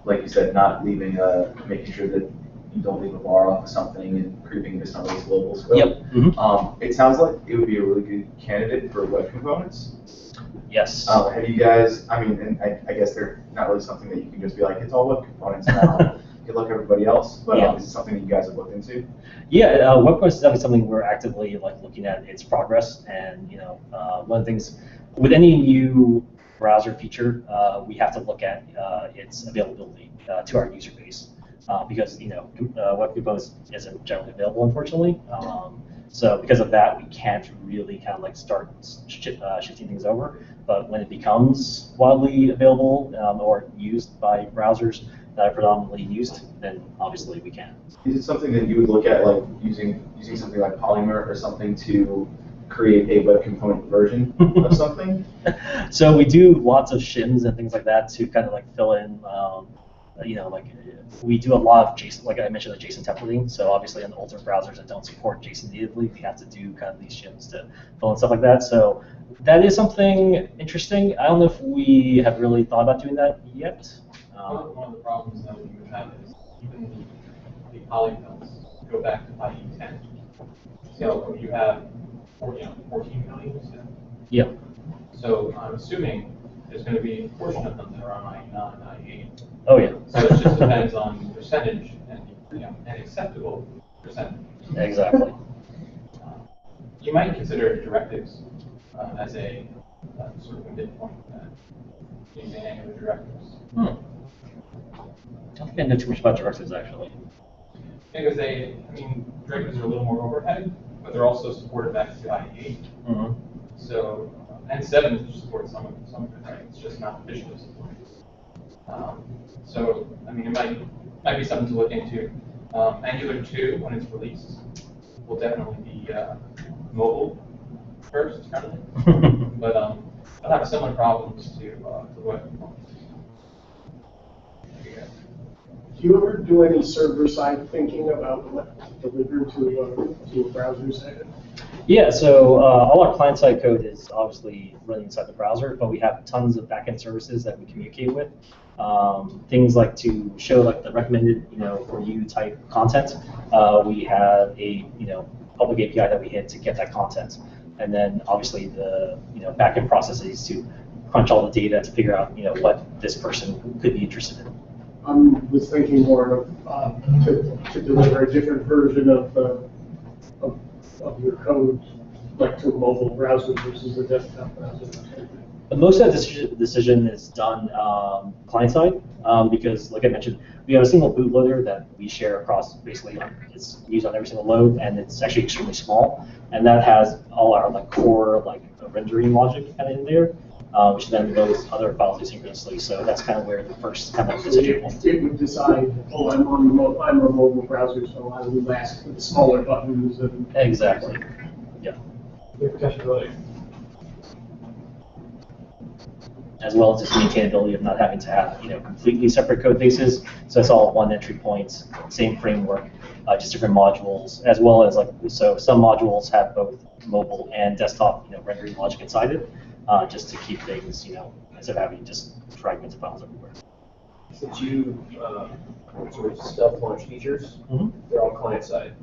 Like you said, not leaving, making sure that you don't leave a bar off of something and creeping into somebody's global scope. Yep. Mm-hmm. It sounds like it would be a really good candidate for web components. Yes. Have you guys? And I guess they're not really something that you can just be like, it's all web components now. Good luck everybody else, but is it something that you guys have looked into? Yeah, web components is definitely something we're actively looking at its progress, and one of the things with any new browser feature, we have to look at its availability to our user base, because web components isn't generally available, unfortunately. So because of that, we can't really kind of start shifting things over. But when it becomes widely available or used by browsers that are predominantly used, then obviously we can. Is it something that you would look at, like using something like Polymer or something to create a web component version of something? So we do lots of shims and things like that to kind of fill in. We do a lot of JSON, like I mentioned, the JSON templating. So obviously on the older browsers that don't support JSON natively, we have to do kind of these shims to fill in stuff like that. So that is something interesting. I don't know if we have really thought about doing that yet. One of the problems that you would have is even the polyfills go back to IE10. So you have 14 million. Yeah. So I'm assuming there's going to be a portion of them that are on IE9, IE8. Oh yeah. So it just depends on percentage and an acceptable percentage. Exactly. You might consider directives as a sort of a midpoint using Angular directives. I don't think I know too much about directives actually. Because directives are a little more overhead, but they're also supported back to IE8. Mm-hmm. So, and 7 supports some of it, right? It's just not officially supported. So, it might be something to look into. Angular 2, when it's released, will definitely be mobile first, currently. But they'll have similar problems to web components. Do you ever do any server-side thinking about what to deliver to a browser side? Yeah, so all our client-side code is obviously running inside the browser, but we have tons of backend services that we communicate with. Things like to show the recommended, for you type content. We have a, public API that we hit to get that content. And then obviously the backend processes to crunch all the data to figure out what this person could be interested in. I was thinking more of to deliver a different version of your code, like to a mobile browser versus a desktop browser. But most of that decision is done client side because, like I mentioned, we have a single bootloader that we share across basically it's used on every single load, and it's actually extremely small, and that has all our core rendering logic kind of in there, which then loads other files asynchronously. So that's kind of where the first kind of decision point. It would decide, oh, I'm a mobile browser, so I will ask for the smaller buttons. And exactly. Yeah. As well as just maintainability of not having to have completely separate code bases. So it's all one entry point, same framework, just different modules, as well as so some modules have both mobile and desktop rendering logic inside it, just to keep things instead of having just fragmented files everywhere. Since you sort of self-launch features, they're all client-side.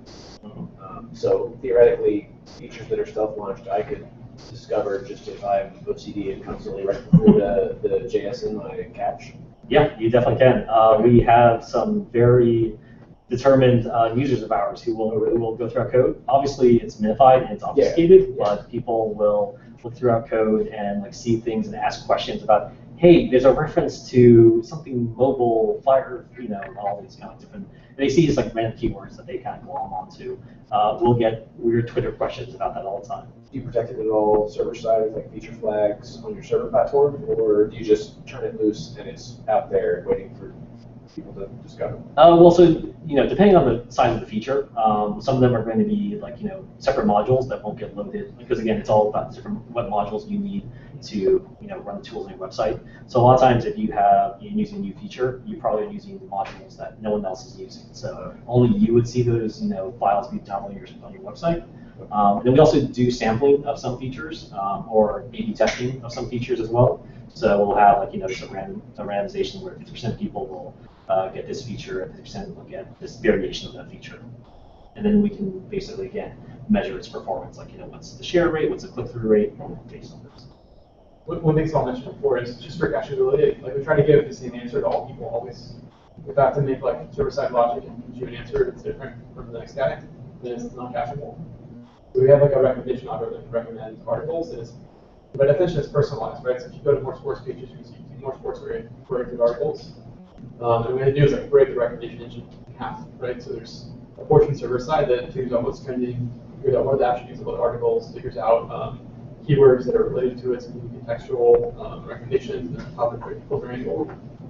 So theoretically, features that are self-launched, I could discover just if I'm OCD and constantly running through the JS in my cache. Yeah, you definitely can. We have some very determined users of ours who will go through our code. Obviously, it's minified and it's obfuscated, but people will look through our code and see things and ask questions about, hey, there's a reference to something mobile, Fire, all these kind of different. They see just random keywords that they kind of glom onto. We'll get weird Twitter questions about that all the time. Do you protect it at all server side with feature flags on your server platform, or do you just turn it loose and it's out there waiting for people to discover? Well, so depending on the size of the feature, some of them are going to be separate modules that won't get loaded because again, it's all about different what modules you need to run the tools on your website. So a lot of times, if you're using a new feature, you probably are using modules that no one else is using. So only you would see those files be downloaded on your website. And then we also do sampling of some features or A/B testing of some features as well. So we'll have just a randomization where 50% of people will get this feature and 50% will get this variation of that feature. And then we can basically again measure its performance, what's the share rate, what's the click-through rate, based on this. One thing I'll mention before is just for cacheability. We try to give the same answer to all people always. If I have to make server-side logic and give you an answer that's different from the next guy, then it's not cacheable. So we have a recommendation algorithm that recommends articles, and by definition it's personalized, right? So if you go to more sports pages, you can see more sports-oriented articles. And what we have to do is break the recommendation engine in half, right? So there's a portion server-side that figures out what's trending, figures out what are the attributes of what articles, figures out keywords that are related to it, so you can contextual recommendations, and how they're filtering.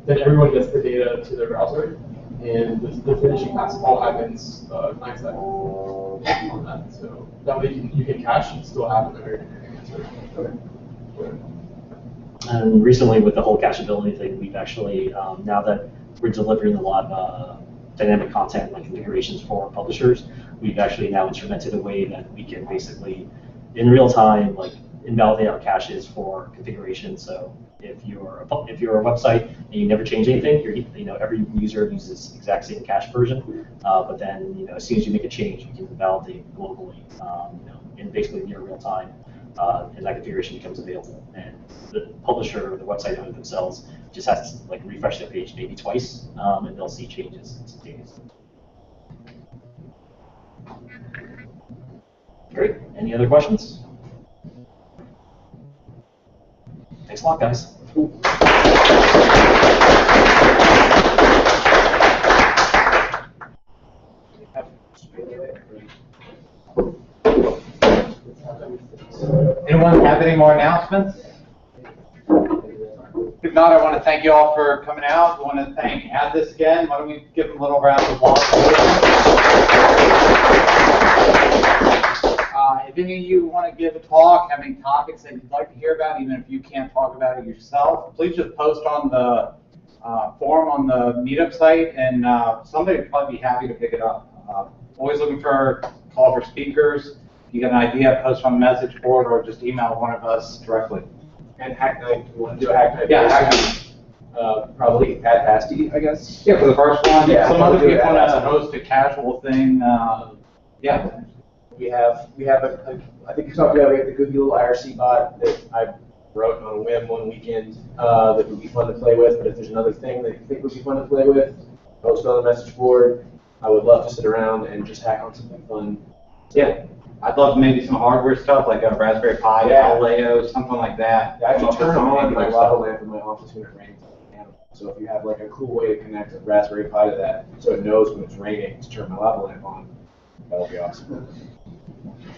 Then everyone gets the data to their browser, and the finishing pass all happens client side on that. So that way you can cache and still have a very answer. And recently, with the whole cacheability thing, we've actually now that we're delivering a lot of dynamic content configurations for publishers, we've actually now instrumented a way that we can basically in real time invalidate our caches for configuration. So if you're a website and you never change anything, every user uses the exact same cache version. But then as soon as you make a change, you can validate globally, in basically near real time, and that configuration becomes available. And the publisher or the website owner themselves just has to refresh their page maybe twice, and they'll see changes instantaneously. Great. Any other questions? Thanks a lot, guys. Anyone have any more announcements? If not, I want to thank you all for coming out. I want to thank Addis again. Why don't we give him a little round of applause? If any of you want to give a talk, have any topics that you'd like to hear about, even if you can't talk about it yourself, please just post on the forum on the Meetup site, and somebody would probably be happy to pick it up. Always looking for a call for speakers. If you got an idea, post on the message board or just email one of us directly. And Hack Night, we want to do a Hack Night. Yeah, Hack Night. Probably at Asti, I guess. Yeah, for the first one. Yeah, Some other we'll do people it want at to host a casual thing. Yeah. We have I think we talked about, we have the goofy little IRC bot that I wrote on a whim one weekend that would be fun to play with. But if there's another thing that you think would be fun to play with, post it on the message board. I would love to sit around and just hack on something fun. Yeah. I'd love maybe some hardware stuff like a Raspberry Pi, Leo, something like that. I actually turn on my lava lamp in my office when it rains. So if you have like a cool way to connect a Raspberry Pi to that, so it knows when it's raining to turn my lava lamp on, that would be awesome.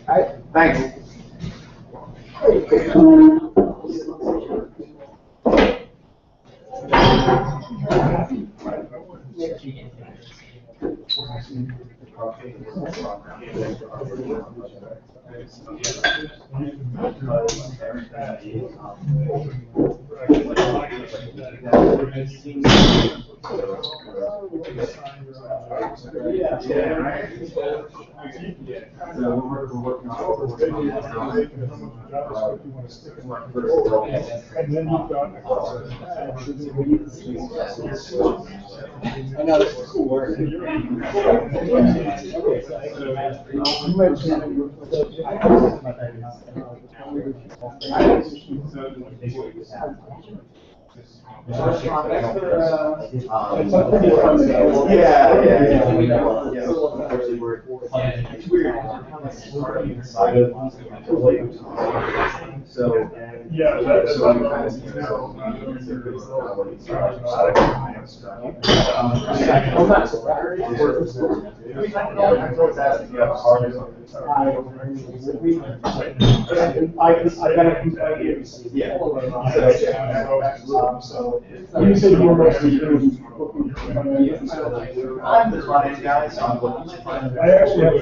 All right, thanks. And then you've got I know, this is cool work. You said you were mostly doing I'm the front-end guy, so I'm looking to I actually have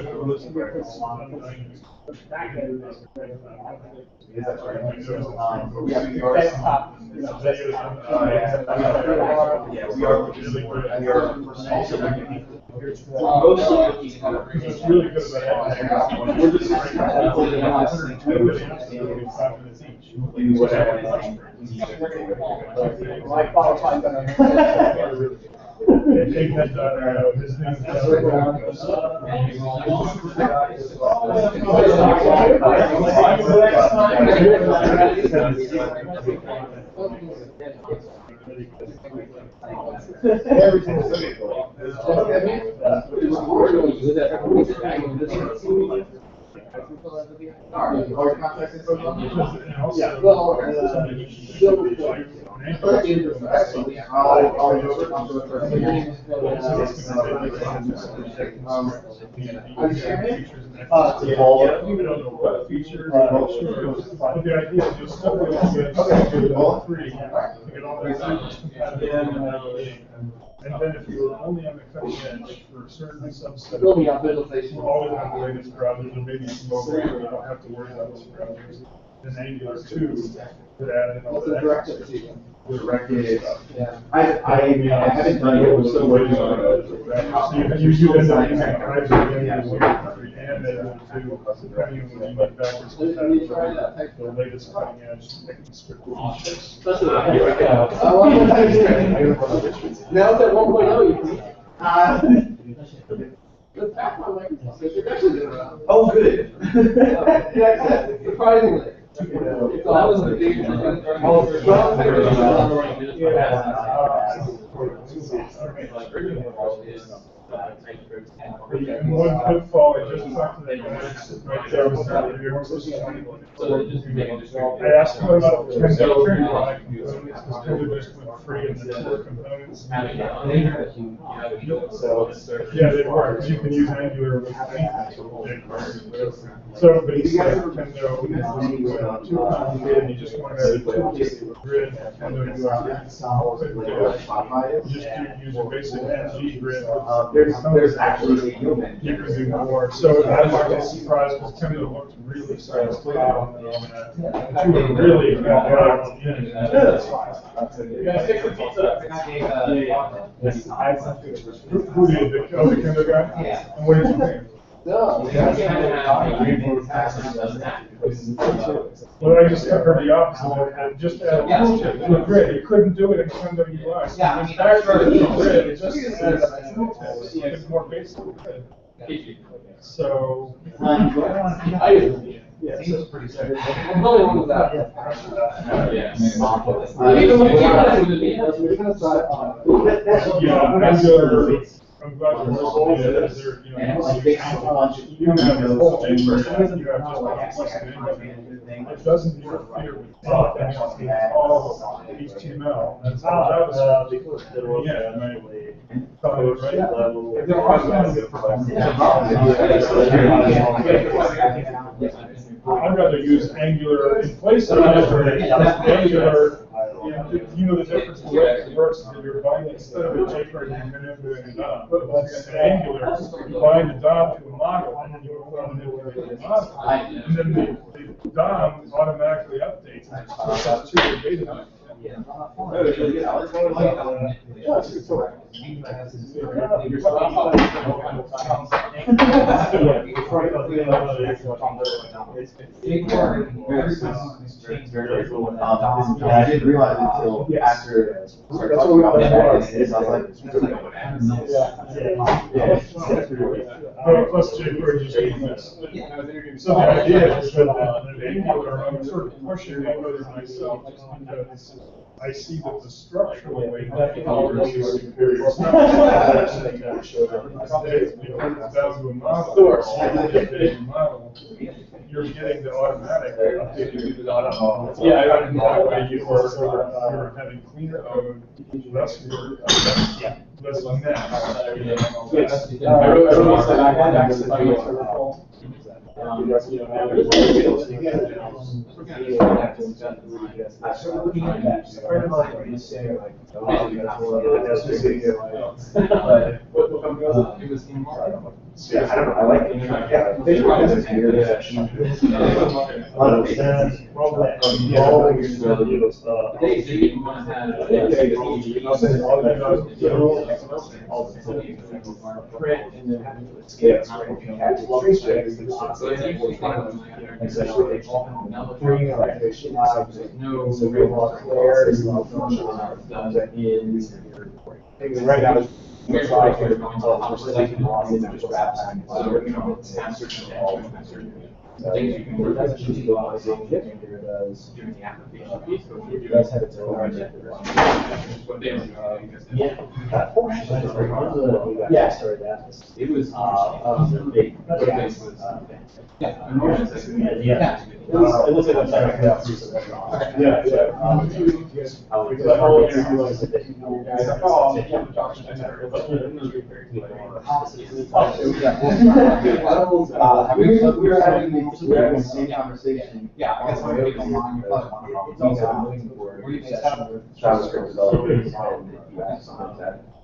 it's really good do whatever. And then if you were only on the cutting edge for certain subsets, you always have the latest browsers, and maybe some mobile, you don't have to worry about those browsers. Then Angular 2 could add in all that. Directed. I haven't done it. We're still working on it. So you end up using Kaiser and Angular 2, depending on what you need backwards compatibility, the latest cutting edge script features. Now it's at 1.0, the back one, like, it's actually been around. Oh, good. Yeah, surprisingly. That was the big One pitfall, I just talked to that guy right there was I asked him about the Kendo product, because Kendo just went free in the core components. Yeah, they work. You can use Angular with so, but he said Kendo is too complicated, you just want to grid Kendo UI. Just use a basic NG grid. There's actually a Yeoman. You can do more. So I'm not surprised because Kendo looked really fast. You were really Who did the Kendo guy? Yeah. And what did you think? No. Well, I just heard the opposite. Just to a grid, you couldn't do it in Kendo UI. Yeah, I mean, that's for grid. It just it's more basic. So. Yeah, seems pretty simple. I'm really one of that. Yes. Even when Yeah, Angular. I'm glad you're listening. And I think a bunch of You have this whole thing where you have just it doesn't interfere with it's all HTML. That's all JavaScript. Yeah, right. I'd rather use Angular in place of Angular. You know the difference in the way it works is that you're binding instead of a jQuery and manipulating a DOM. But Angular, you bind the DOM to a model and then you manipulate the model. And then the DOM automatically updates. It's to your data. And I didn't realize until after. That's what we all Plus jQuery just doing this. So the idea is that Angular, I'm sort of pushing Angular myself just because I see that the structural way that Angular is superior. It's not just it's down to a model. You're getting the automatic update. Yeah, that way you're having cleaner code, less work, less mess. I like it. Right now, Here's what I care about. Things you can work with during the application piece, so you guys have its own what they were doing. Yeah, started that. It was Big. yeah. It looks like a website. We were having the same conversation. Yeah, I guess I'm going to go on your JavaScript developers and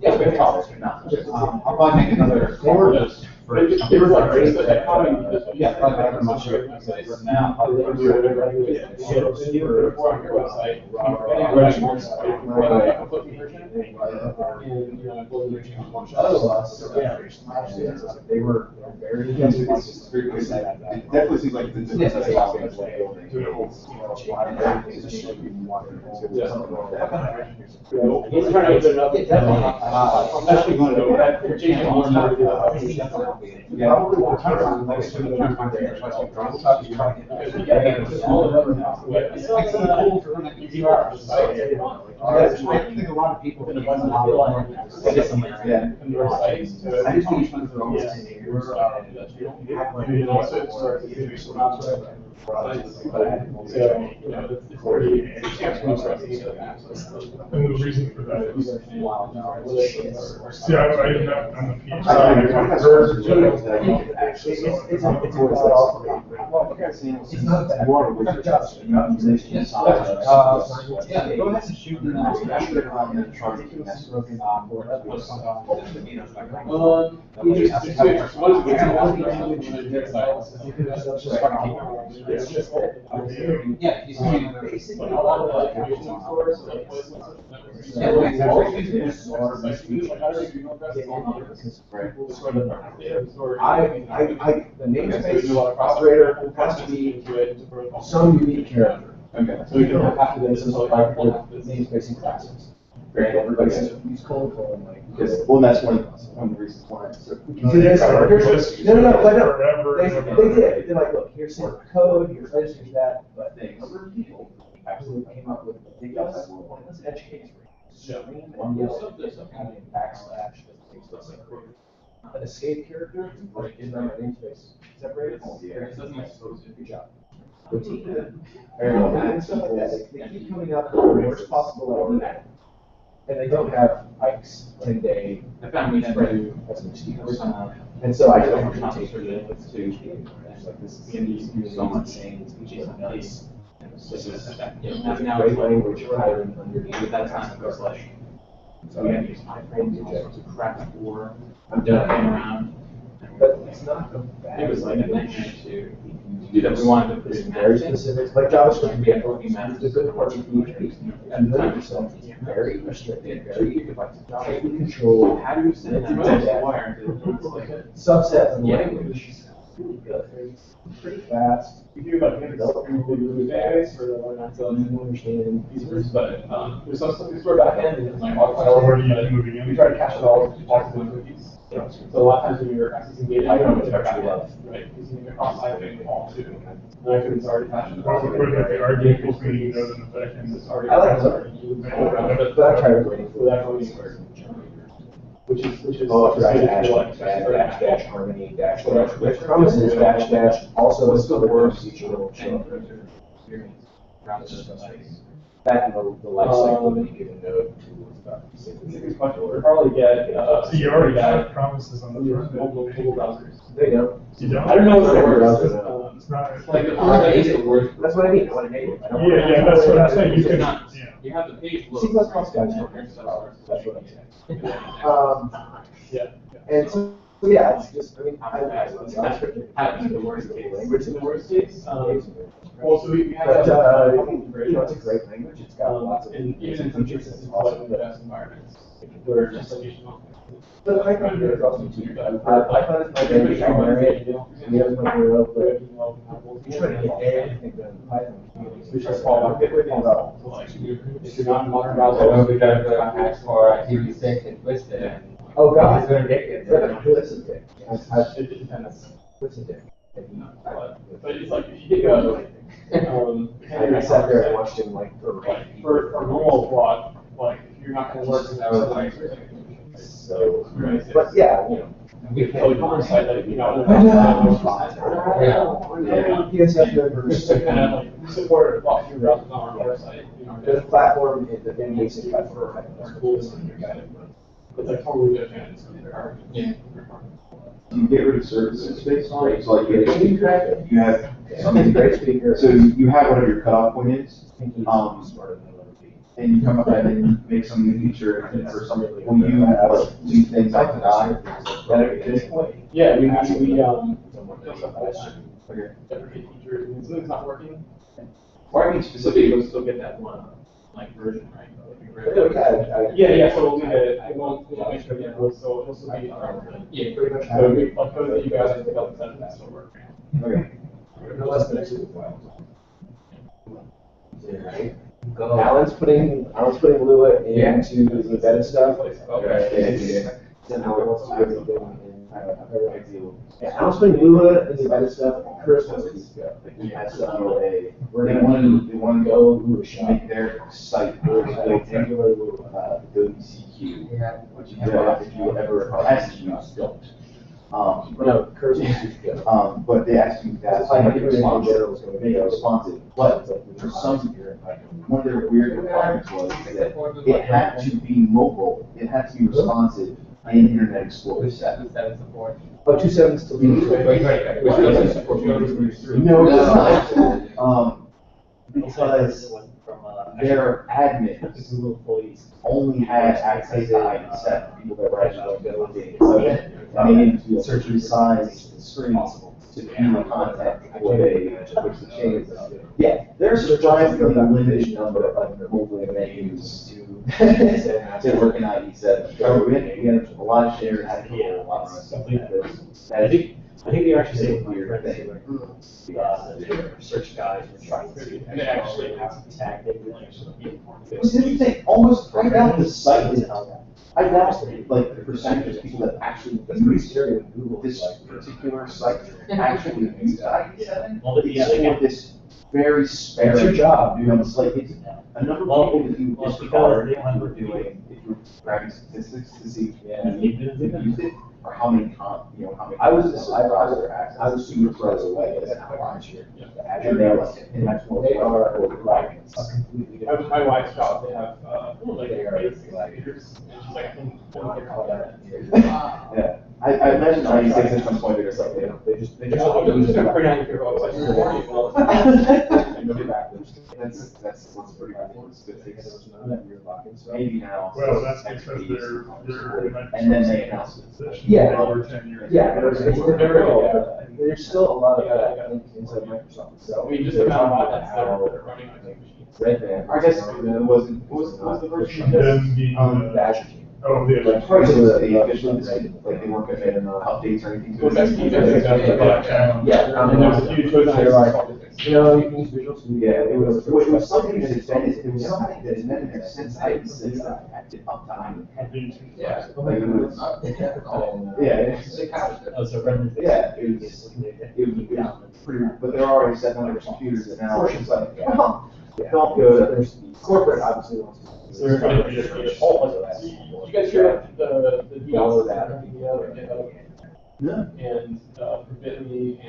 yeah, we have I'll probably make another just They were like, yeah, probably I'm not sure. Now, they were very. It definitely seems like the I think a lot of people. I just think it's And the reason for that is, see, I'm the PhD. it's not that water, it's just go ahead and shoot the yeah, you see, basically, all of the namespace operator has to be some unique character. Okay. So we can have to then simplify the namespace classes. And everybody says, use colon, like, Because, well, that's one of the reasons why. So, no, I know. They did. They're like, look, here's some code, here's this, here's that, but a number of people absolutely came up with ridiculous, let's educate scream and yell having a backslash that makes this an escape character, like in my namespace separated. Good job. And stuff like that. They keep coming up with the worst possible idea. And they don't have Ike's 10-day spread as an excuse. And so I don't want to take the inputs to like this is so much saying this is nuts. This is great language hiding underneath. That's not a slash. So we have to use iframe to crack for. I'm done around. But it's not a bad. It was like a nightmare to do that. We wanted to put it very specific, like JavaScript. We have to a good part of PHP. And then yourself is very restricted, very tightly controlled. How do you set it subset of the language? Really good. It's pretty fast. You do like database for the understand. but there's some stuff for back end and like we try to cache it all to the cookies. So a lot of times when you're accessing data, I don't know what I love, right? Because you can cross site all too. And I couldn't already cache it. The argument between node and the backend is already. I like it, but I tried waiting for that anywhere. Which is dash harmony dash which promises dash also is the worst feature that will show up. Back in the life cycle of any given node tool is about 6 We'll probably get So you already got promises on the front mobile browsers. They don't. You don't? I don't know if it works. It's not. It's like That's what I mean. I want to hate it. Yeah, that's what I'm saying. You could not. yeah. You have the page C++ load. guys don't care. That's what I'm saying. Yeah. And so yeah, it's just, I mean, JavaScript Happens the worst case. language in the worst case. Well, so we have But, you it's a great language. It's got lots of and even in features. features, It's it's awesome. like the best environments. Where just like But Python is awesome too. Python is my favorite area. And the other one very well, but you try to get everything done in Python. We just fall back. If you're not in modern Also, we got the hacks for TV6 and Twisted. Oh, God. It's ridiculous. Listen to it. It depends. Listen to it. But it's like if you get I sat there and watched him like for normal plot, like if you're not going to work in that like so. But yeah, you know. we can totally oversight that you know. PSF members. And like support it off your route on our website. The platform, the basic platform, is cool. It's like totally different. Yeah. You get rid of services based on it, so like you have Something's great speaker. so you have whatever your cutoff point is, and you come up and make some new feature and for some when you leave things out to die. At this point. Yeah, we Okay. deprecate features and something's not working. Or I mean Specifically, we'll still get that one like version, right? Yeah, So we'll do it. I won't make sure that it'll still be Yeah, pretty much. so we like code that you guys have developed that still work. Okay. No less than a Alan's putting Lua into the embedded stuff. Okay. And Alan wants to do everything yeah, Alan's putting Lua in the embedded stuff. Chris wants to go. They want to go Lua shop. Make their site Angular Lua, the CQ, which you have if you ever asked you don't. No, Chris wants to go. But they asked me that. It's like everything in general is going to Make be it responsive, but for some, one of their weird requirements was that it had to be mobile, it had to be responsive in Internet Explorer 7. Oh, 2.7 still being. No, it's not. Because their admins only had access to ID7, people that were actually building it. And they needed to search the size the screens to view the content before they switch the chains. Yeah, there's a surprisingly limited number of mobile menus to work in ID7. So we had a lot of shared applications, a lot of stuff like this. I think I think they're actually saying search guys were trying to They actually have tag it. This is the thing, almost, I doubt the site is, I doubt like the percentage of people that actually use this particular site actually use ID7. Well, yeah, It's for this very spare. It's your job, dude. It's like, it's a number of people that you disregard if you were doing, if you were grabbing statistics to see if you used it, or how many, how many. I was super close away. That's how I'm sure. And they're like, they are requirements. My wife's job, they have, like, They are basic like- computers, and she's like, I don't get all that. Yeah, I imagine ID6 at some point they're just like, They just I'm just gonna print out your website, you're warning you all the time. and go backwards. that's pretty cool. It's good things. You're locking stuff. Maybe now. Well, that's because they're. And then they announce it. Yeah. Over 10 years. Yeah, there's still a lot of that inside Microsoft. So I mean, just they're about talking that's about they're how running on two machines. Redman. I guess it wasn't, what was the version? Then the, The Azure team. oh, the. Like parts of the They officially decided, like, they weren't gonna make updates or anything to Well, that's it. Yeah, And there's a huge push on they're like, it. you know, you can use Visual Studio. Yeah, it was something that has been, it was something that has been there since ID6 that I had to uptime. Yeah. Like, it was, Oh, so Brendan's. Yeah, it was pretty, but there are already 700 computers that now are just like, oh, don't go to, There's corporate obviously wants to. So you're gonna be just a whole bunch of that. You guys hear the DDoS that and Bitme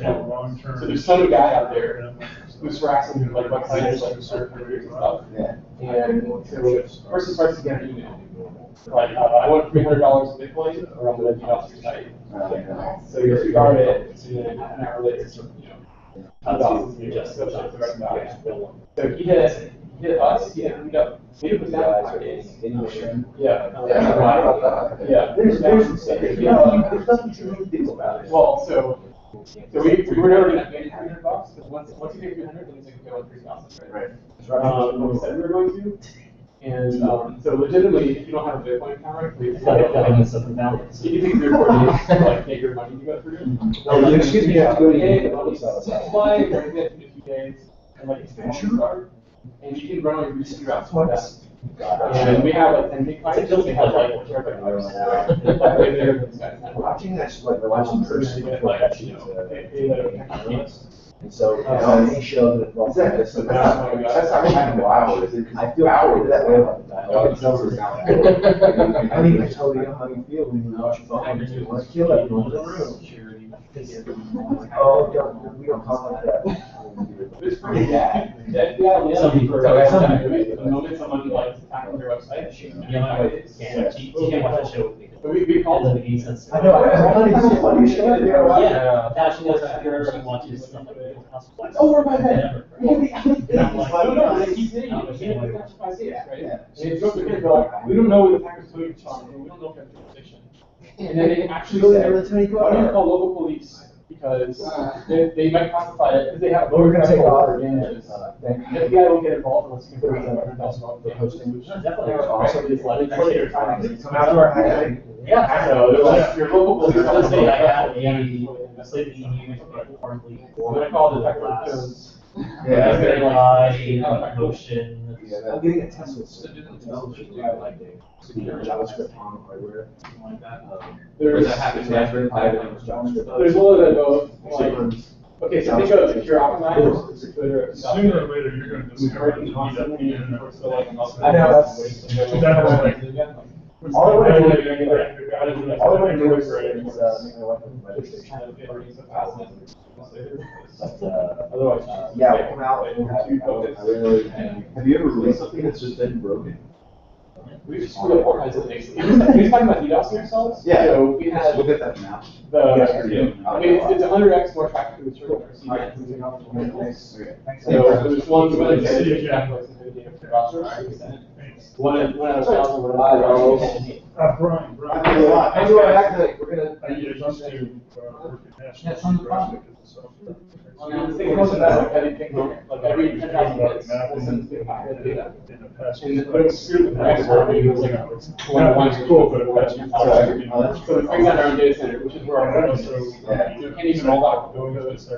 and Long-term. so there's some guy out there who's harassing like websites like certain reviews and stuff. Yeah. And so person starts to get an email like I want $300 in Bitcoin or I'm gonna DDoS your site. So you disregard it, and then half an hour later, DDoS you just go to the right guy. So he hit us, he hit Meetup. Meetup was down 5 days. Yeah. Yeah. There's nothing to really do about it. Well, so we were never gonna pay $300, but once you pay $300, then it's gonna go on 3,000, right? What we said we were going to. And so legitimately, if you don't have a Bitcoin account, right, please. You think you're like get your money you got for it? Excuse me, I have to go to Fly, we're gonna get 50 days, and like expansion card, and you can run all your recent routes with that. And we have like 10 big clients, so we have like Watching that, like watching person, and so any show that involves that, That's actually kind of wild, is it? I feel that way about the dialogue. I don't even totally know how you feel when you watch your phone. You want to kill everyone in the room. Oh, we don't talk like that. It's pretty bad. The moment someone likes to tackle your website, You can't watch that show with me. we call them. I know, it's a funny show. Yeah, Passion is she watches stuff like that. Oh, we're by head. We don't know what the attackers doing, we don't know if that's jurisdiction. And then they actually say, why don't you call local police? Because they might classify it, because they have. Well, we're gonna take off our advantages. The FBI won't get involved unless you can prove $100,000 for hosting. Definitely. Also, Come out of our hack. Yeah. I know, they're like, your local police. Let's say I had a sleeping unit partly. I'm gonna call Detective Jones. Motion. I'm getting a test with JavaScript on hardware. There's there's one that goes like, okay, so think of if you're optimized, Twitter. Sooner or later, you're gonna discover that I know, that's. All I want to do is make my life a better station. Otherwise, Yeah, we'll come out and have Have you ever released something that's just been broken? we've screwed up all kinds of things. We were talking about DDoSing ourselves. Yeah. So we had Look at that now. I mean, it's 100x more traffic to the server. So there's one where they say one out of 1,000 would Brian. We're gonna. I used to work at National Geographic as a software. think most of that, like everything, like every 10,000 bits will send to the packet of data. And but it's screwed with parameter formatting, it was like one cool, but Apache. So we bring down our own data center, which is where our code is. So we can't even roll out code because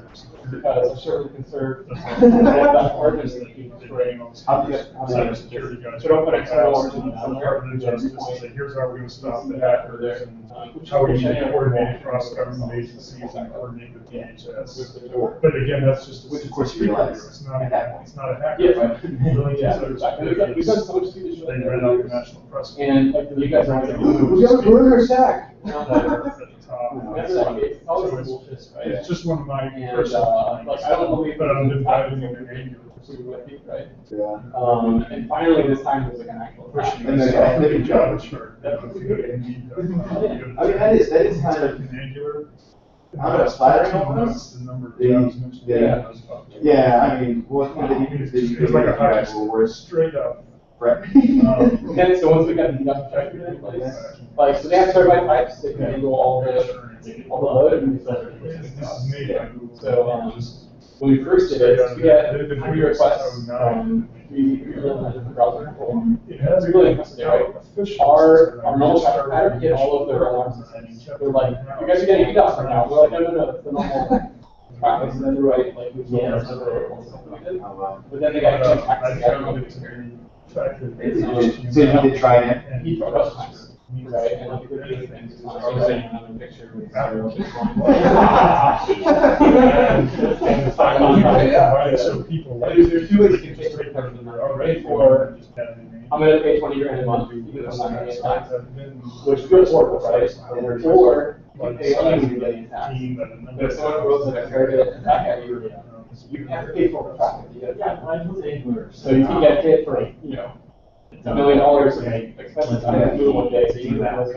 our server can serve that origin that keep destroying Cybersecurity guys. So don't put external origin somewhere. Here's how we're going to stop the hackers and how we need to coordinate across government agencies and coordinate with DHS. But again, that's just Which of course you realize it's not at that point. it's not a hacker. Yeah, Right? Really, yeah. it's We've done so much to this. They read out the national press. And like you guys are We got a burger sack. At the top. It's always bullshit, right? It's just one of my And personal like I don't believe but I'm dividing in Angular. right? Yeah. And finally this time it was like an actual Pushing And then the JavaScript. That's I mean, that is kind of, in Angular. I don't know, flattering almost. The number of They- jobs mentioned. yeah. Yeah, I mean, well, that you could It's like a high worse. straight up. Right. And so once we got the industrial checker in place, like so they have turbine pipes that can handle all the load and stuff. This is made by Google. So when we first did it, we had 100 requests from three different browser. It has It's really impressive, right? Our normal traffic pattern hit all of their alarms. They're like, you guys are getting EDOS right now. We're like, no, it's the normal traffic. And then they're right, like we can't. But then they got to I found it to be factored. So you did try it? and he brought us times. Right, and like the big things. I was saying another picture with So people. There's two ways you can take rate card from that, right? Or I'm gonna pay 20 grand a month because I'm not getting taxed, which feels horrible, right? Or you pay unlimited getting taxed. But if someone throws an extra bit back at you, you have to pay for the traffic. You get so you can get hit for, you know, $1 million of expenses on a one day, so you can have this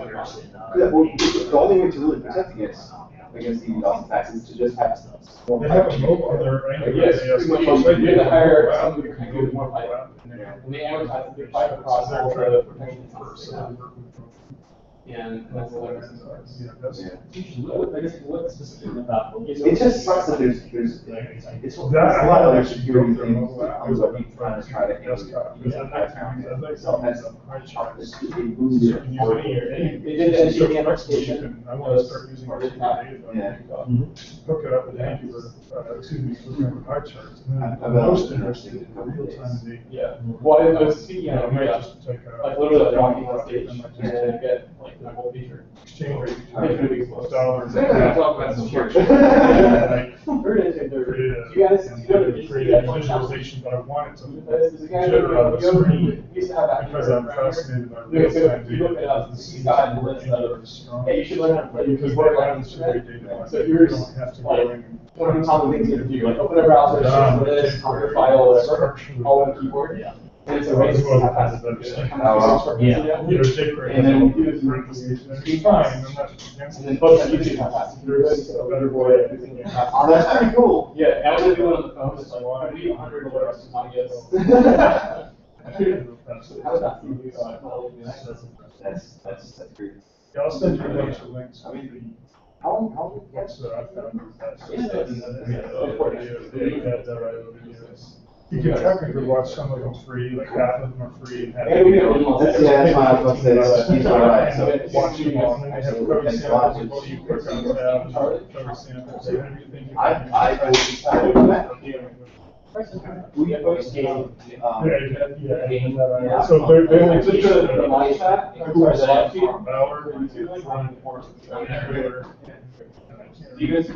Yeah, well, the only way to really protect against the loss of taxes is to just have They have a mobile, Yes, pretty much. You have to hire somebody who can do more pipe. And they amortize the pipe across all the protection systems. And that's the other reason. I guess what specifically about It just sucks that there's it's a lot of other security things that comes up each time to try to handle so that's They did the engineering application. I want to start using our data. Hook it up with Angular, excuse me, hook it up with pie charts. And then most interesting, real-time data. Yeah. Well, it was speaking I of, might yeah, just take like literally like walking on stage and get like the whole feature. exchange rate. Dollars. $. Very interesting. You guys, you know, Create a visualization, but I want it to There's a guy generate on the screen who used to have that. because I'm fascinated by Yeah, so real-time if you look data. at us, he's got a list of, hey, you should learn how to play Because because what we're happens to great data? So here's You don't have to like go in. one of the common things you have to do, like open a browser, search for this, conquer file, whatever, all on the keyboard. Yeah. And it's a race to how fast it goes. Yeah. You know, jQuery. And then we do this It's fine, I'm not against And it. then post on YouTube how fast you do it, so better boy everything you have. Oh, that's pretty cool. Yeah, and I was doing it on the phone, it's like, I need 100 alerts to my guess. How fast do you do That's great. Yeah, I'll send you a bunch of links. I mean, How what's that I found? You can technically watch some of them free, like half of them are free. And half of them are That's why I was about to say, he's all right, so. Watch them all, and they have code samples, and you click on tabs, code samples, and everything. I we post game. Yeah. So they only teach you You guys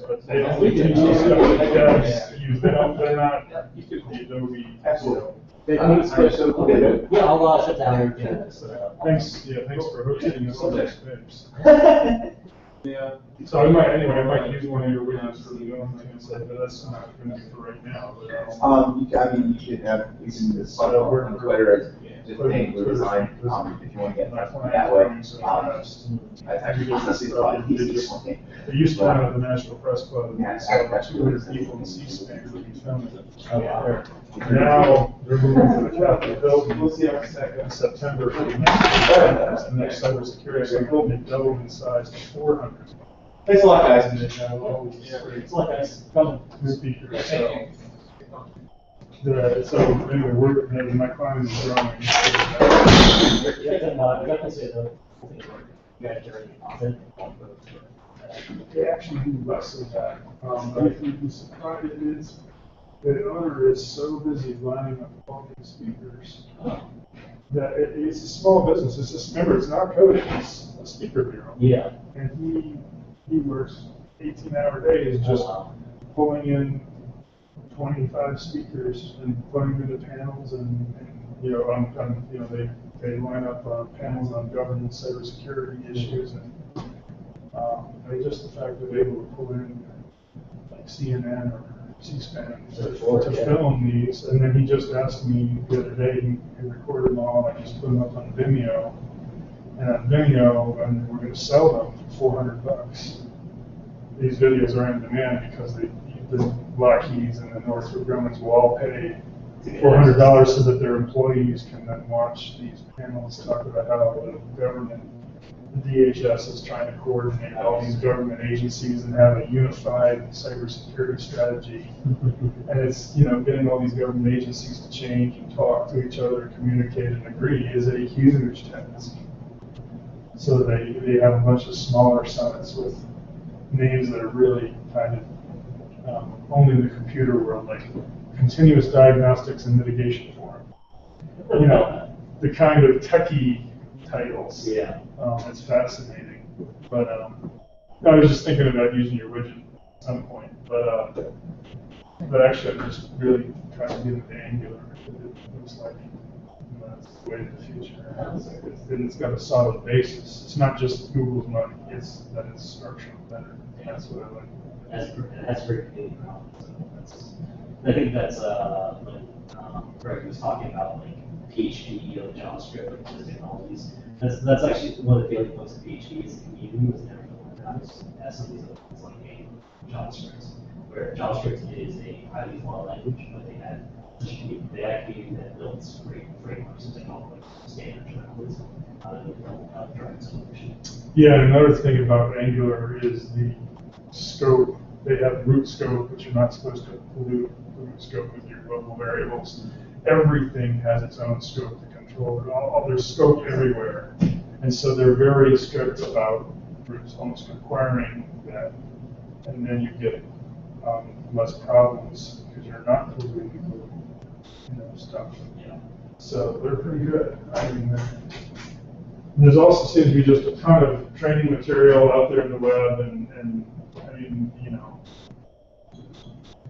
but they only teach you stuff that guys use. They're not the Adobe. Yeah, I'll shut down here. Thanks for hosting us on this tips. Yeah. So I might use one of your widgets for the own thing, but that's not going to be for right now. But I mean, you can just work on Twitter as just Angular design, if you want to get that way. That's actually honestly probably the easiest one thing. They used to have the National Press Club, and Yeah, saw 200 people in C-SPAN when you filmed it. Now, they're moving to the Capitol building in September for the next cybersecurity, so they doubled in size to 400. Thanks a lot, guys. It's It's like guys, come. speakers. So anyway, my client is growing. They actually do less of that. You'd be surprised the owner is so busy lining up all these speakers that it's a small business. It's just, remember, it's not coding, it's a speaker bureau. Yeah. And he works 18-hour days just pulling in 25 speakers and putting them into panels and they line up panels on government cybersecurity issues and just the fact that they're able to pull in like CNN or C-SPAN to film these. And then he just asked me the other day, he recorded them all, and I just put them up on Vimeo. And on Vimeo, and we're going to sell them for $400. These videos are in demand because the Lockeys and the Northrop Grumman's will all pay $400 so that their employees can then watch these panels talk about how the government, the DHS is trying to coordinate all these government agencies and have a unified cybersecurity strategy. And it's, getting all these government agencies to change and talk to each other, communicate and agree is a huge task. So they have a bunch of smaller summits with names that are really kind of only in the computer world, like Continuous Diagnostics and Mitigation Forum. The kind of techie titles. Yeah. It's fascinating. But I was just thinking about using your widget at some point. But actually, I'm just really trying to get into Angular. It looks like that's the way to the future. And it's got a solid basis. It's not just Google's money. It's that it's structural better. That's what I like. That's very big problem. So I think that's like Greg was talking about, like PHP or JavaScript, like those technologies. That's actually one of the failing points of PHP is the community was never organized as some of these other things like JavaScript, where JavaScript is a highly flawed language, but they had a community that built great frameworks and technology, like standards and algorithms. Yeah, another thing about Angular is the scope. They have root scope, but you're not supposed to pollute the root scope with your global variables. Everything has its own scope to control it. There's scope everywhere. And so they're very strict about groups, almost requiring that. And then you get less problems because you're not polluting stuff. Yeah. So they're pretty good. I mean, there's also seems to be just a ton of training material out there in the web, and I mean,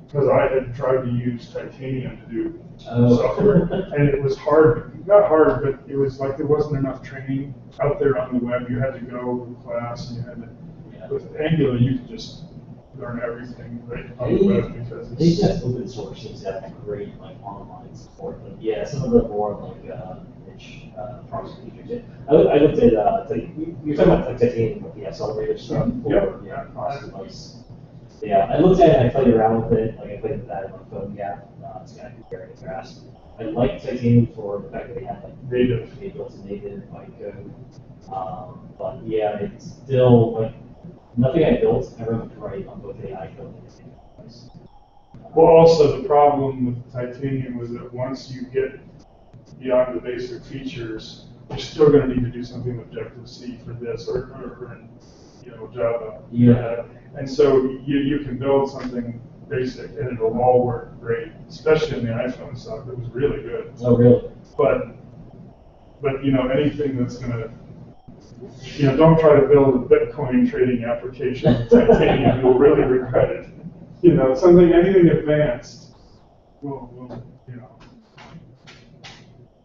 because I had tried to use Titanium to do software, and it was hard, not hard, but it was like there wasn't enough training out there on the web. You had to go to class, and you had to, with Angular, you could just learn everything right on the web because they just open source seems to have great online support. But yeah, some of the more niche project features. I would say that you're talking about Titanium with the accelerator stuff for cross device. Yeah, I looked at it, I played around with it, I played with that in my phone gap. It's kind of very fast. I like Titanium for the fact that they have native, they built a native bytecode. But yeah, it's still nothing I built ever looked right on both the iPhone and the device. Well, also the problem with Titanium was that once you get beyond the basic features, you're still going to need to do something with Objective-C for this or Java. Yeah. And so you can build something basic and it'll all work great, especially in the iPhone stuff. It was really good. Oh, really? But anything that's going to, don't try to build a Bitcoin trading application with Titanium. You'll really regret it. Anything advanced will.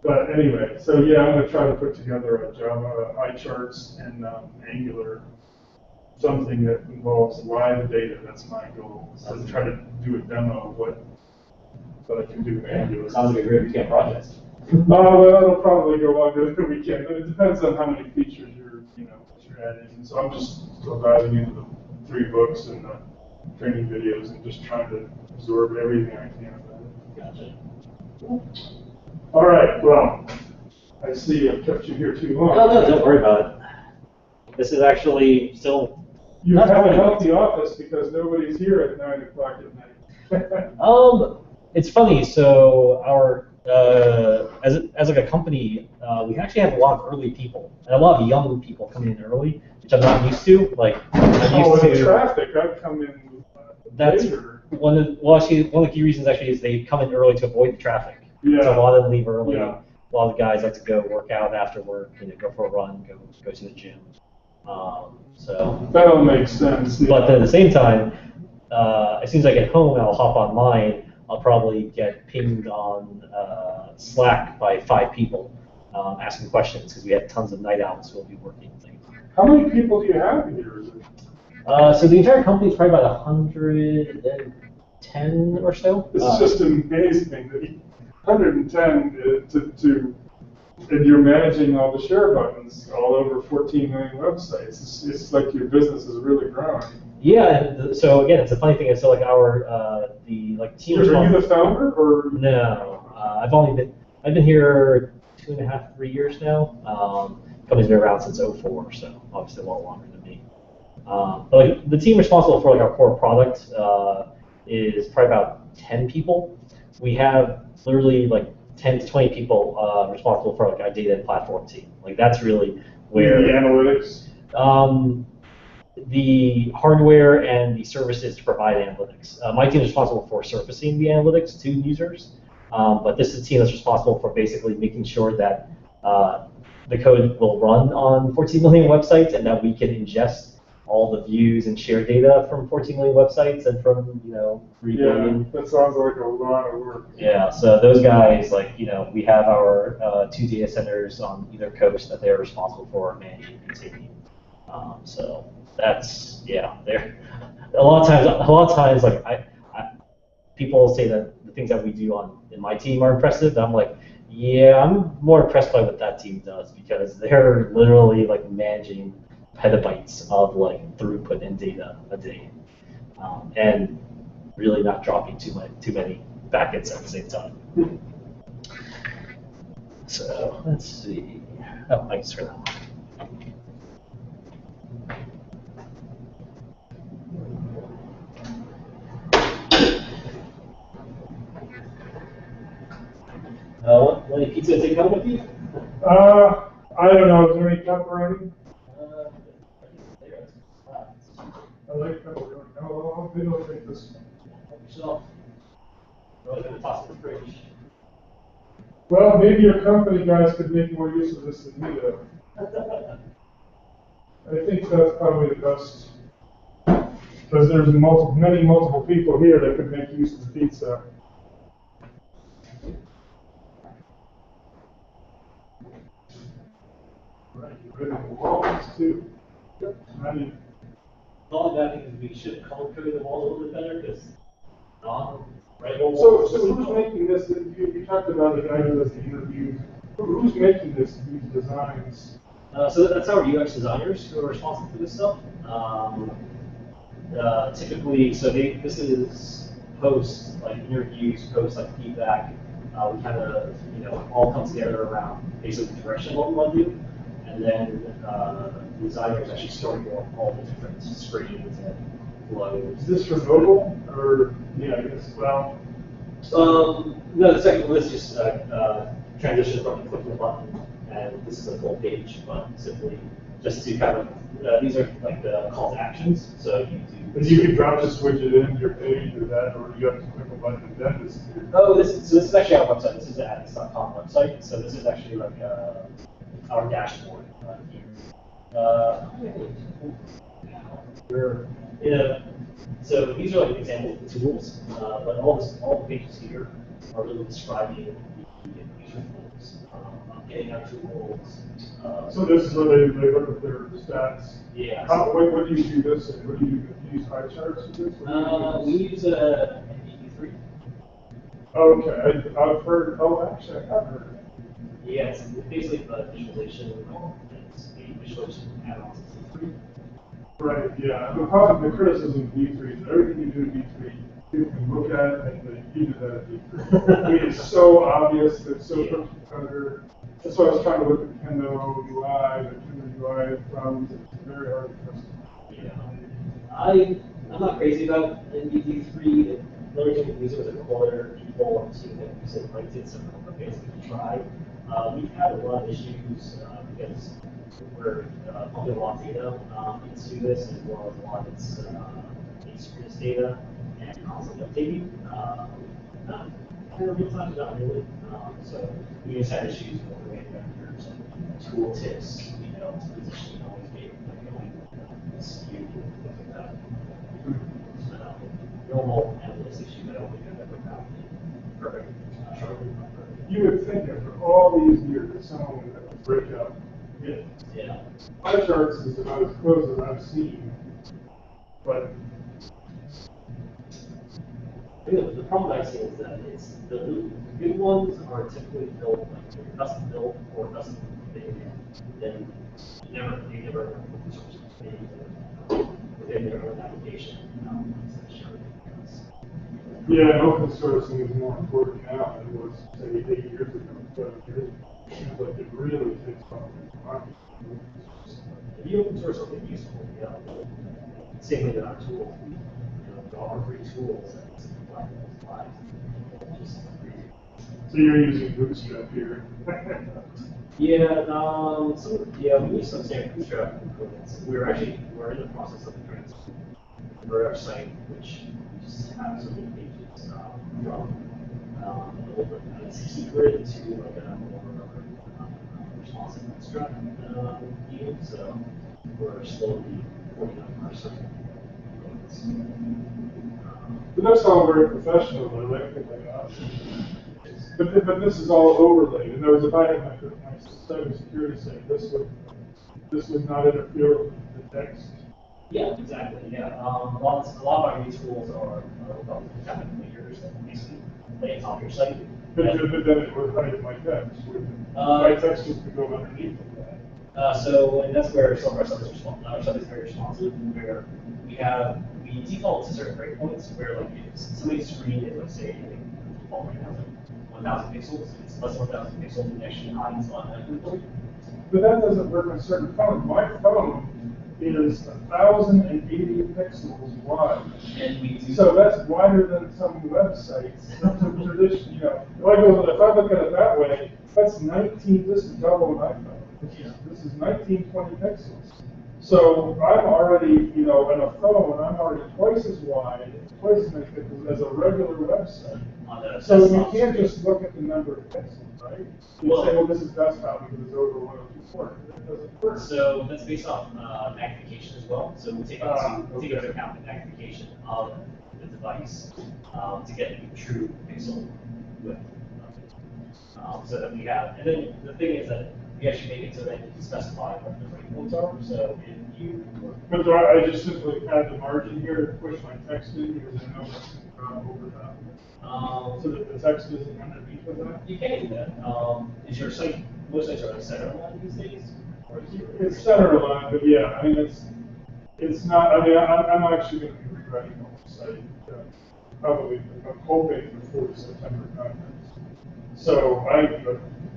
But anyway, so yeah, I'm going to try to put together a Java iCharts and Angular, something that involves live data. That's my goal. So to try to do a demo of what I can do with Angular. Sounds like a great weekend project. Well, it'll probably go longer than a weekend, but it depends on how many features you're adding. And so I'm just still diving into the 3 books and the training videos and just trying to absorb everything I can about it. Gotcha. All right, well, I see I've kept you here too long. No, don't worry about it. This is actually still You Not have a really. healthy office because nobody's here at 9 o'clock at night. It's funny. So our as like a company, we actually have a lot of early people and a lot of young people coming in early, which I'm not used to. Like I'm Oh, used with to traffic, I'd come in That's later. one of the key reasons actually is they come in early to avoid the traffic. Yeah. So a lot of them leave early. Yeah. A lot of guys like to go work out after work, go for a run, go to the gym. So that all makes sense. Yeah. But at the same time, as soon as I get home, I'll hop online. I'll probably get pinged on Slack by 5 people asking questions because we have tons of night owls who will be working things. How many people do you have here? So the entire company is probably about 110 or so. It's just amazing that 110 and you're managing all the share buttons all over 14 million websites. It's like your business is really growing. Yeah, and so again, it's a funny thing. So like our the team. Are you the founder or? No, I've been here 2.5, 3 years now. Company's been around since '04, so obviously a lot longer than me. But the team responsible for our core product is probably about 10 people. We have literally 10 to 20 people responsible for our data and platform team. That's really where the analytics. The hardware and the services to provide analytics. My team is responsible for surfacing the analytics to users, but this is the team that's responsible for basically making sure that the code will run on 14 million websites and that we can ingest all the views and share data from 14 million websites and from 3 billion. Yeah, that sounds like a lot of work. Yeah, so those guys, we have our 2 data centers on either coast that they're responsible for managing and maintaining. So that's they're a lot of times people say that the things that we do in my team are impressive. And I'm like, yeah, I'm more impressed by what that team does because they're literally managing petabytes of throughput and data a day, and really not dropping too many packets at the same time. So let's see. Oh, I can turn that one. What pizza take home with you? I don't know. Is there any pepperoni? I like pepperoni. Oh, maybe I'll take this. Yourself. Really gonna toss it in the fridge. Well, maybe your company guys could make more use of this than we do. I think that's probably the best. Because there's many multiple people here that could make use of the pizza. Right, get rid of the walls too. All of that because we should color code the walls a little bit better because So who's making this? You talked about the guy who does the interviews. Who's making these designs? So that's our UX designers who are responsible for this stuff. Typically, so this is post interviews, post feedback. We kind of all come together around basically the direction of what we want to do, and then the designers actually storyboard all the different screens and flows. Is this for mobile or I guess no, the second one is just transition from clicking the button, and this is a full page, but simply just to kind of these are the call to actions. So you do. And you can drop this widget into your page or that, or you have to click a button and then this. Oh, this is actually our website. This is the addis.com website. So this is actually our dashboard here. So these are examples of the tools, but all the pages here are really describing the user flows, getting our tools. So this is where they look at their stats. Yeah. What do you do this in? What do you do? Do you use pie charts for this? We use a MP3. Okay, I've heard. Oh, actually, I have heard. Yeah, it's basically a visualization. It's a visualization add-on to V3. Right. Yeah. The problem, the criticism of V3 is everything you do in V3, people can look at and you did that at V3. It is so obvious. It's so competitor. That's why I was trying to look at Kendo UI, the Kendo UI problems. It's very hard to trust. Yeah. I'm not crazy about NBD3. Another thing we use it as a corner. People seem to use it right in some basically try. We've had a lot of issues because we're pumping a lot of data into this, as well as a lot of its asynchronous data and constantly updating. Not kind of real time, not really. So we just had issues with the way vectors and tool tips, position always gave skew, things like that. Normal analytics issue that I don't think I've ever found perfect. You would think after all these years, someone would have to break up. Yeah. My charts is about as close as I've seen, but The problem I see is that it's the good ones are typically built like they're custom built or custom made, then they never open source within their own application. yeah, and open sourcing is more important now than it was, say, 8 years ago, 7 years ago. It seems like it really takes time. If you open source something useful, same with our tools. Our free tools that simplify people's lives. Just crazy. So you're using Bootstrap here. We use some standard Bootstrap components. We're in the process of trying to convert our site, which we just have so many pages from a little bit secret to like a more responsive Bootstrap view. So we're slowly working on our site. But that's all very professional, though, right? But this is all overlaid. In other words, if I had my cybersecurity site, this would not interfere with the text. Yeah, exactly. Yeah, a lot of our new tools are traffic layers that basically lay it on your site. But then it would hide my text. My text just could go underneath that. And that's where some of our stuff is very responsive, where we default to certain breakpoints where like if somebody's screen is, let's say, default right now is like 1,000 pixels, it's less than 1,000 pixels, it actually hides on that endpoint. But that doesn't work on certain phones. My phone is 1,080 pixels wide. And we do so that's wider than some websites. Some tradition, if I look at it that way, that's 19, this is double an iPhone. This is 1920 pixels. So I'm already, in a phone, I'm already twice as wide, twice as many pixels as a regular website. So you can't just look at the number of pixels, right? You say, well, this is desktop because it's over 124. That doesn't work. So that's based off magnification as well. So we take into account the magnification of the device to get a true pixel width. So that we have, and then the thing is that we actually make it so that you can specify what the breakpoints are. So if you but do I just simply add the margin here to push my text in because I know that's going to go over that. So that the text isn't underneath of that? You can do that. Is your site, most sites are like center aligned these days? Or is it's center aligned, but yeah, I mean, it's not, I mean, I'm actually going to be rewriting the whole site. Probably, I'm hoping before the September conference. So I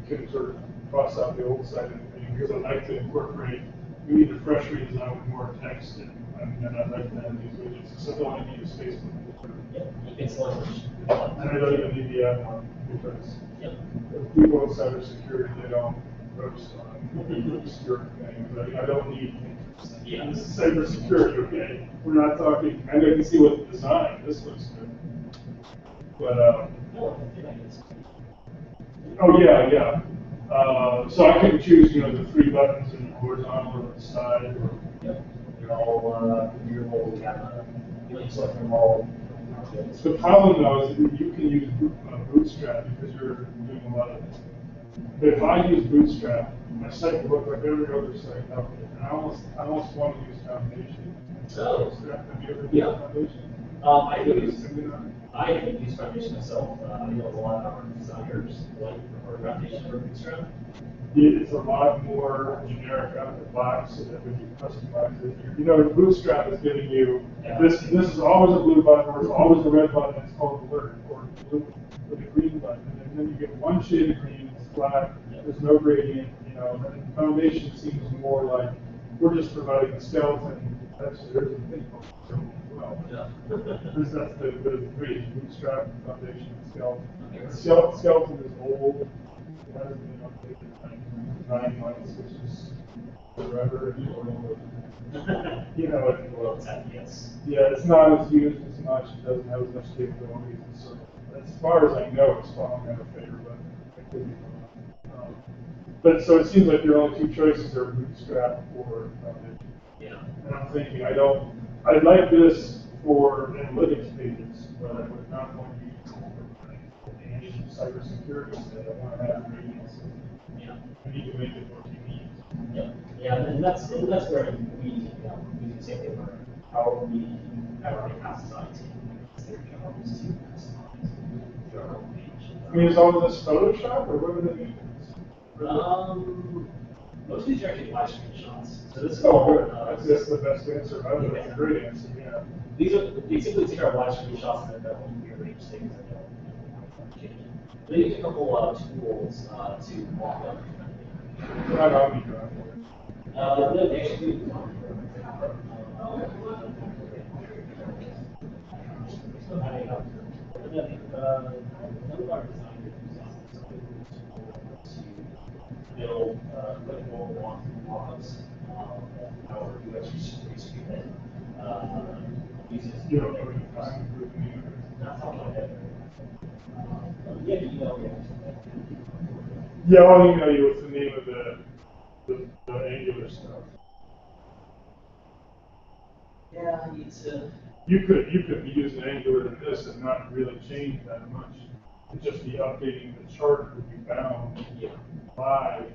can sort of cross out the old site because I'd like to incorporate, we need a fresh redesign with more text and I'd like to have these widgets. So I don't need a space for them. Yeah, you can select which. And I don't even need the add one because people in cybersecurity, they don't focus on obscure things. I don't need this is cybersecurity, okay? We're not talking, I can see what the design, this looks good. But, oh yeah. So I can choose, the 3 buttons in the horizontal or the side. They're all viewable. We have you select them all. The problem though is that you can use Bootstrap because you're doing a lot of it. But if I use Bootstrap, my site will look like every other site out there. And I almost want to use Foundation. So, have you ever used Foundation? I haven't used Foundation myself. I know a lot of our designers like prefer Foundation for Bootstrap. It's a lot more generic out of the box so that when you customize it, Bootstrap is giving you, this is always a blue button or it's always a red button, it's called alert, or blue with a green button. And then you get one shade of green, it's flat, there's no gradient, and Foundation seems more like we're just providing a skeleton Actually, there's a thing called Skeleton as well. Yeah. That's the three, bootstrap, foundation, and skeleton. Skeleton is old. It hasn't been updated in 9 months, which is forever. You know, Well, yes. yeah, it's not as used as much. It doesn't have as much capabilities. And so, as far as I know, it's falling out of favor, but I could be wrong. But so it seems like your only two choices are bootstrap or foundation. Yeah. And I'm thinking, I'd like this for analytics pages, but I would not want to use it for any cybersecurity that I want to have gradients. Yeah. I need to make it more unique. Yeah, yeah, and that's where we can say that how we everybody passes on to their jobs to customize your own page. I mean, is all of this Photoshop, or what do they mean? Most of these are actually live screenshots. So this is Oh, all. good. That's the best answer. That's a great answer. Yeah. These are basically these are live screenshots that don't rearrange things that don't change. They use a couple of tools to walk up. Not on me, Grunt. They actually do. None of our designers build like normal walk-ups. However, you actually execute it. Uses You don't know any time with me. not something like that. Yeah, email. Yeah, I'll email you with the name of the Angular stuff. Yeah, I need to. You could be using Angular in this and not really change that much. It'd just be updating the chart that you found live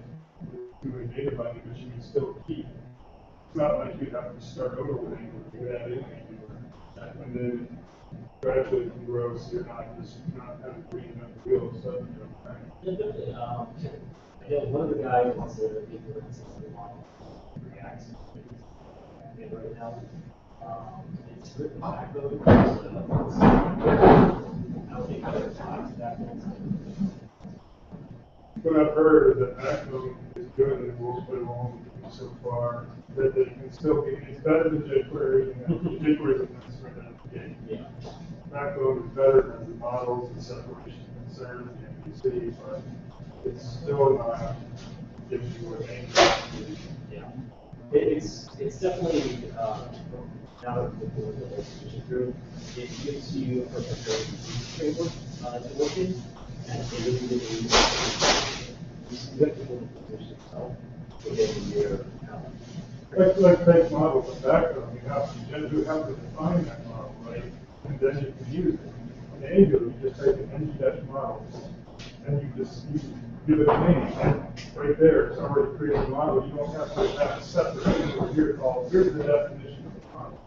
to a data binding, which you can still keep. It's not like you'd have to start over with Angular. You add in Angular, and then gradually it grows. So you're not kind of reinvent the wheel suddenly. Yeah, one of the guys wants to implement something on React. And right now, it's written backbone. I'll take other times backbone. But I've heard that backbone is good and will put along so far that it can still be. It's better than jQuery. jQuery is a mess right out of the gate. Yeah. Backbone is better than the models and separation concerns and MVC, but it's still not giving you what Angular is. Yeah. It's definitely now that the board that they're switching through, it gives you a perfect framework to work in, and it really you have to position yourself within your Like base models and backbone, you have to define that model, right? And then you can use it. In Angular, you just take an ng-model and you give it a name. And right there, it's already created a model. You don't have to have a separate thing over here called, here's the definition of the model.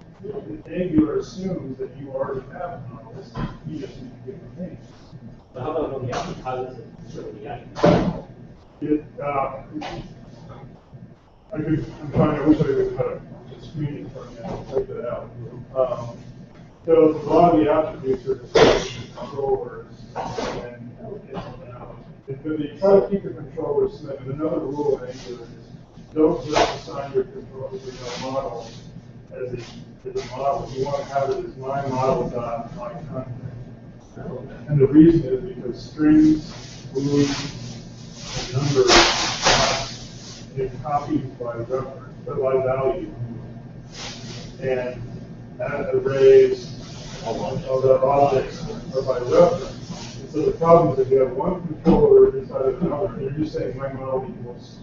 Angular assumes that you already have a model. You just need to give it a name. But how about on the app? How does it sort of react? I'm trying, I wish I could put a screen in front of me, I'll type it out. So a lot of the attributes are just controllers, and if you try to keep the controllers, and another rule in Angular is don't just assign your controller model as a model. You want to have it as my model dot my content. And the reason is because strings, booleans, and numbers get copied by reference, by value, and arrays of the objects are by reference. And so the problem is if you have one controller inside of another, and you're just saying my model equals,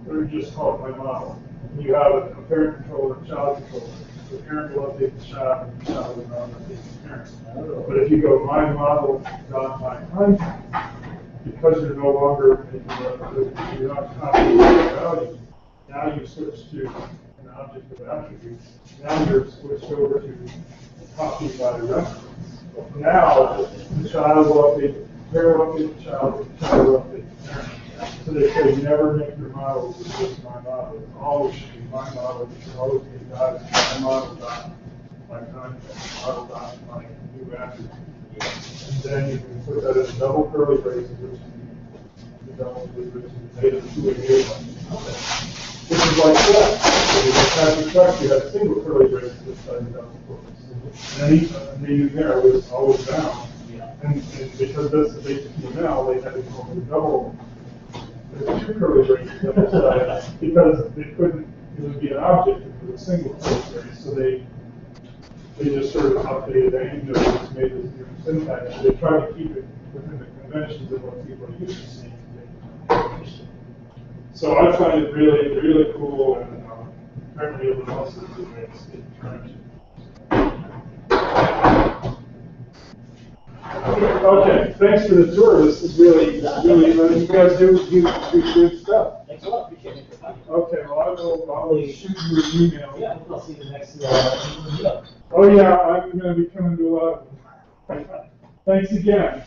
or you just call it my model. And you have a parent controller and child controller. The parent will update the child, and the child will not update the parent. But if you go my model dot my content, because you're no longer you're not copying the value, now you switch to an object of attributes. Now you're switched over to copy by reference. Now the child will update the parent will update the child will update the parent. So they say never make your models with just my model. It always should be my model. It should always be my model dot my content, model dot my new attribute. And then you can put that in double curly braces, which development with the data to a Yeoman. This is like that. So you just have the question, you have a single curly brace that started out the purpose. And then menu there was always bound. And because that's the basic HTML, they had to come up with double. There's two curly braces on the side because they couldn't, it would be an object if it was a single curly brace. So they just sort of updated Angular and just made this different syntax. So they try to keep it within the conventions of what people are used to seeing today. So I find it really, really cool, and apparently everyone else is trying to. Okay, thanks for the tour. This is really, really, you guys do good stuff. Thanks a lot, appreciate it. Okay, well, I will shoot you an email. Yeah, I'll see you the next meetup. Oh yeah, I'm going to be coming to a lot of them. Thanks again.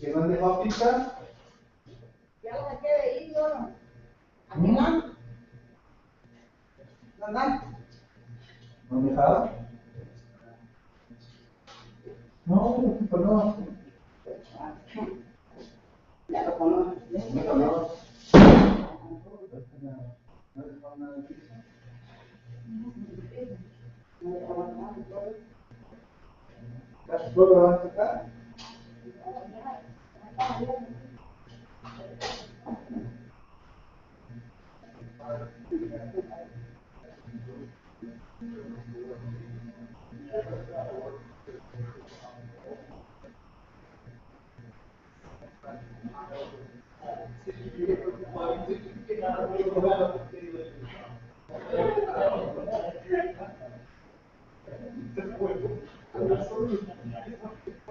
¿Quién dejó pizza? Ya la dejé ir, ¿no? ¿A mí no? ¿Verdad? ¿No dejaba? No, no. Ya lo conozco. ¿Estás todo a sacar?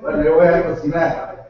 Bueno, yo voy a cocinar.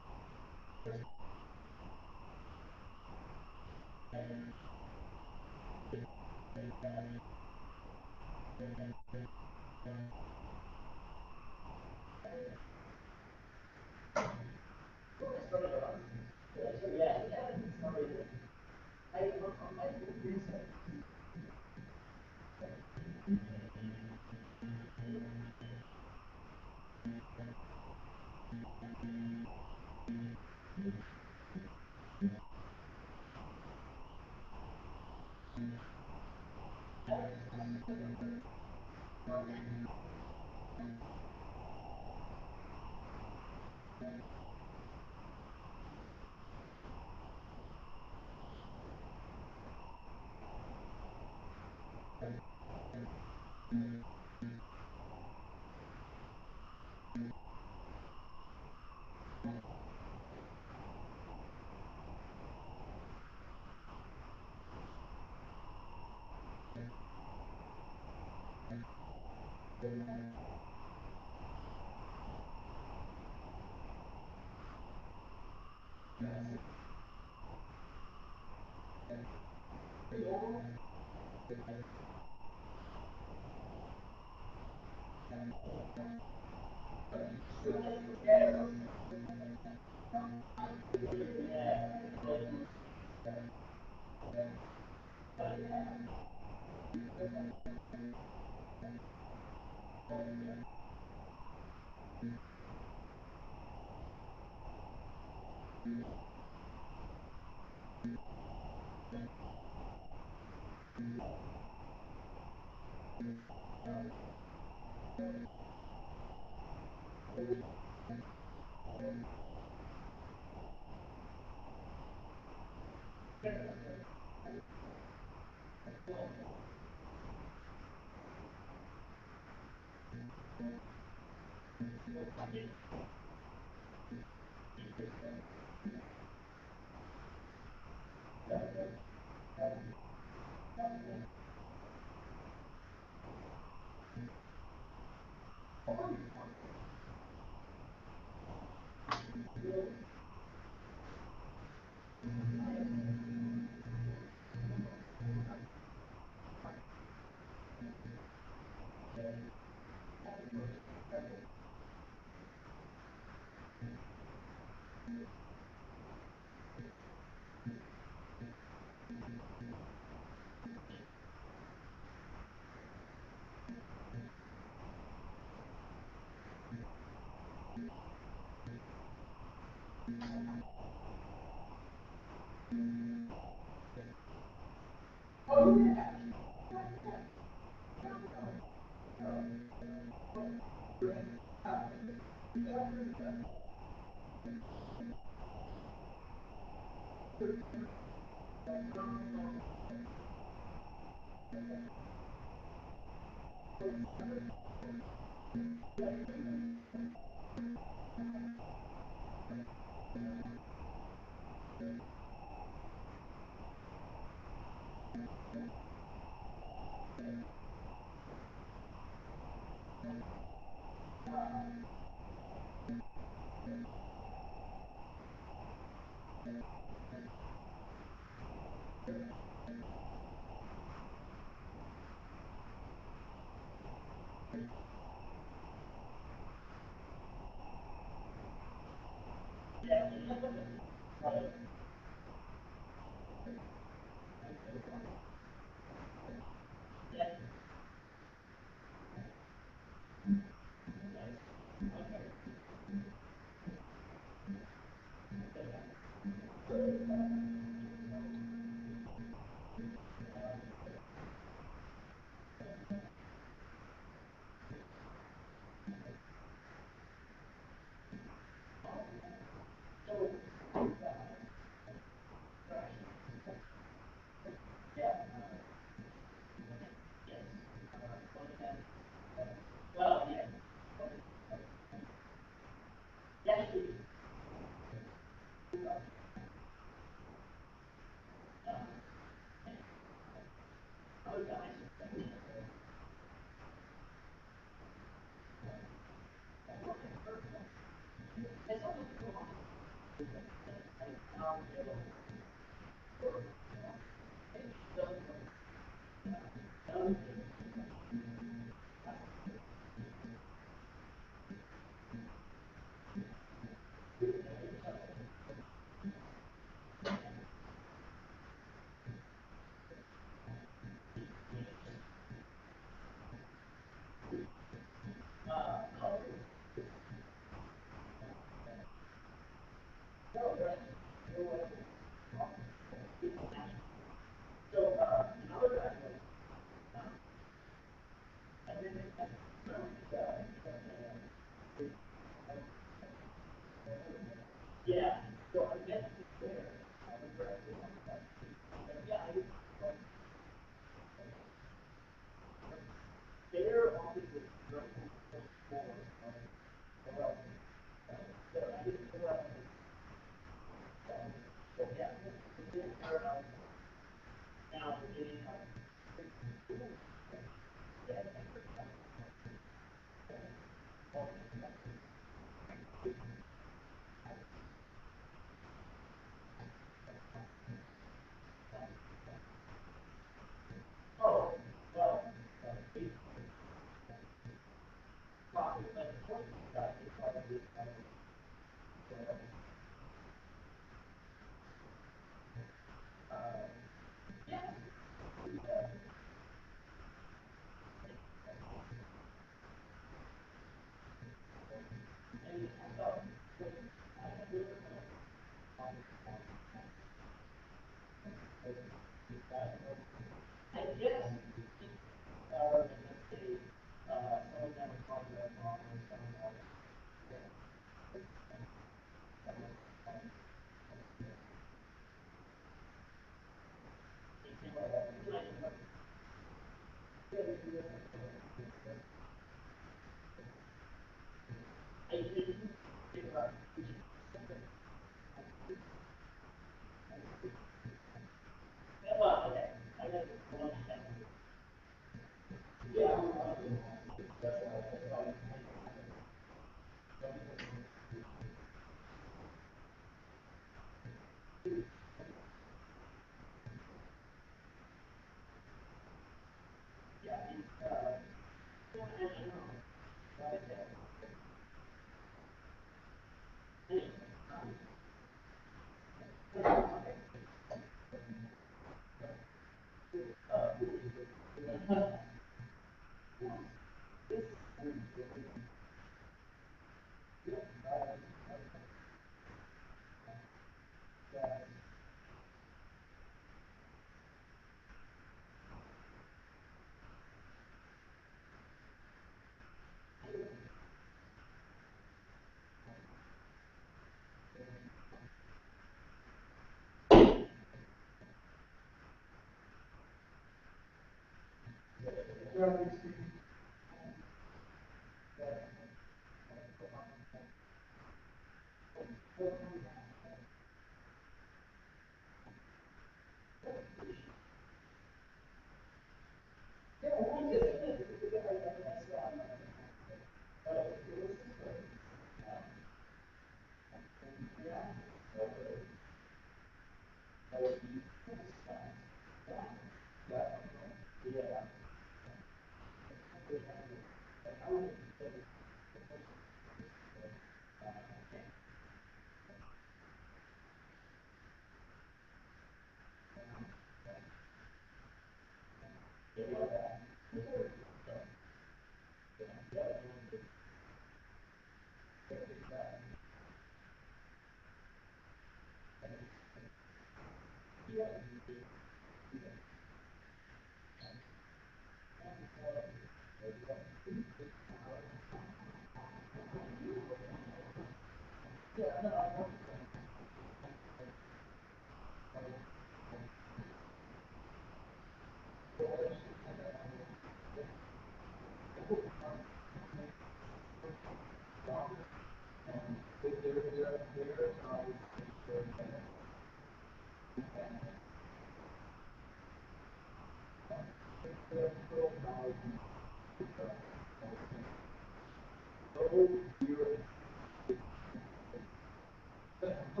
She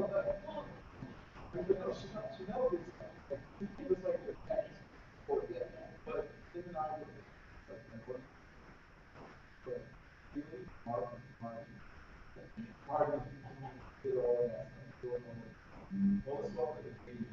knows this stuff. It was like the text for the but then I would like what but really hard did all that stuff. What was wrong with the page?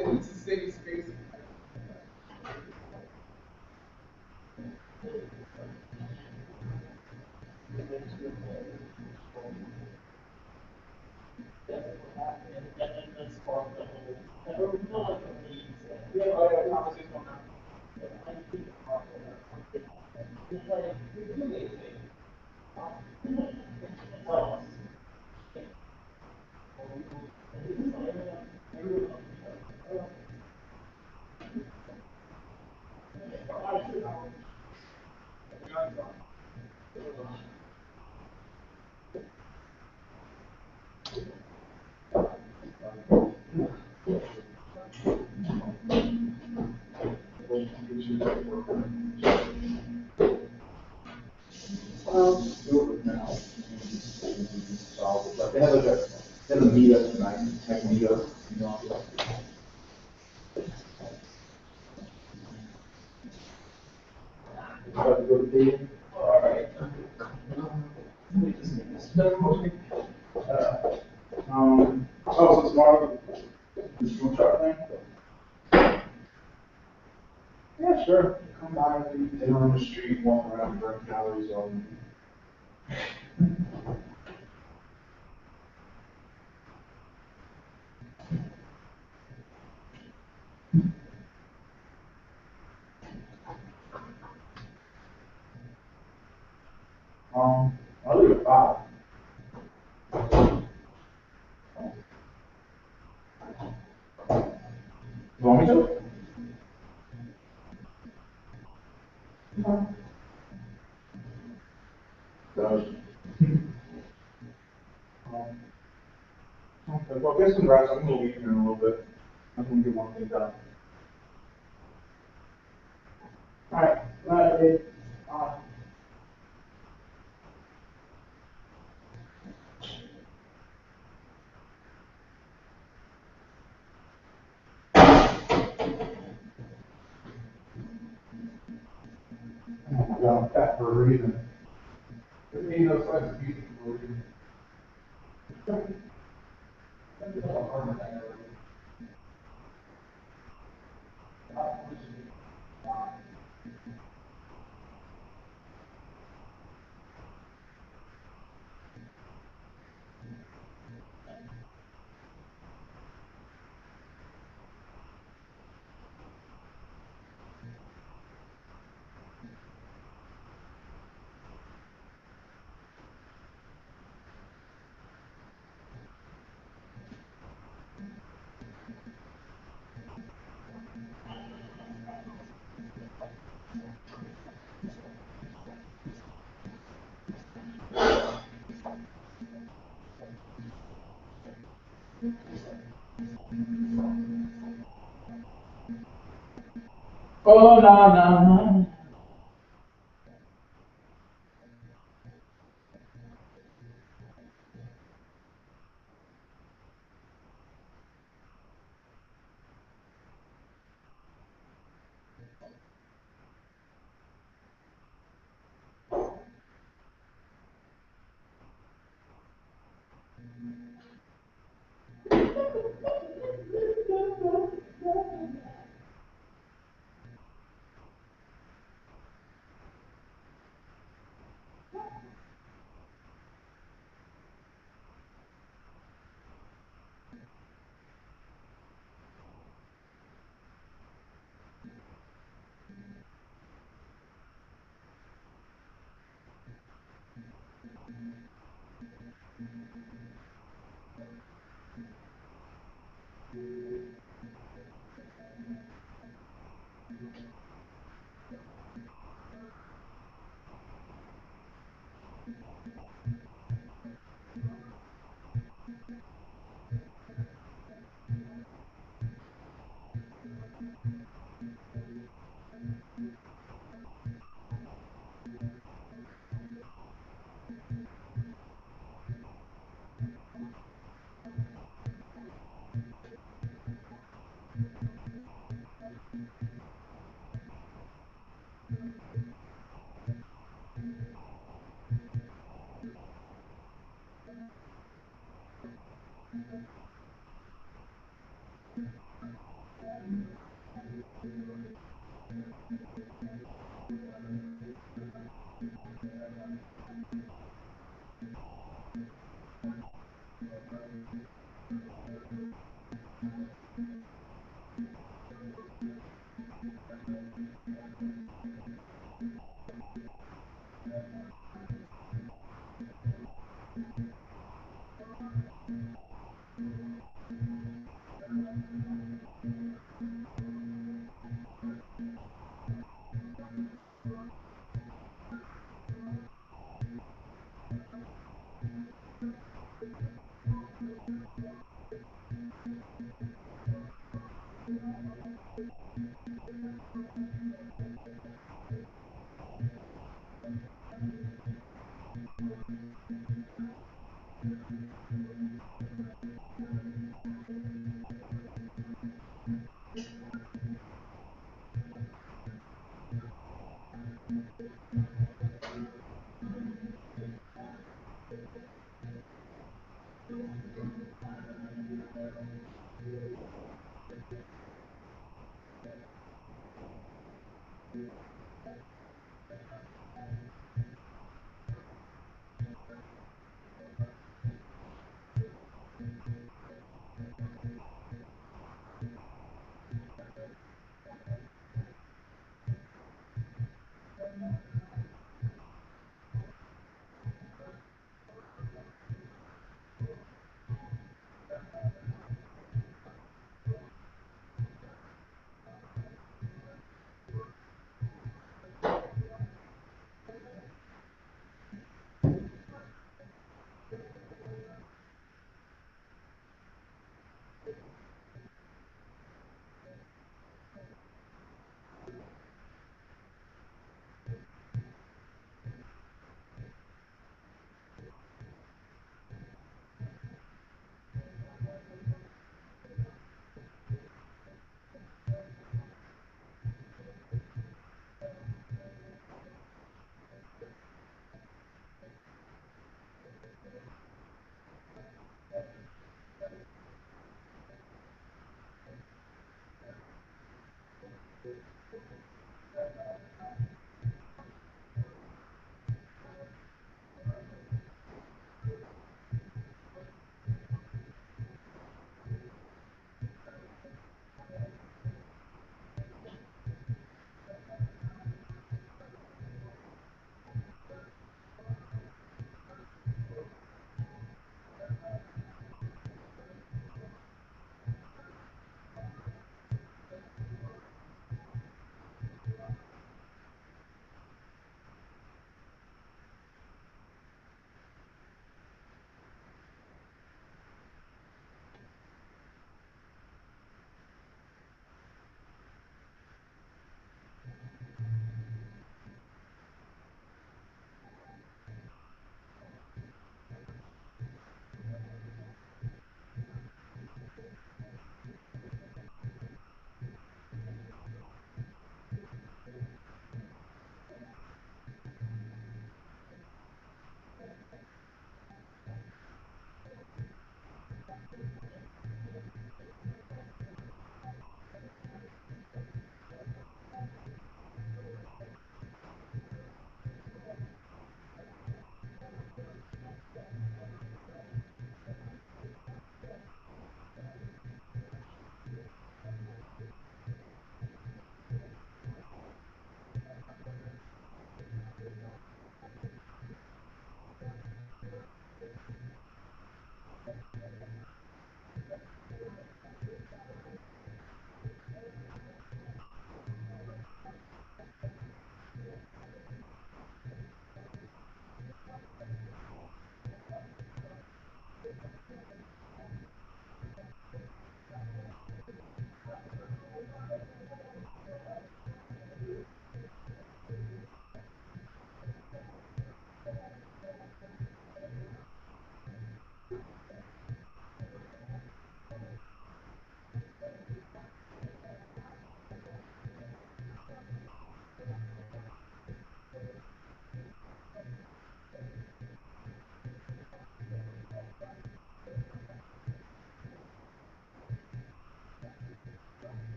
It's the same space. Like they have a meetup tonight, tech meetup, you know. About to go to bed. All right. Oh, so tomorrow, the school truck thing? Yeah, sure. Come by, eat dinner on the street, walk around, burn calories on. I'll leave at 5. You want me to? Does. Okay, well, get some rest. I'm gonna leave here in a little bit. I'm gonna get one thing done. All right. Bye. Well, that for a reason. There ain't no signs of music for a reason. Oh, no, no, no.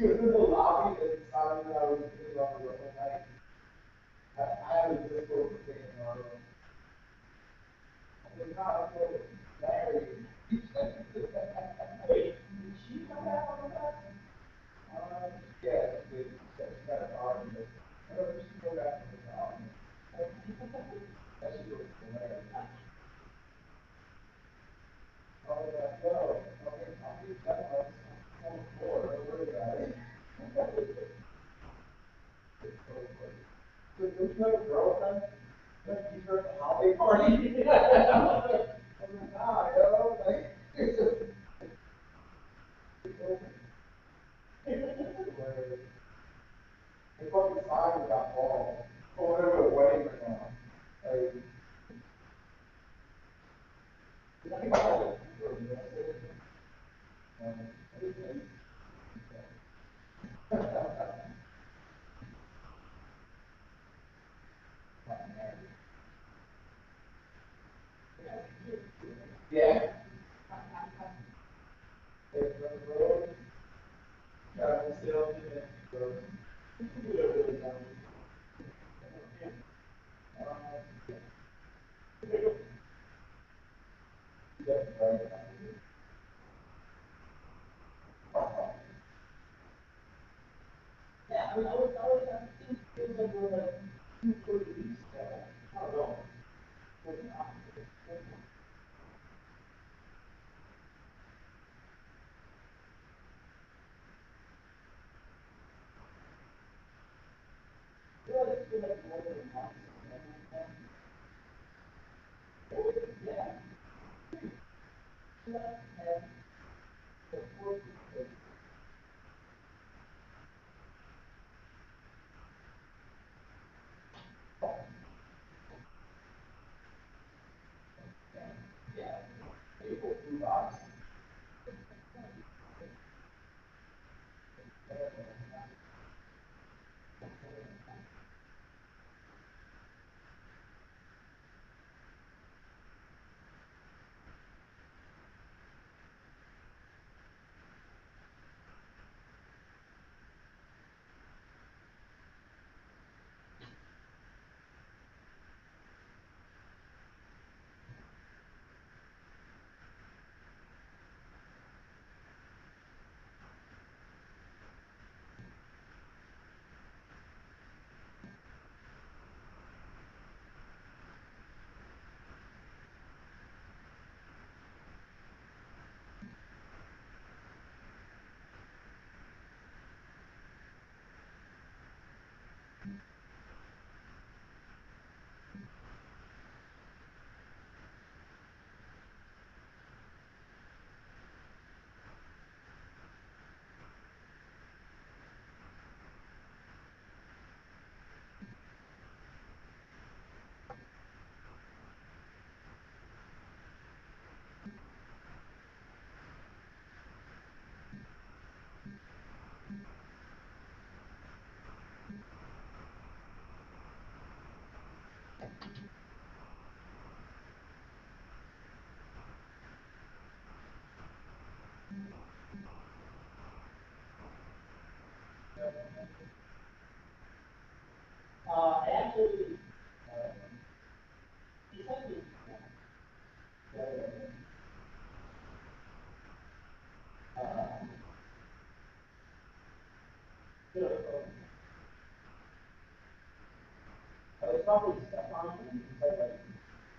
She was in the lobby and decided that I was in the room. Like, I had a difficult thing in our room. I said, no, I told her, Larry. Wait, did she come back on the bus? Yeah, she did. She got an argument. No, she go back on the argument. That shit was hilarious. I was like, yo, I'll be that much on the floor. Don't worry about it. So, don't you have a girlfriend? Like, you her at the holiday party? I was like, nah, yo. Like, it's just. The fucking sign got bald. Or whatever the wedding went on. Like, I think I had a fever, you yeah. It's the road. I'm still in it. Yeah, I mean, I think it was like, we're like, 2 weeks ago. I don't know. Actually, he sent me. I was talking to Stefan, and he said, like,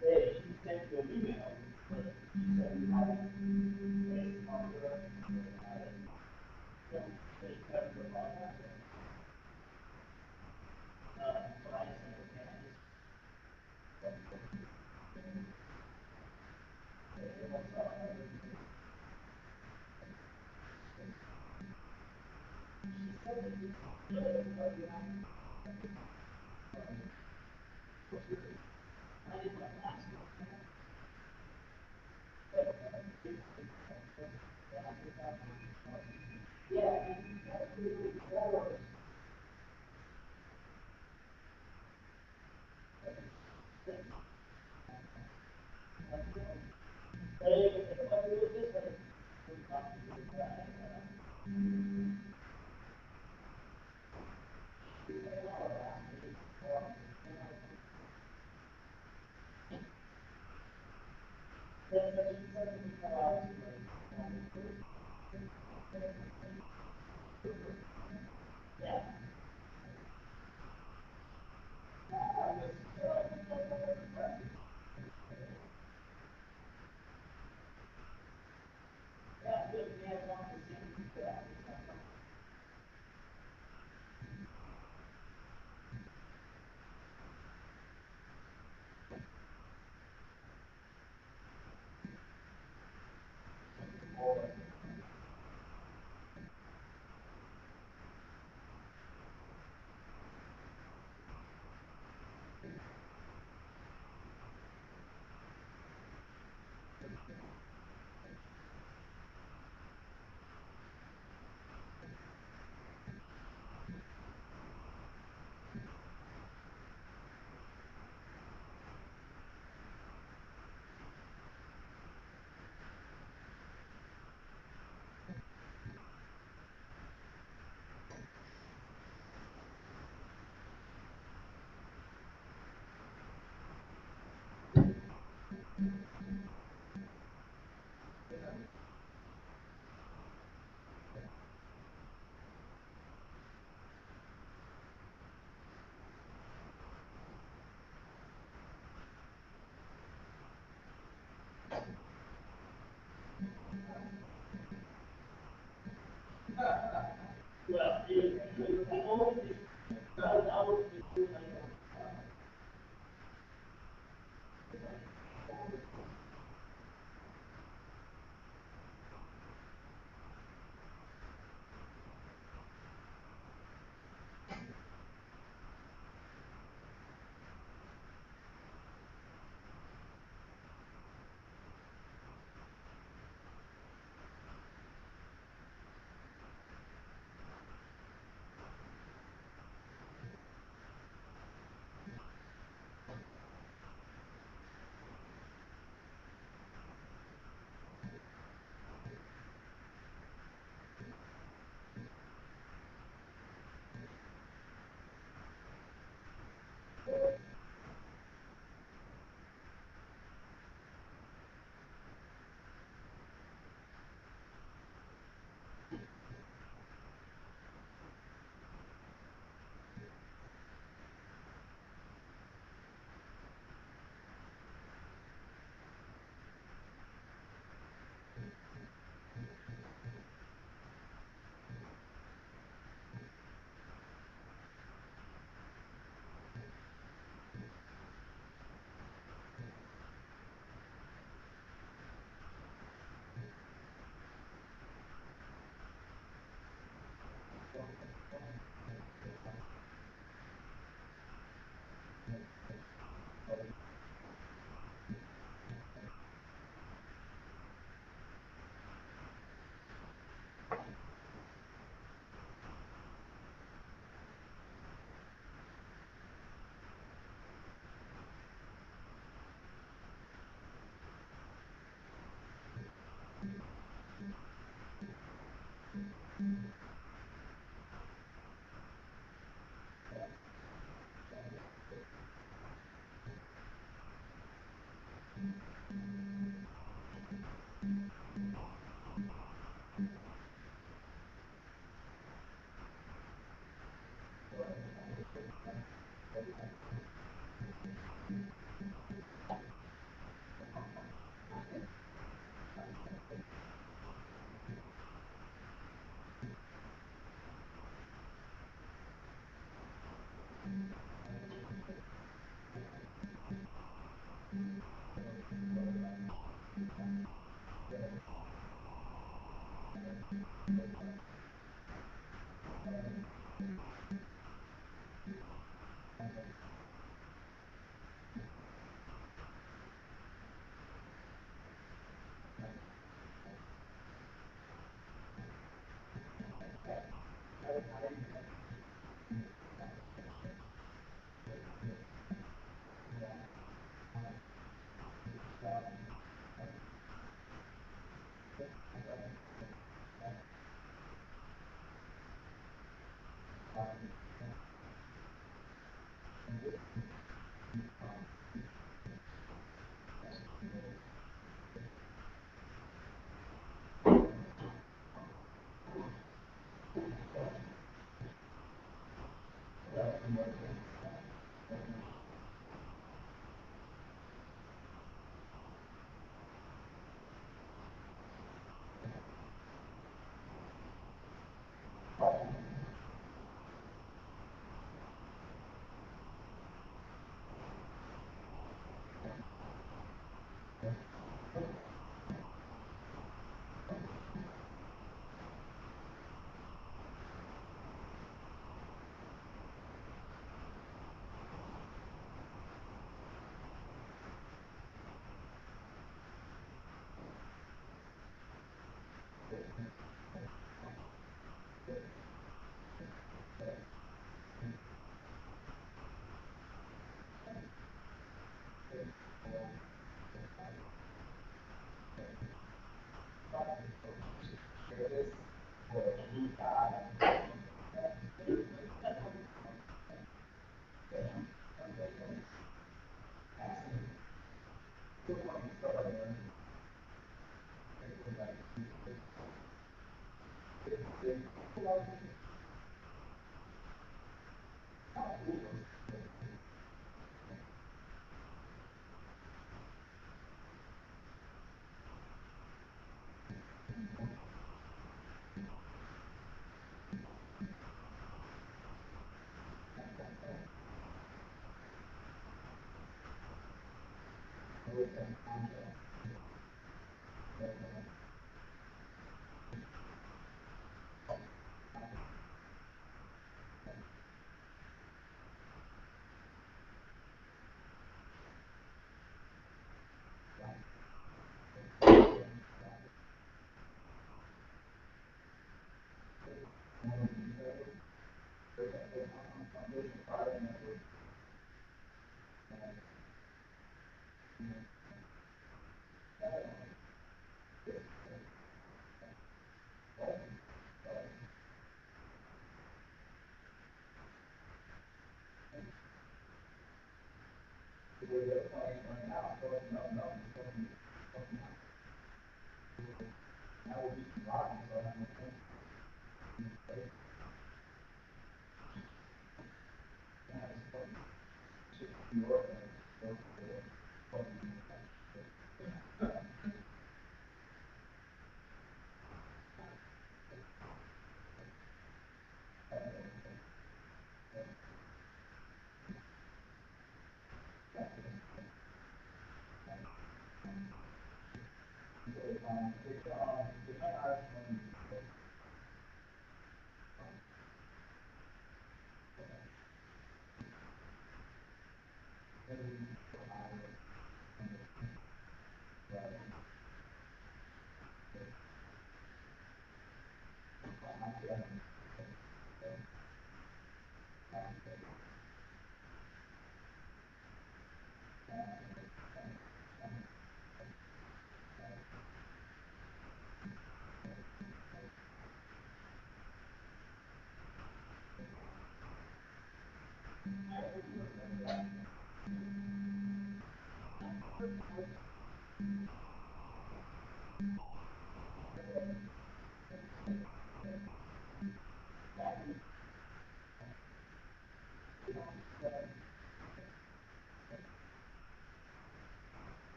hey, he sent you an email, but he said you haven't made contact.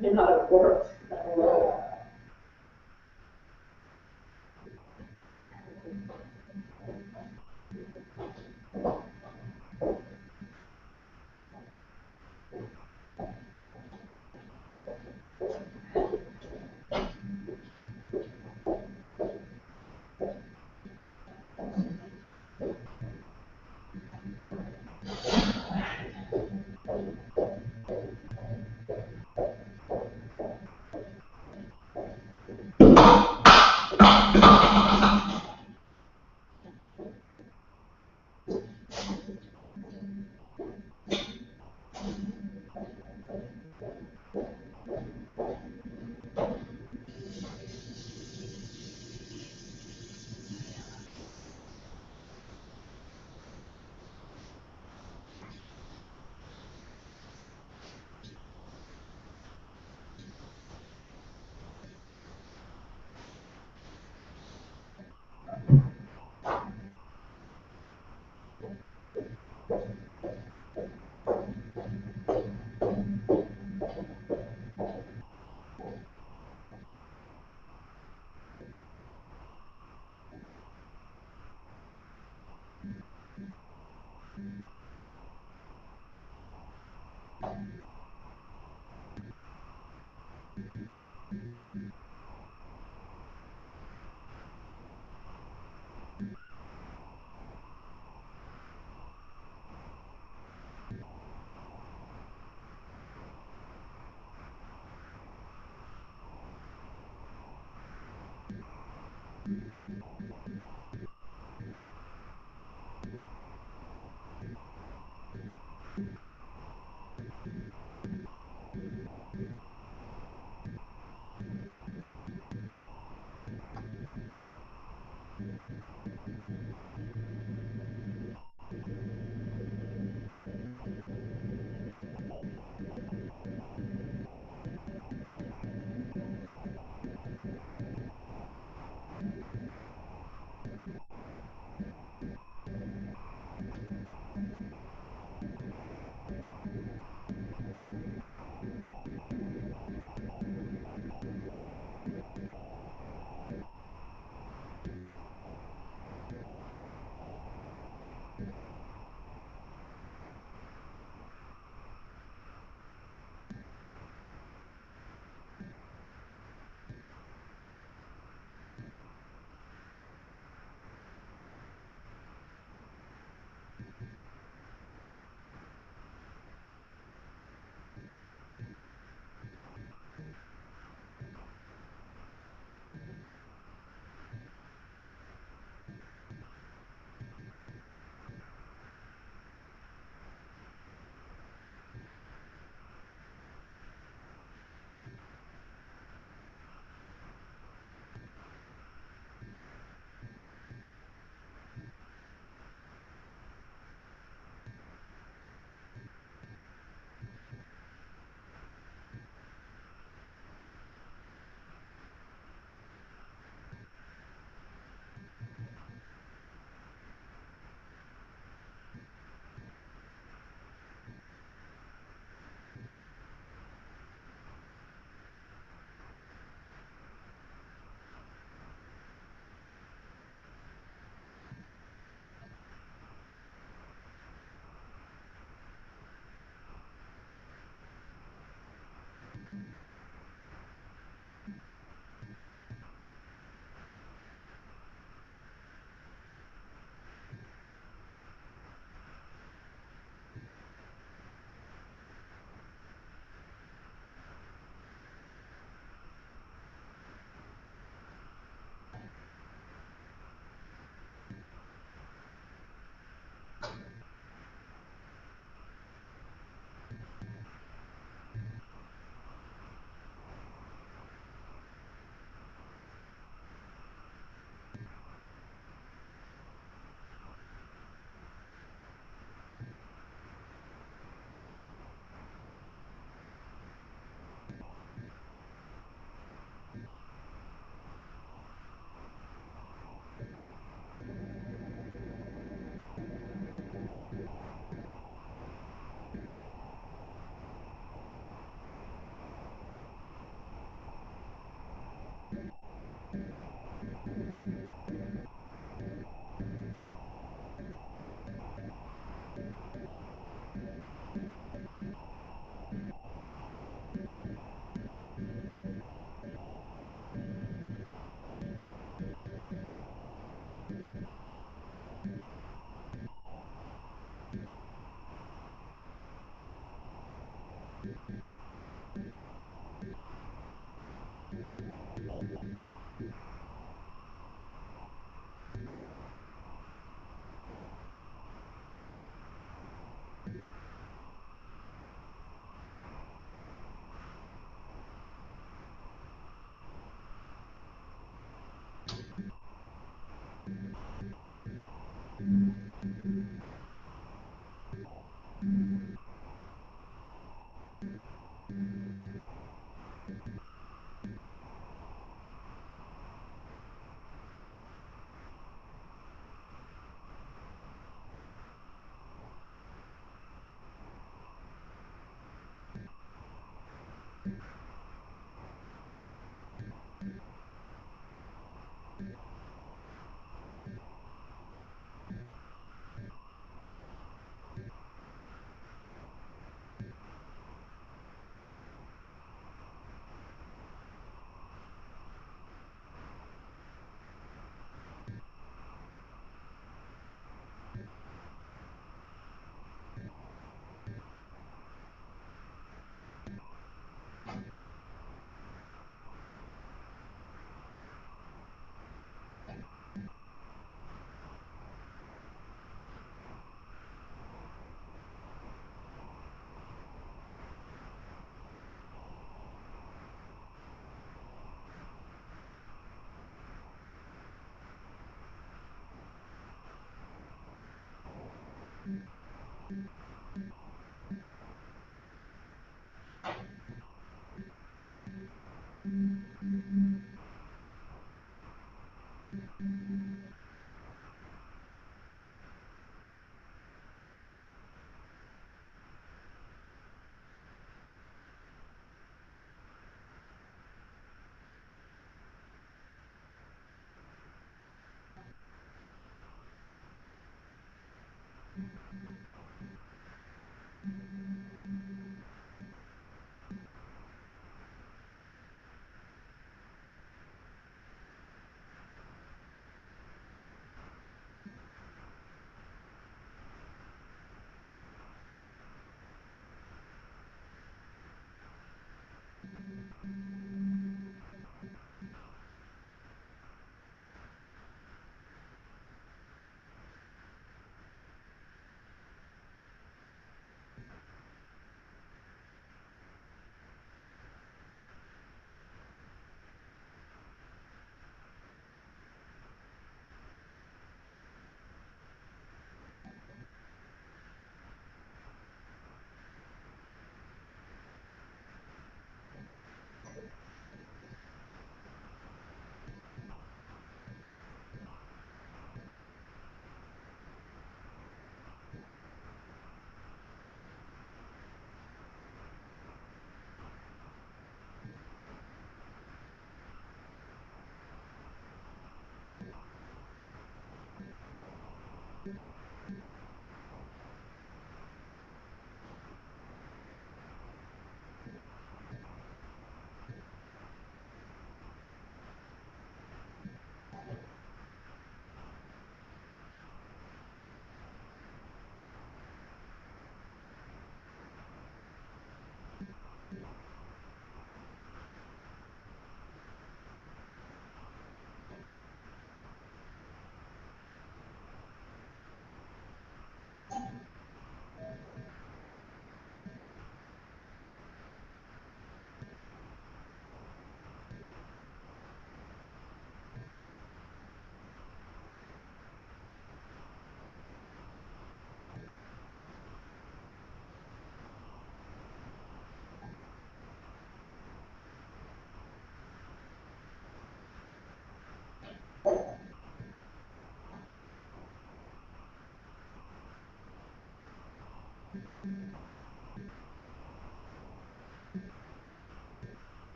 You're not at work.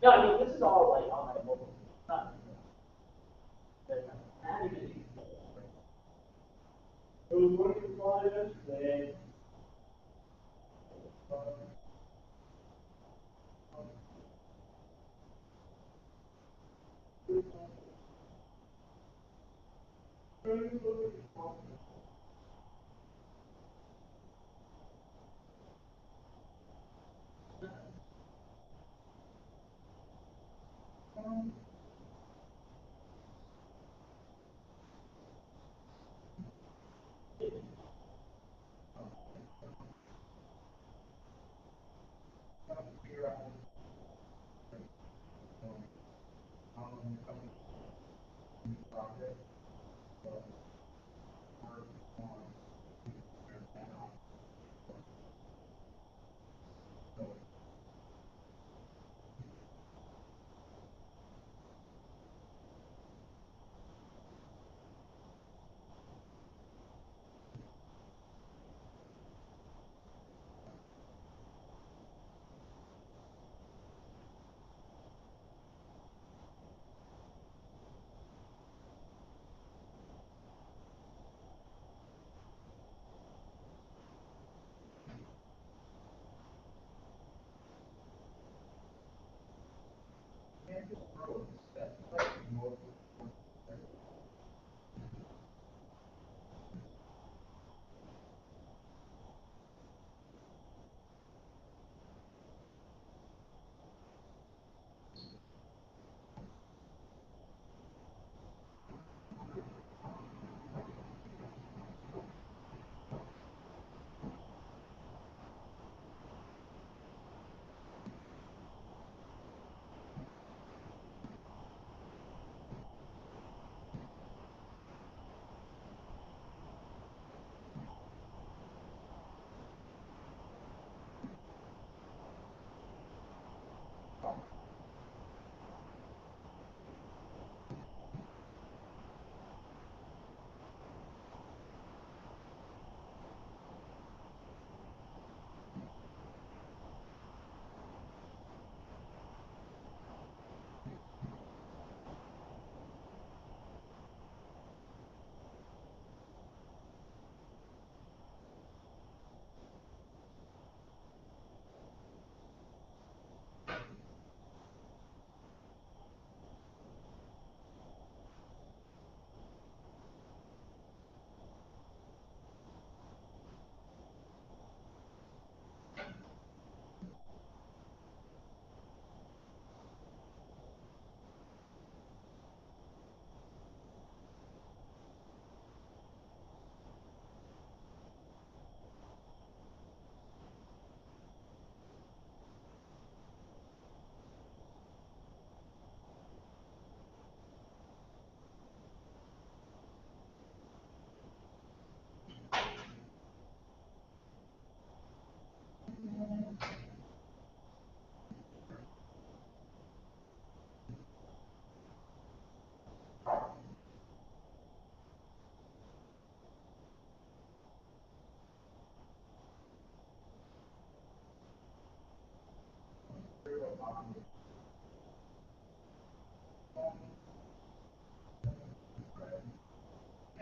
No, I mean, this is all like on my mobile. Not it was working for yesterday.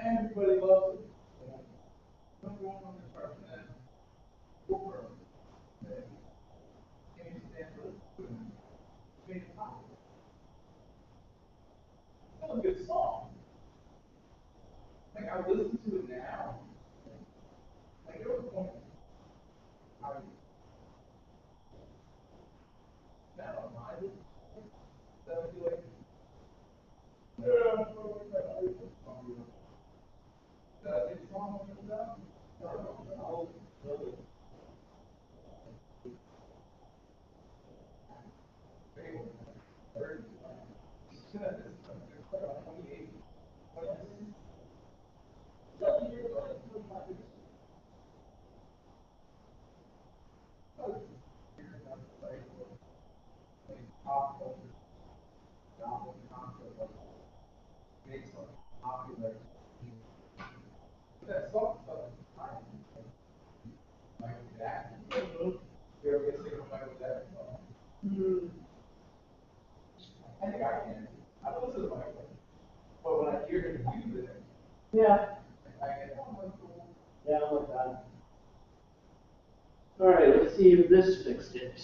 Everybody loves it. What's wrong with this person? Can't stand for it. Make it pop. That's a good song. Like, I listen to it now. Like, there was a point. Now, I listen to it. That would be like, that song like that. You ever get sick of Michael Jackson song? I think I can. I don't listen to Michael. But when I hear him use it, yeah. I get, oh, that's cool. Yeah, I like that. All right, let's see if this fixed it.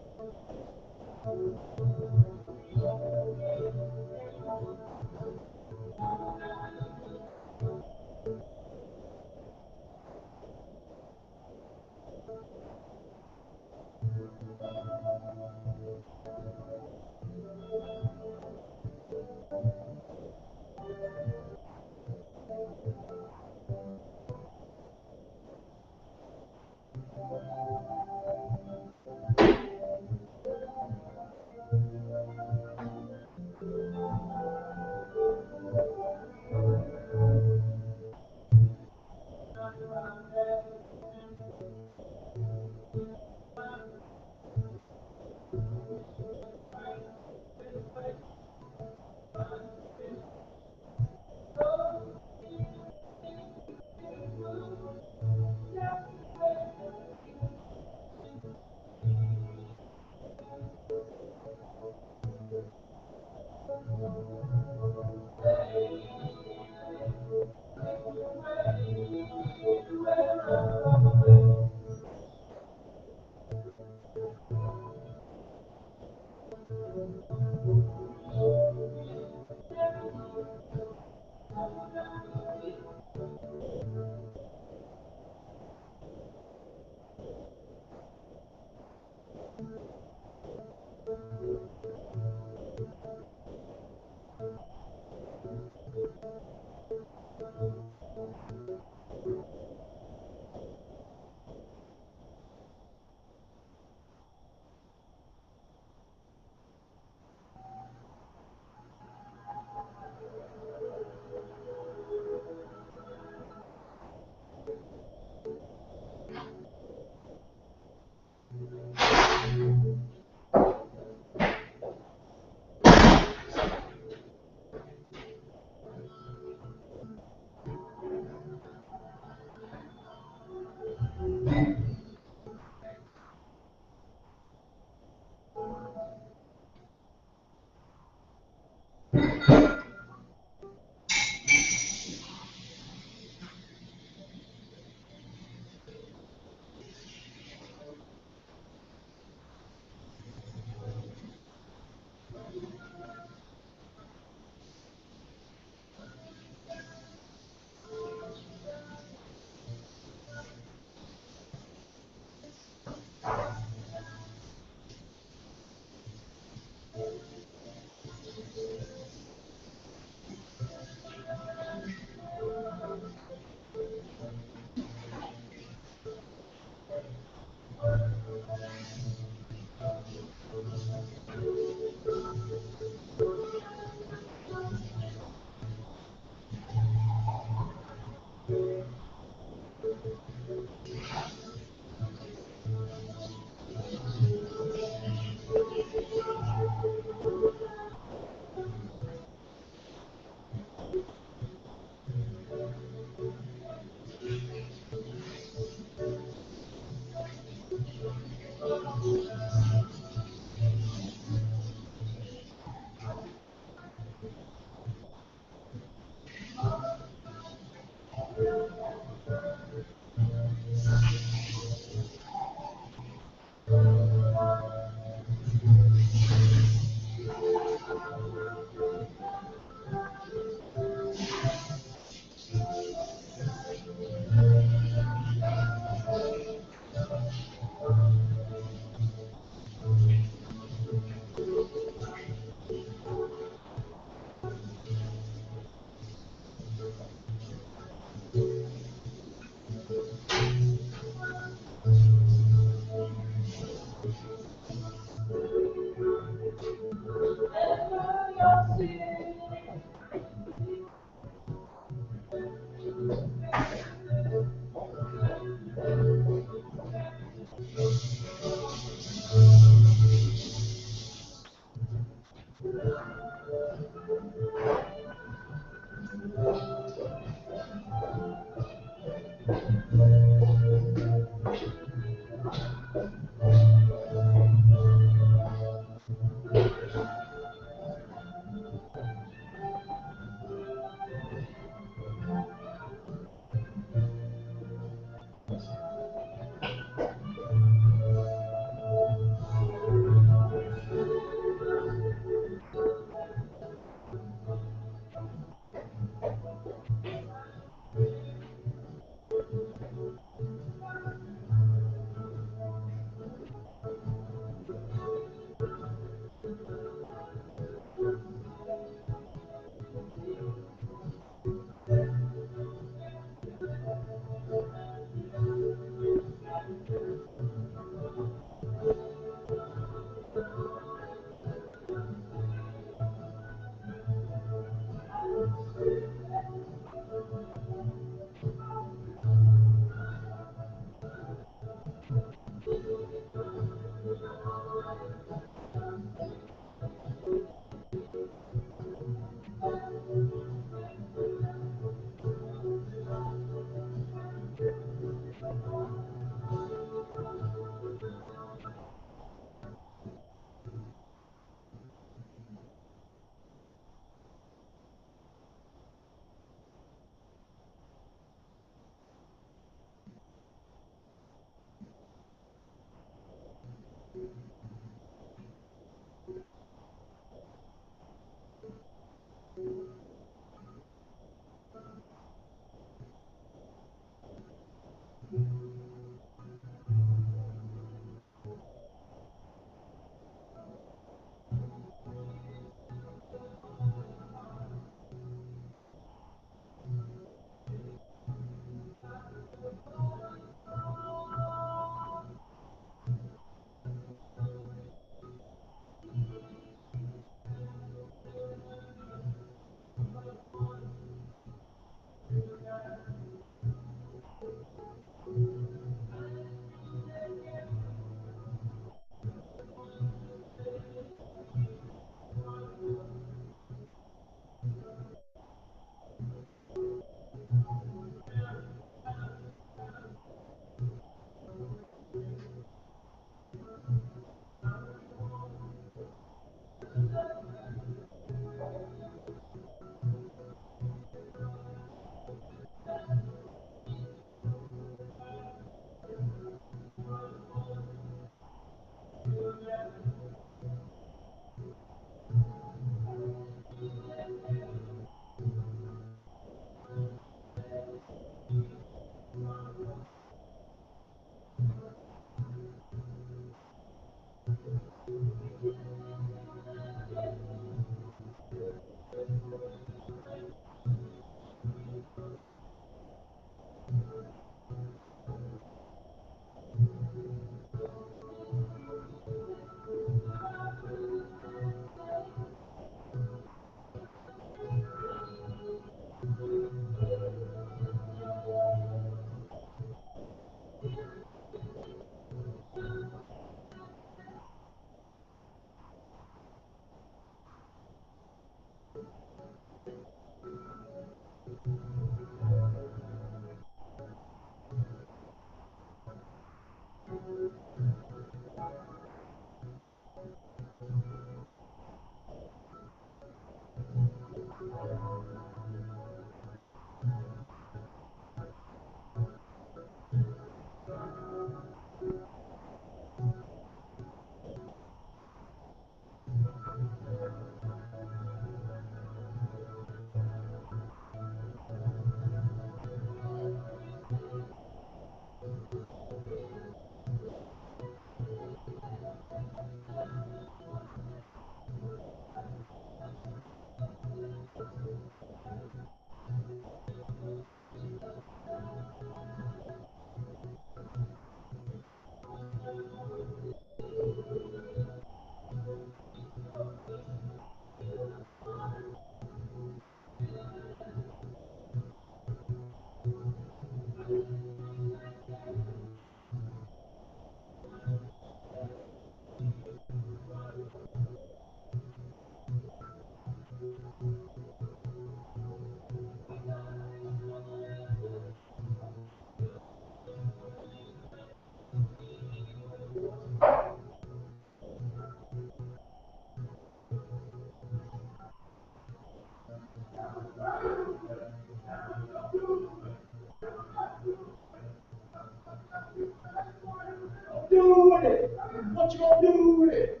with it? What you gonna do with it?